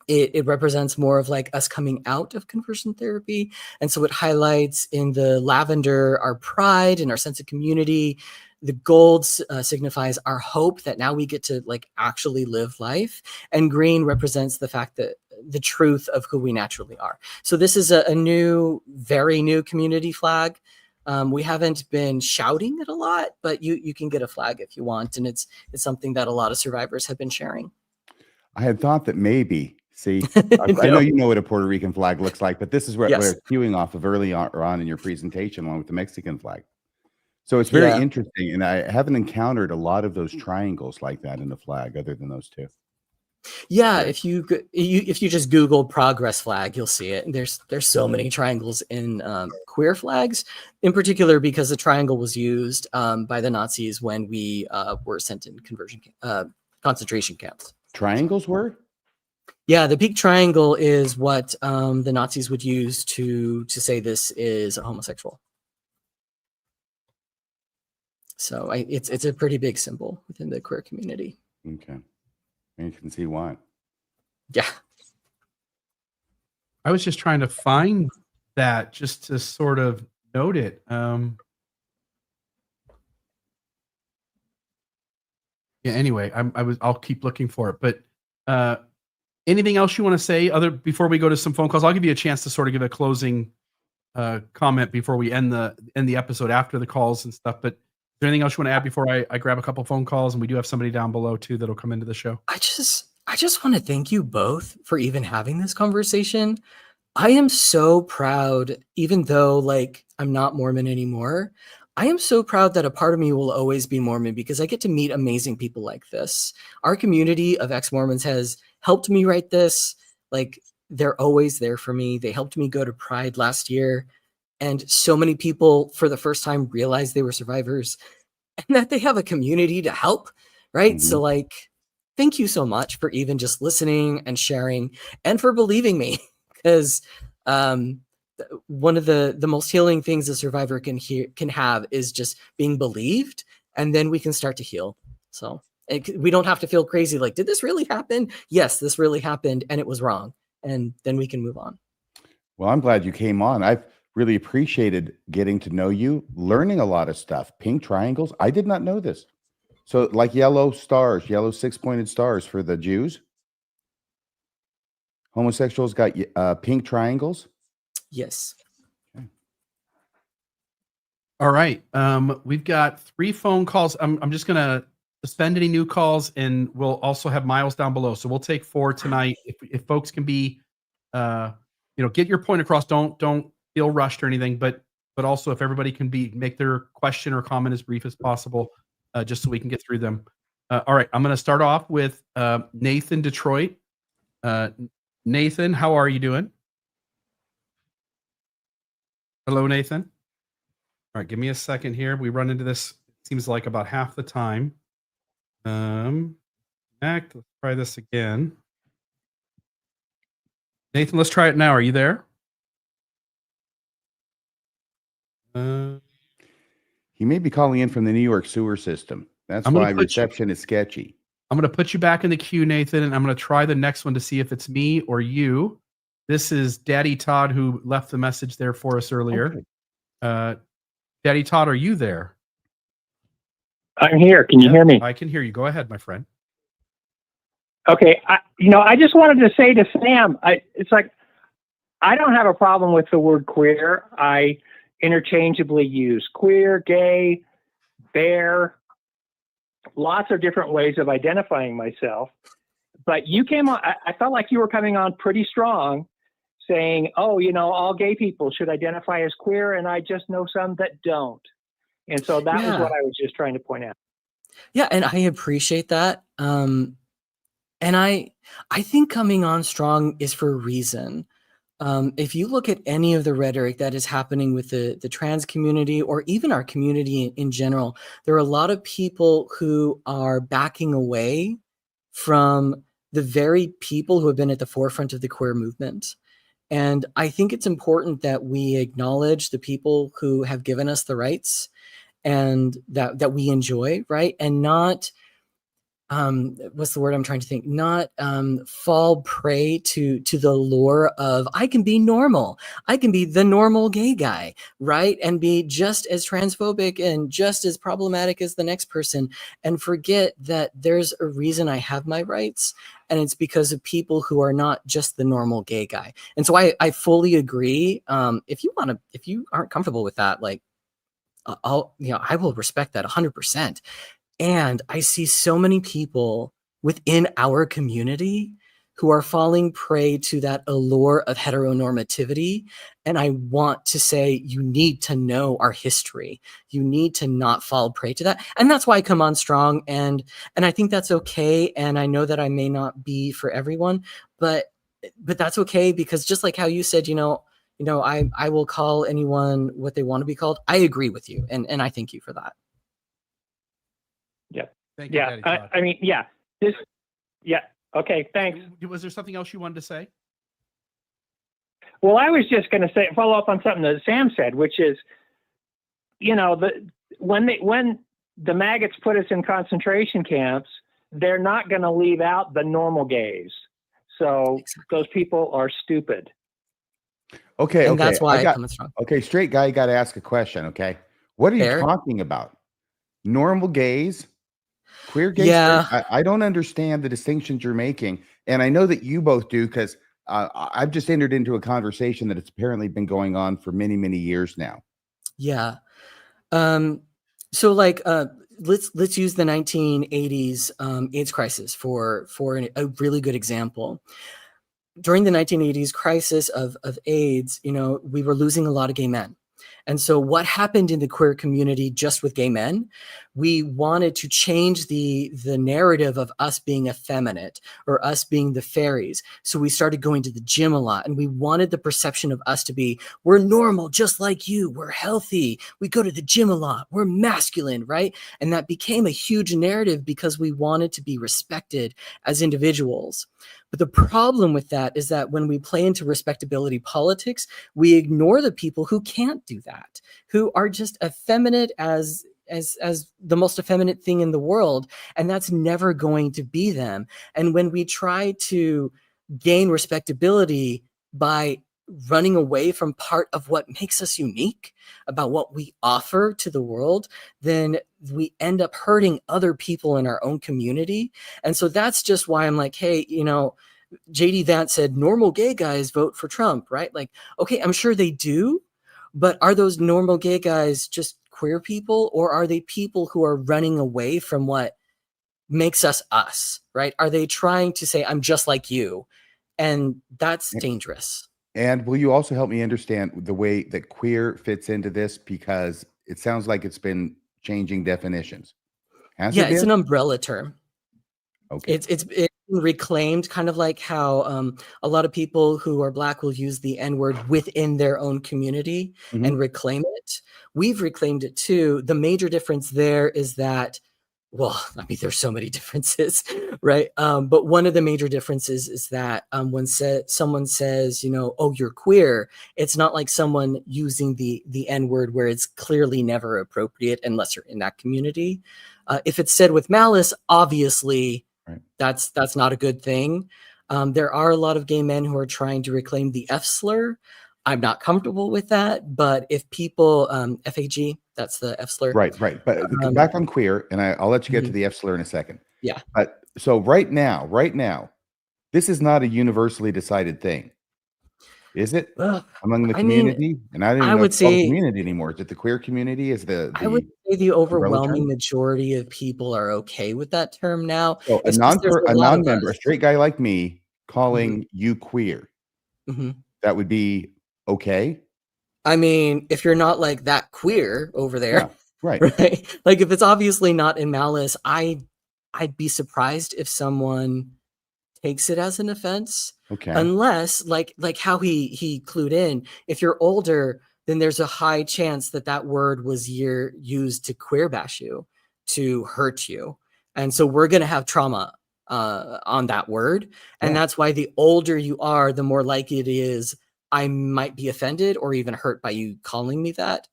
it represents more of like us coming out of conversion therapy. And so it highlights in the lavender our pride and our sense of community. The gold signifies our hope that now we get to like actually live life. And green represents the fact that the truth of who we naturally are. So this is a new, very new community flag. We haven't been shouting it a lot, but you can get a flag if you want. And it's something that a lot of survivors have been sharing. I had thought that maybe, see, I know you know what a Puerto Rican flag looks like, but this is what we're queuing off of early on in your presentation, along with the Mexican flag. So it's very interesting, and I haven't encountered a lot of those triangles like that in the flag, other than those two. Yeah, if you just Google Progress flag, you'll see it. And there's so many triangles in queer flags, in particular because the triangle was used by the Nazis when we were sent in concentration camps. Triangles were? Yeah, the peak triangle is what the Nazis would use to say this is a homosexual. So it's a pretty big symbol within the queer community. Okay. And you can see why. Yeah. I was just trying to find that just to sort of note it. Yeah, anyway, I'll keep looking for it. But anything else you want to say before we go to some phone calls? I'll give you a chance to sort of give a closing comment before we end the episode after the calls and stuff. But is there anything else you want to add before I grab a couple phone calls? And we do have somebody down below too that'll come into the show. I just want to thank you both for even having this conversation. I am so proud, even though like I'm not Mormon anymore. I am so proud that a part of me will always be Mormon because I get to meet amazing people like this. Our community of ex-Mormons has helped me write this. Like they're always there for me. They helped me go to Pride last year. And so many people for the first time realized they were survivors and that they have a community to help, right? Mm-hmm. So like, thank you so much for even just listening and sharing and for believing me. Because one of the most healing things a survivor can have is just being believed, and then we can start to heal. So we don't have to feel crazy like, did this really happen? Yes, this really happened and it was wrong. And then we can move on. Well, I'm glad you came on. I've really appreciated getting to know you, learning a lot of stuff. Pink triangles. I did not know this. So like yellow stars, yellow 6-pointed stars for the Jews. Homosexuals got pink triangles. Yes. All right. We've got 3 phone calls. I'm just gonna suspend any new calls, and we'll also have Miles down below. So we'll take 4 tonight. If folks can be, get your point across. Don't feel rushed or anything. But also if everybody can make their question or comment as brief as possible, just so we can get through them. All right. I'm gonna start off with Nathan, Detroit. Nathan, how are you doing? Hello, Nathan. All right, give me a second here. We run into this, seems like about half the time. Let's try this again. Nathan, let's try it now. Are you there? He may be calling in from the New York sewer system. That's I'm gonna why put reception is sketchy. I'm going to put you back in the queue, Nathan, and I'm going to try the next one to see if it's me or you. This is Daddy Todd, who left the message there for us earlier. Okay. Daddy Todd, are you there? I'm here. Can you hear me? I can hear you. Go ahead, my friend. Okay. I just wanted to say to Sam, it's like, I don't have a problem with the word queer. I interchangeably use queer, gay, bear, lots of different ways of identifying myself. But you came on, I felt like you were coming on pretty strong saying, oh, all gay people should identify as queer, and I just know some that don't. And so that was what I was just trying to point out. Yeah, and I appreciate that. And I think coming on strong is for a reason. If you look at any of the rhetoric that is happening with the trans community or even our community in general, there are a lot of people who are backing away from the very people who have been at the forefront of the queer movement. And I think it's important that we acknowledge the people who have given us the rights and that we enjoy, right? And not what's the word I'm trying to think? Not fall prey to the lure of I can be normal. I can be the normal gay guy, right? And be just as transphobic and just as problematic as the next person, and forget that there's a reason I have my rights, and it's because of people who are not just the normal gay guy. And so I fully agree. If you aren't comfortable with that, like I will respect that 100%. And I see so many people within our community who are falling prey to that allure of heteronormativity. And I want to say, you need to know our history. You need to not fall prey to that. And that's why I come on strong. And I think that's okay. And I know that I may not be for everyone, but that's okay, because just like how you said, I will call anyone what they want to be called. I agree with you. And I thank you for that. Yeah. Thank you, Yeah. Daddy Todd. I mean, yeah. Okay. Thanks. Was there something else you wanted to say? Well, I was just going to follow up on something that Sam said, which is, when the maggots put us in concentration camps, they're not going to leave out the normal gays. So those people are stupid. Okay. And that's why I come strong. Okay, straight guy, you got to ask a question. Okay, what are you talking about? Normal gays, queer gays? Yeah. I don't understand the distinctions you're making, and I know that you both do, because I've just entered into a conversation that it's apparently been going on for many, many years now. Yeah. So like let's use the 1980s AIDS crisis for a really good example. During the 1980s crisis of AIDS, we were losing a lot of gay men. And so what happened in the queer community just with gay men, we wanted to change the narrative of us being effeminate or us being the fairies. So we started going to the gym a lot, and we wanted the perception of us to be, we're normal, just like you. We're healthy. We go to the gym a lot. We're masculine, right? And that became a huge narrative because we wanted to be respected as individuals. But the problem with that is that when we play into respectability politics, we ignore the people who can't do that, who are just effeminate as the most effeminate thing in the world, and that's never going to be them. And when we try to gain respectability by running away from part of what makes us unique about what we offer to the world, then we end up hurting other people in our own community. And so that's just why I'm like, hey, JD Vance said normal gay guys vote for Trump, right? Like, okay, I'm sure they do, but are those normal gay guys just queer people, or are they people who are running away from what makes us us, right? Are they trying to say, I'm just like you? And that's dangerous. And will you also help me understand the way that queer fits into this? Because it sounds like it's been changing definitions. Has it It's been? an umbrella term. Okay. It's been reclaimed, kind of like how a lot of people who are Black will use the N-word within their own community and reclaim it. We've reclaimed it too. The major difference there is that, well, I mean, there's so many differences, right? But one of the major differences is that when someone says, oh, you're queer, it's not like someone using the N-word where it's clearly never appropriate unless you're in that community. If it's said with malice, obviously, that's not a good thing. There are a lot of gay men who are trying to reclaim the F slur. I'm not comfortable with that, but if people, FAG, that's the F slur. Right. But back on queer, and I'll let you get to the F slur in a second. Yeah. But so right now, this is not a universally decided thing, is it? Among the community? And I don't even know if it's called a community anymore. Is it the queer community? I would say the overwhelming majority of people are okay with that term now. So a non-member, a straight guy like me, calling you queer, that would be okay? I mean, if you're not like that queer over there, right? Like if it's obviously not in malice, I'd be surprised if someone takes it as an offense. Okay. Unless like how he clued in, if you're older, then there's a high chance that word was used to queer bash you, to hurt you. And so we're going to have trauma on that word. And that's why the older you are, the more likely it is I might be offended or even hurt by you calling me that.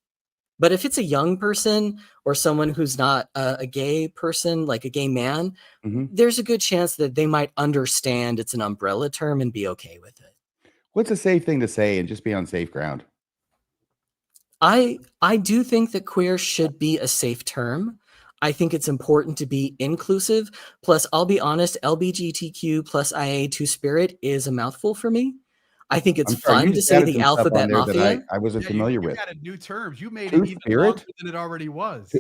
But if it's a young person or someone who's not a gay person, like a gay man, there's a good chance that they might understand it's an umbrella term and be okay with it. What's a safe thing to say and just be on safe ground? I do think that queer should be a safe term. I think it's important to be inclusive. Plus, I'll be honest, LGBTQ plus IA two-spirit is a mouthful for me. I think it's fun to say the alphabet mafia. I wasn't familiar with. You added new terms. You made it even longer than it already was.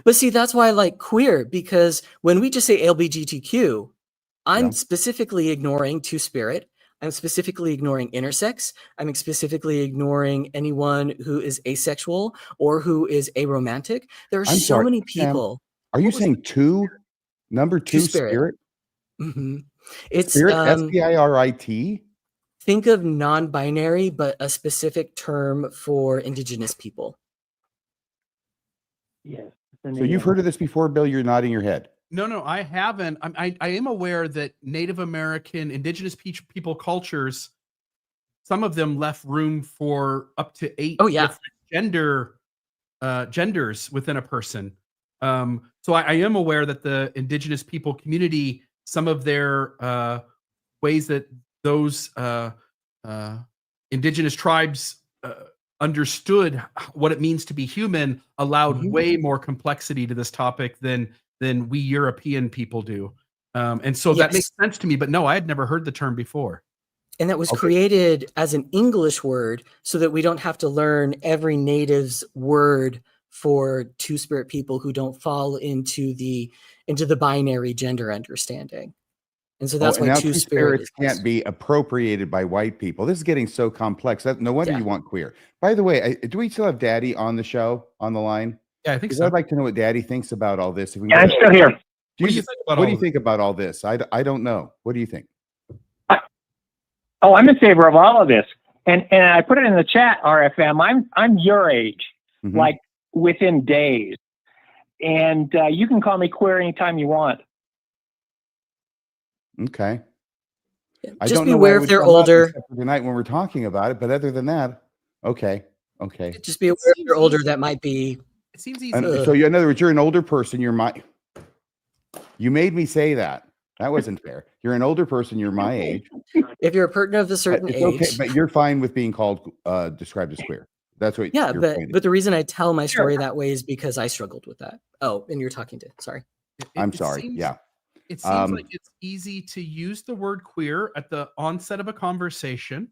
But see, that's why I like queer, because when we just say LGBTQ, I'm specifically ignoring two-spirit. I'm specifically ignoring intersex. I'm specifically ignoring anyone who is asexual or who is aromantic. There are so many people. Are you saying number two spirit? It's spirit, SPIRIT? Think of non-binary, but a specific term for Indigenous people. Yes. So you've heard of this before, Bill? You're nodding your head. No, I haven't. I am aware that Native American, Indigenous people cultures, some of them left room for up to 8 different genders within a person. So I am aware that the Indigenous people community, some of their ways that those Indigenous tribes understood what it means to be human allowed way more complexity to this topic than we European people do. And so that makes sense to me, but no, I had never heard the term before. And that was created as an English word so that we don't have to learn every native's word for two-spirit people who don't fall into the binary gender understanding. And so that's why two-spirit can't be appropriated by white people. This is getting so complex. No wonder you want queer. By the way, do we still have Daddy on the show, on the line? Yeah, I think so. I'd like to know what Daddy thinks about all this. I'm still here. What do you think about all this? I don't know. What do you think? I'm in favor of all of this. And I put it in the chat, RFM. I'm your age, like within days. And you can call me queer anytime you want. Okay. I just don't be know aware if they're older tonight when we're talking about it, but other than that, okay. Just be aware if they're older. That might be. It seems easy. So in other words, you're an older person. You made me say that. That wasn't fair. You're an older person. You're my age. If you're a person of a certain age, okay, but you're fine with being called, described as queer. That's what. Yeah, but the reason I tell my story that way is because I struggled with that. Oh, and you're talking to. Sorry. I'm sorry. It seems like it's easy to use the word queer at the onset of a conversation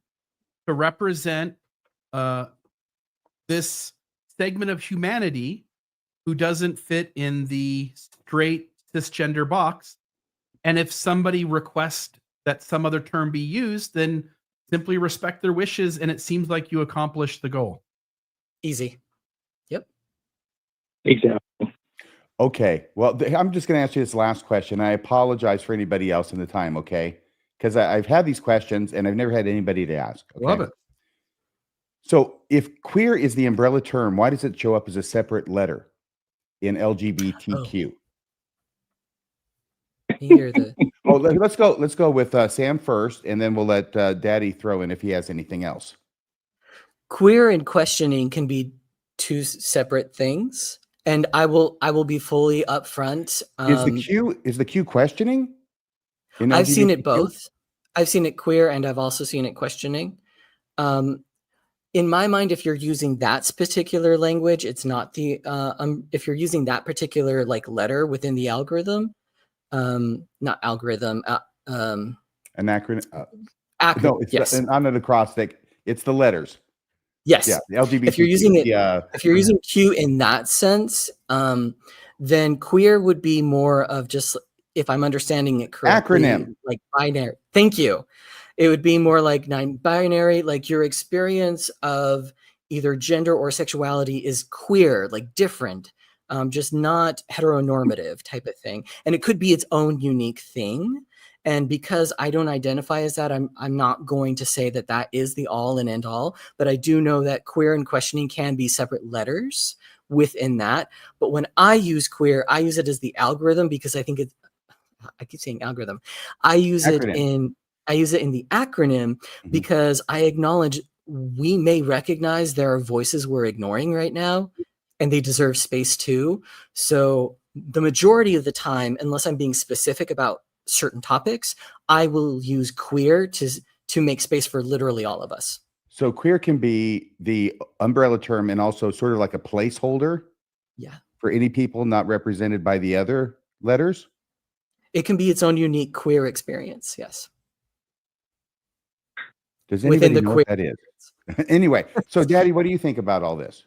to represent this segment of humanity who doesn't fit in the straight cisgender box. And if somebody requests that some other term be used, then simply respect their wishes, and it seems like you accomplished the goal. Easy. Yep. Exactly. Okay. Well, I'm just going to ask you this last question. I apologize for anybody else in the time, okay? Because I've had these questions and I've never had anybody to ask. Okay? Love it. So if queer is the umbrella term, why does it show up as a separate letter in LGBTQ? You hear the Oh, let's go with Sam first, and then we'll let Daddy throw in if he has anything else. queer and questioning can be two separate things, and I will be fully upfront. Is the Q questioning? In I've seen it LGBTQ? both. I've seen it queer, and I've also seen it questioning. In my mind, if you're using that particular language, it's not the if you're using that particular like letter within the algorithm, not algorithm, An acronym? acronym. No, it's Yes. not an acrostic. It's the letters. Yes. Yeah, the LGBTQ. If you're using it, if you're using Q in that sense, then queer would be more of just, if I'm understanding it correctly, acronym, like binary. Thank you. It would be more like binary, like your experience of either gender or sexuality is queer, like different, just not heteronormative type of thing. And it could be its own unique thing. And because I don't identify as that, I'm not going to say that that is the all and end all. But I do know that queer and questioning can be separate letters within that. But when I use queer, I use it as the algorithm because I think I keep saying algorithm. I use it in the acronym because I acknowledge we may recognize there are voices we're ignoring right now, and they deserve space too. So the majority of the time, unless I'm being specific about certain topics, I will use queer to make space for literally all of us. So queer can be the umbrella term and also sort of like a placeholder. Yeah. For any people not represented by the other letters. It can be its own unique queer experience. Yes. Does anybody know what that is? Anyway, so Daddy, what do you think about all this?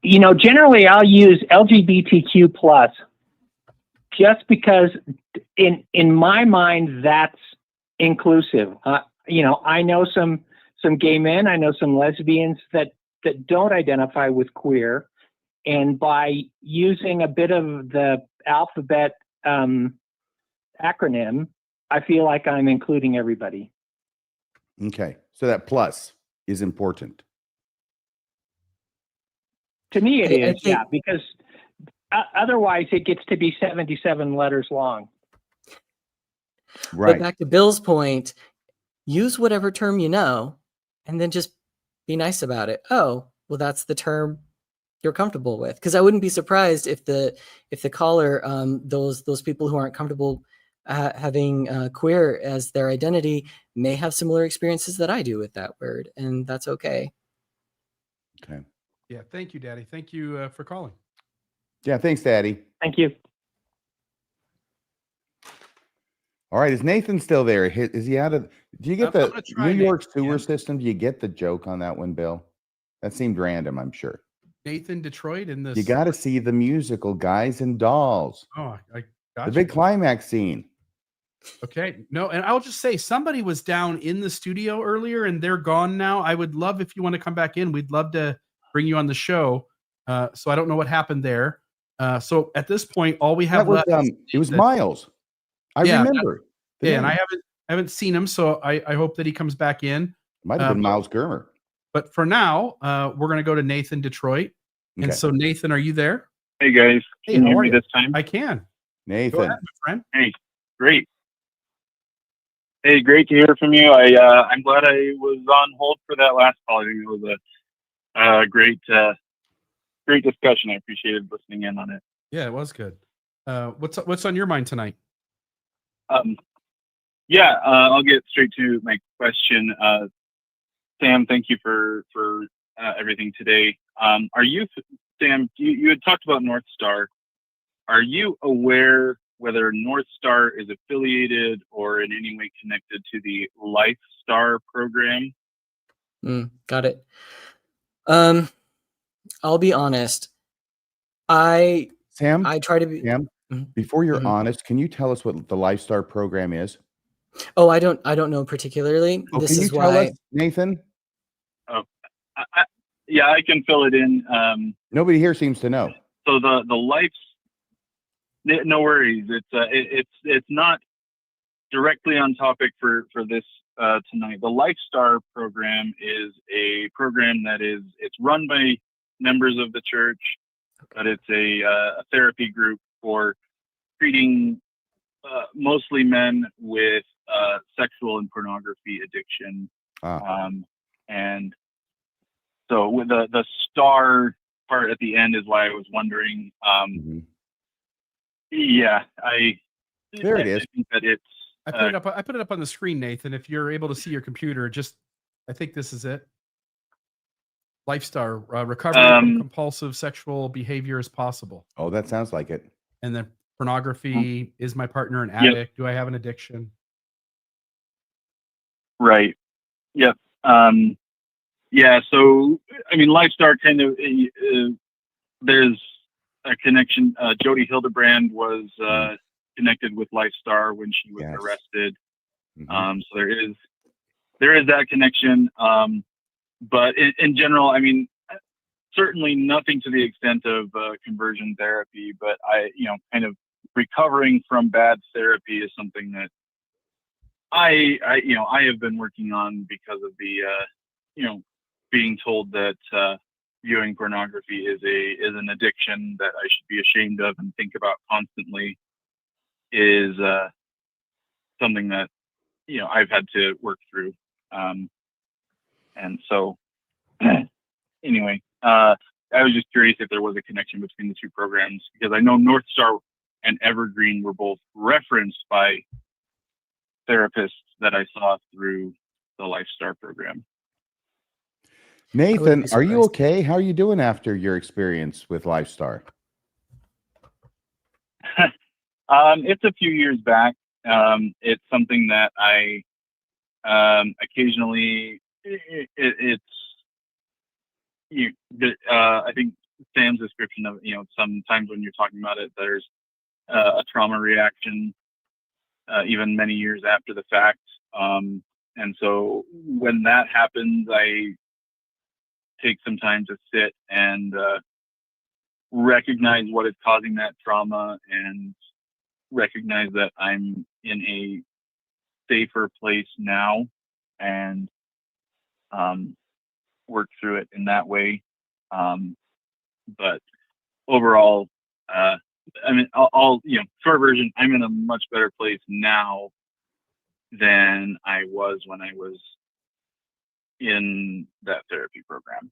Generally I'll use LGBTQ plus just because in my mind, that's inclusive. I know some gay men, I know some lesbians that don't identify with queer. And by using a bit of the alphabet acronym, I feel like I'm including everybody. Okay. So that plus is important. To me, it is, yeah, because otherwise it gets to be 77 letters long. Right. But back to Bill's point, use whatever term you know, and then just be nice about it. Oh, well, that's the term you're comfortable with. Because I wouldn't be surprised if the caller, those people who aren't comfortable having queer as their identity may have similar experiences that I do with that word, and that's okay. Okay. Yeah. Thank you, Daddy. Thank you for calling. Yeah. Thanks, Daddy. Thank you. All right. Is Nathan still there? Is he out of? Do you get the New York sewer system? Do you get the joke on that one, Bill? That seemed random, I'm sure. Nathan Detroit in this. You got to see the musical Guys and Dolls. Oh, I got the big climax scene. Okay. No, and I'll just say somebody was down in the studio earlier and they're gone now. I would love if you want to come back in. We'd love to bring you on the show. So I don't know what happened there. So at this point, all we have left. It was Miles. I remember. And I haven't seen him, so I hope that he comes back in. Might have been Miles Germer. But for now, we're going to go to Nathan Detroit. Okay. And so, Nathan, are you there? Hey, guys. Can you hear me this time? I can. Nathan. Go ahead, my friend. Hey, great. Hey, great to hear from you. I'm glad I was on hold for that last call. I think it was a great discussion. I appreciated listening in on it. Yeah, it was good. What's on your mind tonight? I'll get straight to my question. Sam, thank you for everything today. Sam, you had talked about North Star, Are you aware whether North Star is affiliated or in any way connected to the LifeStar program? Got it. I'll be honest. I Sam, try to be. Sam, Mhm, before you're mhm. honest, can you tell us what the LifeStar program is? Oh, I don't know particularly. Oh, This can you is tell us, why. Nathan? Oh, yeah, I can fill it in. Nobody here seems to know. So the life, no worries. It's not directly on topic for this tonight. The LifeStar program is a program it's run by members of the church, but it's a therapy group for treating mostly men with sexual and pornography addiction. And so with the star part at the end is why I was wondering. Yeah, There it is. I think that it's. I put it up on the screen, Nathan. If you're able to see your computer, I think this is it. LifeStar, recovery from compulsive sexual behavior is possible. Oh, that sounds like it. And then pornography, is my partner an addict? Do I have an addiction? Right. Yep. Yeah. So, I mean, LifeStar kind of, there's a connection. Jody Hildebrand was connected with LifeStar when she was arrested. So there is that connection. But in general, I mean, certainly nothing to the extent of conversion therapy, but kind of recovering from bad therapy is something that I have been working on because of the, being told that viewing pornography is an addiction that I should be ashamed of and think about constantly is something that, I've had to work through. And so anyway, I was just curious if there was a connection between the two programs, because I know North Star and Evergreen were both referenced by therapists that I saw through the LifeStar program. Nathan, are you okay? How are you doing after your experience with LifeStar? It's a few years back. It's something that I occasionally, I think Sam's description of, sometimes when you're talking about it, there's a trauma reaction, even many years after the fact. And so when that happens, I take some time to sit and recognize what is causing that trauma and recognize that I'm in a safer place now and work through it in that way. But overall, I mean, short version, I'm in a much better place now than I was when I was in that therapy program.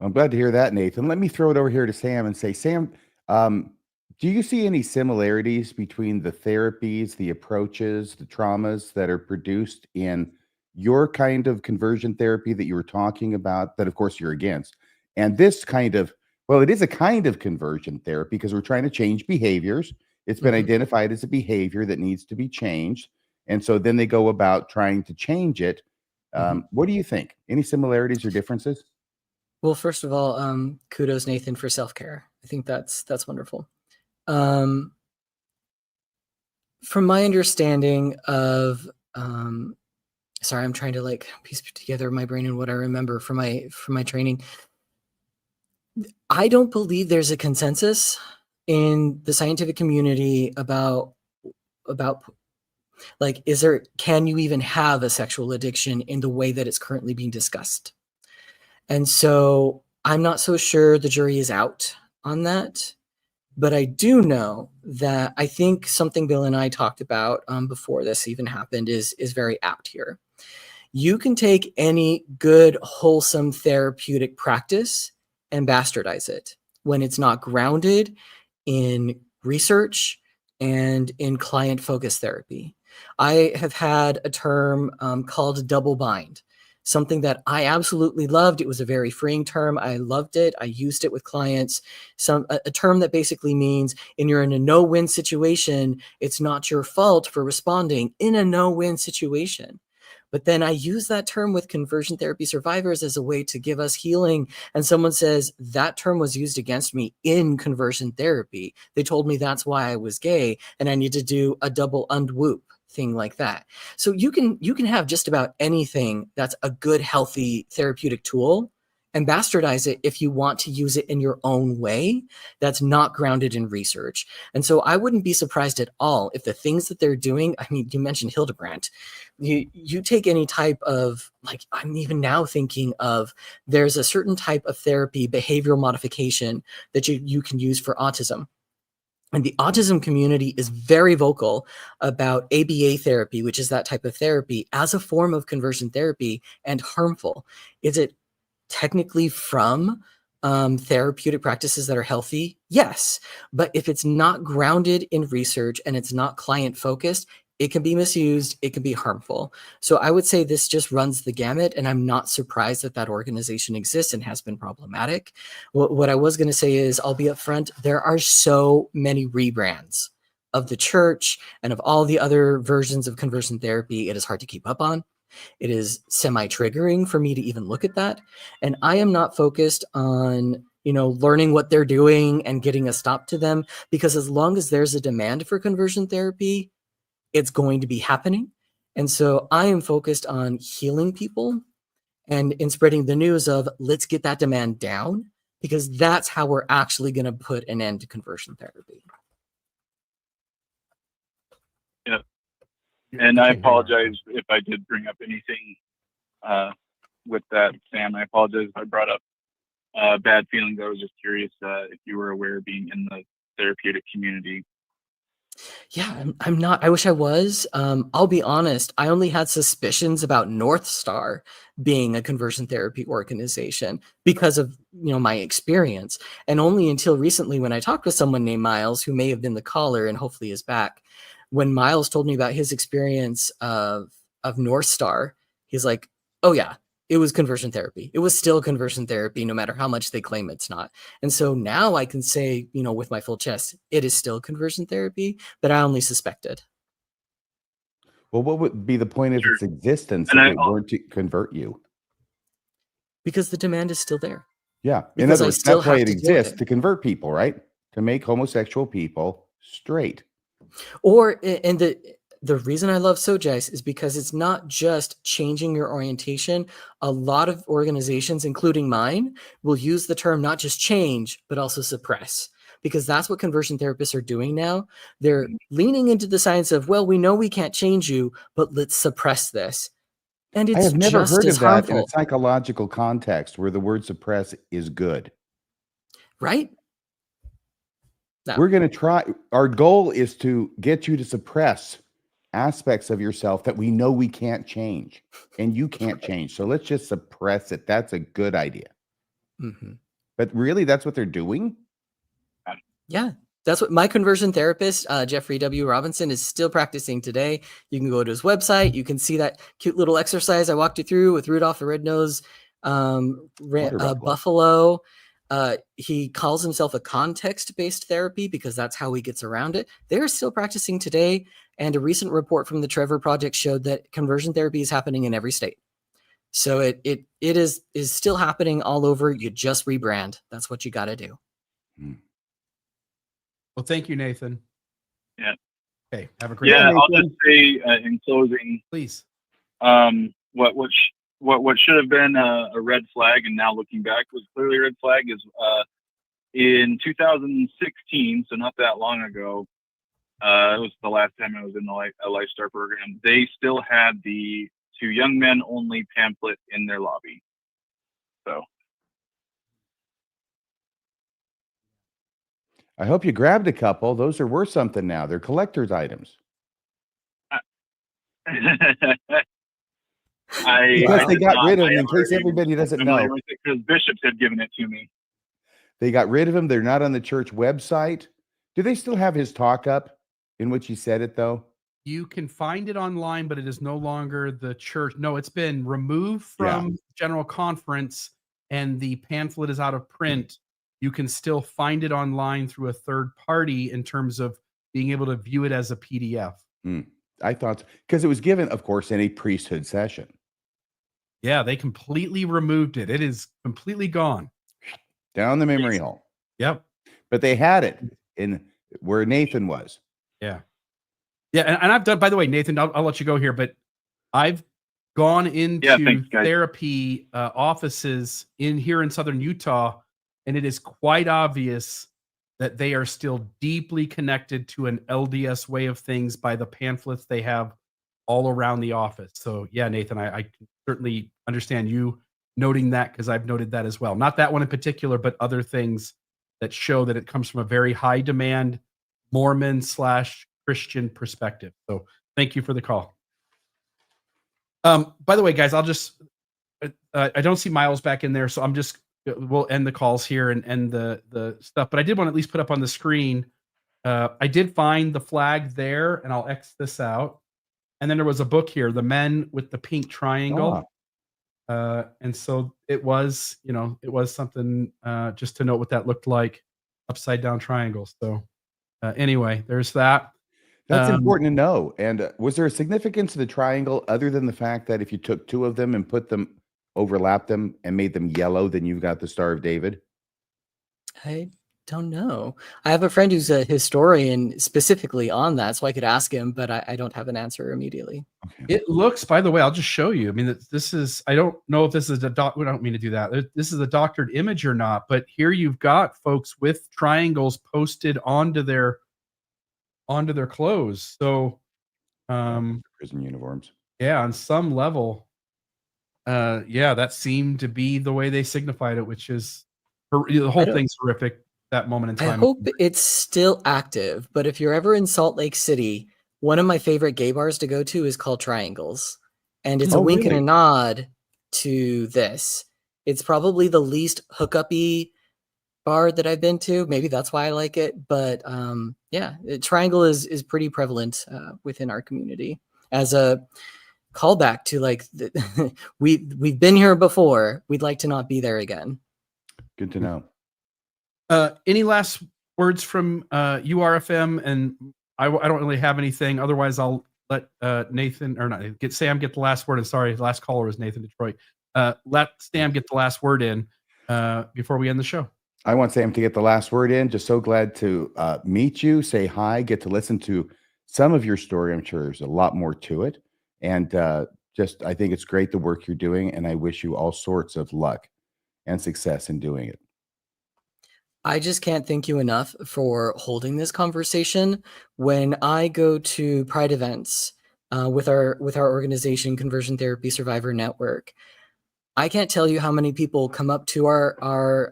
I'm glad to hear that, Nathan. Let me throw it over here to Sam and say, Sam, do you see any similarities between the therapies, the approaches, the traumas that are produced in your kind of conversion therapy that you were talking about, that of course you're against, and this kind of, well, it is a kind of conversion therapy because we're trying to change behaviors. It's been identified as a behavior that needs to be changed. And so then they go about trying to change it. What do you think? Any similarities or differences? Well, first of all, kudos, Nathan, for self-care. I think that's wonderful. From my understanding of, sorry, I'm trying to piece together my brain and what I remember from my training. I don't believe there's a consensus in the scientific community about can you even have a sexual addiction in the way that it's currently being discussed? And so I'm not so sure the jury is out on that, but I do know that I think something Bill and I talked about before this even happened is very apt here. You can take any good, wholesome therapeutic practice and bastardize it when it's not grounded in research and in client-focused therapy. I have had a term called double bind. something that I absolutely loved. It was a very freeing term. I loved it. I used it with clients. A term that basically means you're in a no-win situation, it's not your fault for responding in a no-win situation. But then I use that term with conversion therapy survivors as a way to give us healing. And someone says, that term was used against me in conversion therapy. They told me that's why I was gay and I need to do a double undwhoop thing like that. So you can have just about anything that's a good, healthy therapeutic tool and bastardize it if you want to use it in your own way that's not grounded in research. And so I wouldn't be surprised at all if the things that they're doing, I mean, you mentioned Hildebrandt, you take any type of, like, I'm even now thinking of, there's a certain type of therapy, behavioral modification that you can use for autism. And the autism community is very vocal about ABA therapy, which is that type of therapy, as a form of conversion therapy and harmful. Is it technically from therapeutic practices that are healthy? Yes. But if it's not grounded in research and it's not client focused, it can be misused, it can be harmful. So I would say this just runs the gamut, and I'm not surprised that that organization exists and has been problematic. What I was going to say is, I'll be upfront, there are so many rebrands of the church and of all the other versions of conversion therapy, it is hard to keep up on. It is semi-triggering for me to even look at that. And I am not focused on, learning what they're doing and getting a stop to them, because as long as there's a demand for conversion therapy, it's going to be happening. And so I am focused on healing people and in spreading the news of, let's get that demand down, because that's how we're actually going to put an end to conversion therapy. Yeah. And I apologize if I did bring up anything with that, Sam. I apologize if I brought up bad feelings. I was just curious if you were aware of being in the therapeutic community. Yeah, I'm not. I wish I was. I'll be honest. I only had suspicions about North Star being a conversion therapy organization because of my experience, and only until recently, when I talked with someone named Miles, who may have been the caller and hopefully is back, when Miles told me about his experience of North Star, he's like, "Oh yeah, it was conversion therapy. It was still conversion therapy, no matter how much they claim it's not." And so now I can say, with my full chest, it is still conversion therapy, but I only suspected. Well, what would be the point of Sure. its existence And if I it weren't to convert you? Because the demand is still there. Yeah. In Because other I words, still that's why have it to deal with exists, it. to convert people, right? To make homosexual people straight. And the reason I love Sojice is because it's not just changing your orientation. A lot of organizations, including mine, will use the term not just change, but also suppress, because that's what conversion therapists are doing now. They're leaning into the science of, well, we know we can't change you, but let's suppress this. And I it's have never just heard as of that in a harmful, psychological context where the word suppress is good. right? No. We're going to try. Our goal is to get you to suppress aspects of yourself that we know we can't change and you can't change. So let's just suppress it. That's a good idea. Mm-hmm. But really, that's what they're doing? Yeah, that's what my conversion therapist, Jeffrey W. Robinson, is still practicing today. You can go to his website. You can see that cute little exercise I walked you through with Rudolph the Red-Nosed Buffalo. He calls himself a context-based therapy because that's how he gets around it. They're still practicing today. And a recent report from the Trevor Project showed that conversion therapy is happening in every state. So it is still happening all over. You just rebrand. That's what you got to do. Well, thank you, Nathan. Yeah. Okay. Have a great Yeah, day. I'll just say in closing, Please. What should have been a red flag, and now looking back was clearly a red flag, is in 2016, so not that long ago. It was the last time I was in the LifeStar program. They still had the "To Young Men Only" pamphlet in their lobby. So I hope you grabbed a couple. Those are worth something now. They're collector's items. Because they got rid of them, in case everybody doesn't know. Because bishops had given it to me. They got rid of them. They're not on the church website. Do they still have his talk up in which he said it, though? You can find it online, but it is no longer the church. No, it's been removed Yeah. from General Conference, and the pamphlet is out of print. You can still find it online through a third party in terms of being able to view it as a PDF. I thought because it was given, of course, in a priesthood session. Yeah, they completely removed it. It is completely gone. Down the memory hole. Yep. But they had it in where Nathan was. Yeah. Yeah, and I've done, by the way, Nathan, I'll let you go here, but I've gone into thanks, guys. therapy offices here in Southern Utah, and it is quite obvious that they are still deeply connected to an LDS way of things by the pamphlets they have all around the office. So yeah, Nathan, I can certainly understand you noting that, because I've noted that as well. Not that one in particular, but other things that show that it comes from a very high demand Mormon/Christian perspective. So thank you for the call. By the way, guys, I'll just I don't see Miles back in there, so we'll end the calls here and end the stuff. But I did want to at least put up on the screen. I did find the flag there, and I'll X this out. And then there was a book here, The Men with the Pink Triangle. And so it was something just to note what that looked like, upside down triangle. So anyway, there's that. That's important to know. And was there a significance to the triangle other than the fact that if you took two of them and overlapped them and made them yellow, then you've got the Star of David? I don't know. I have a friend who's a historian specifically on that, so I could ask him, but I don't have an answer immediately. Okay. It looks, by the way, I'll just show you. I mean, this is, I don't know if this is we don't mean to do that. This is a doctored image or not, but here you've got folks with triangles posted onto their clothes. So, prison uniforms. Yeah, on some level, that seemed to be the way they signified it, which is the whole thing's horrific. That moment in time. I hope it's still active, but if you're ever in Salt Lake City, one of my favorite gay bars to go to is called Triangles. And it's a wink and a nod to this. It's probably the least hookup-y bar that I've been to. Maybe that's why I like it. But Triangle is pretty prevalent within our community as a callback to like we've been here before. We'd like to not be there again. Good to know. Any last words from URFM? And I don't really have anything. Otherwise, I'll let Sam get the last word. And sorry, the last caller was Nathan Detroit. Let Sam get the last word in before we end the show. I want Sam to get the last word in. Just so glad to meet you, say hi, get to listen to some of your story. I'm sure there's a lot more to it. And I think it's great the work you're doing. And I wish you all sorts of luck and success in doing it. I just can't thank you enough for holding this conversation. When I go to Pride events with our organization, Conversion Therapy Survivor Network, I can't tell you how many people come up to our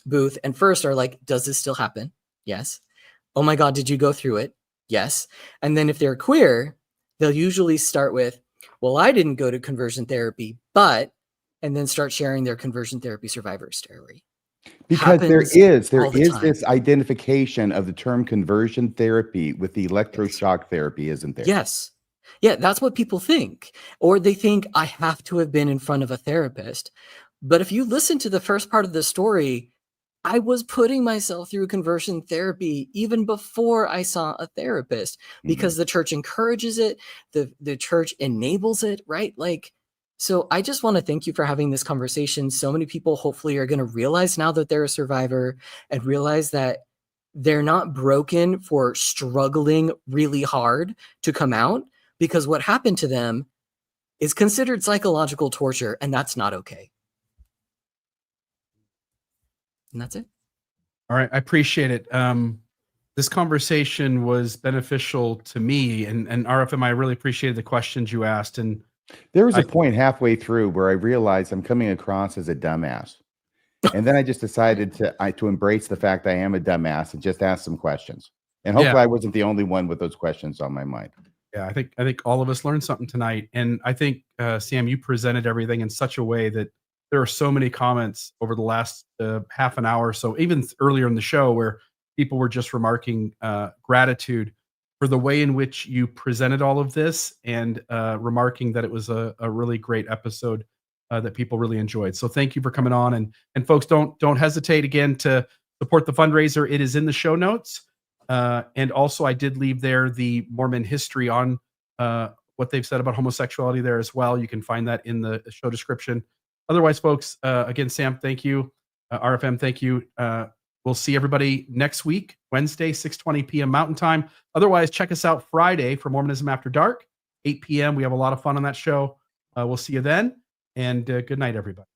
booth and first are like, "Does this still happen?" Yes. "Oh my God, did you go through it?" Yes. And then if they're queer, they'll usually start with, "Well, I didn't go to conversion therapy, but," and then start sharing their conversion therapy survivor story. Because there is this identification of the term conversion therapy with the electroshock therapy, isn't there? Yes. Yeah, that's what people think. Or they think I have to have been in front of a therapist. But if you listen to the first part of the story, I was putting myself through conversion therapy even before I saw a therapist because the church encourages it. The church enables it, right? So I just want to thank you for having this conversation. So many people hopefully are going to realize now that they're a survivor and realize that they're not broken for struggling really hard to come out, because what happened to them is considered psychological torture, and that's not okay. And that's it. All right. I appreciate it. This conversation was beneficial to me, and RFM, I really appreciated the questions you asked. And there was a point halfway through where I realized I'm coming across as a dumbass. And then I just decided to embrace the fact I am a dumbass and just ask some questions. And hopefully I wasn't the only one with those questions on my mind. Yeah, I think all of us learned something tonight. And I think, Sam, you presented everything in such a way that there are so many comments over the last half an hour or so, even earlier in the show, where people were just remarking gratitude. for the way in which you presented all of this, and remarking that it was a really great episode that people really enjoyed. So thank you for coming on, and folks, don't hesitate again to support the fundraiser. It is in the show notes, and also I did leave there the Mormon history on what they've said about homosexuality there as well. You can find that in the show description. Otherwise, folks, again, Sam, thank you. RFM, thank you. We'll see everybody next week, Wednesday, 6:20 p.m. Mountain Time. Otherwise, check us out Friday for Mormonism After Dark, 8 p.m. We have a lot of fun on that show. We'll see you then, and good night, everybody.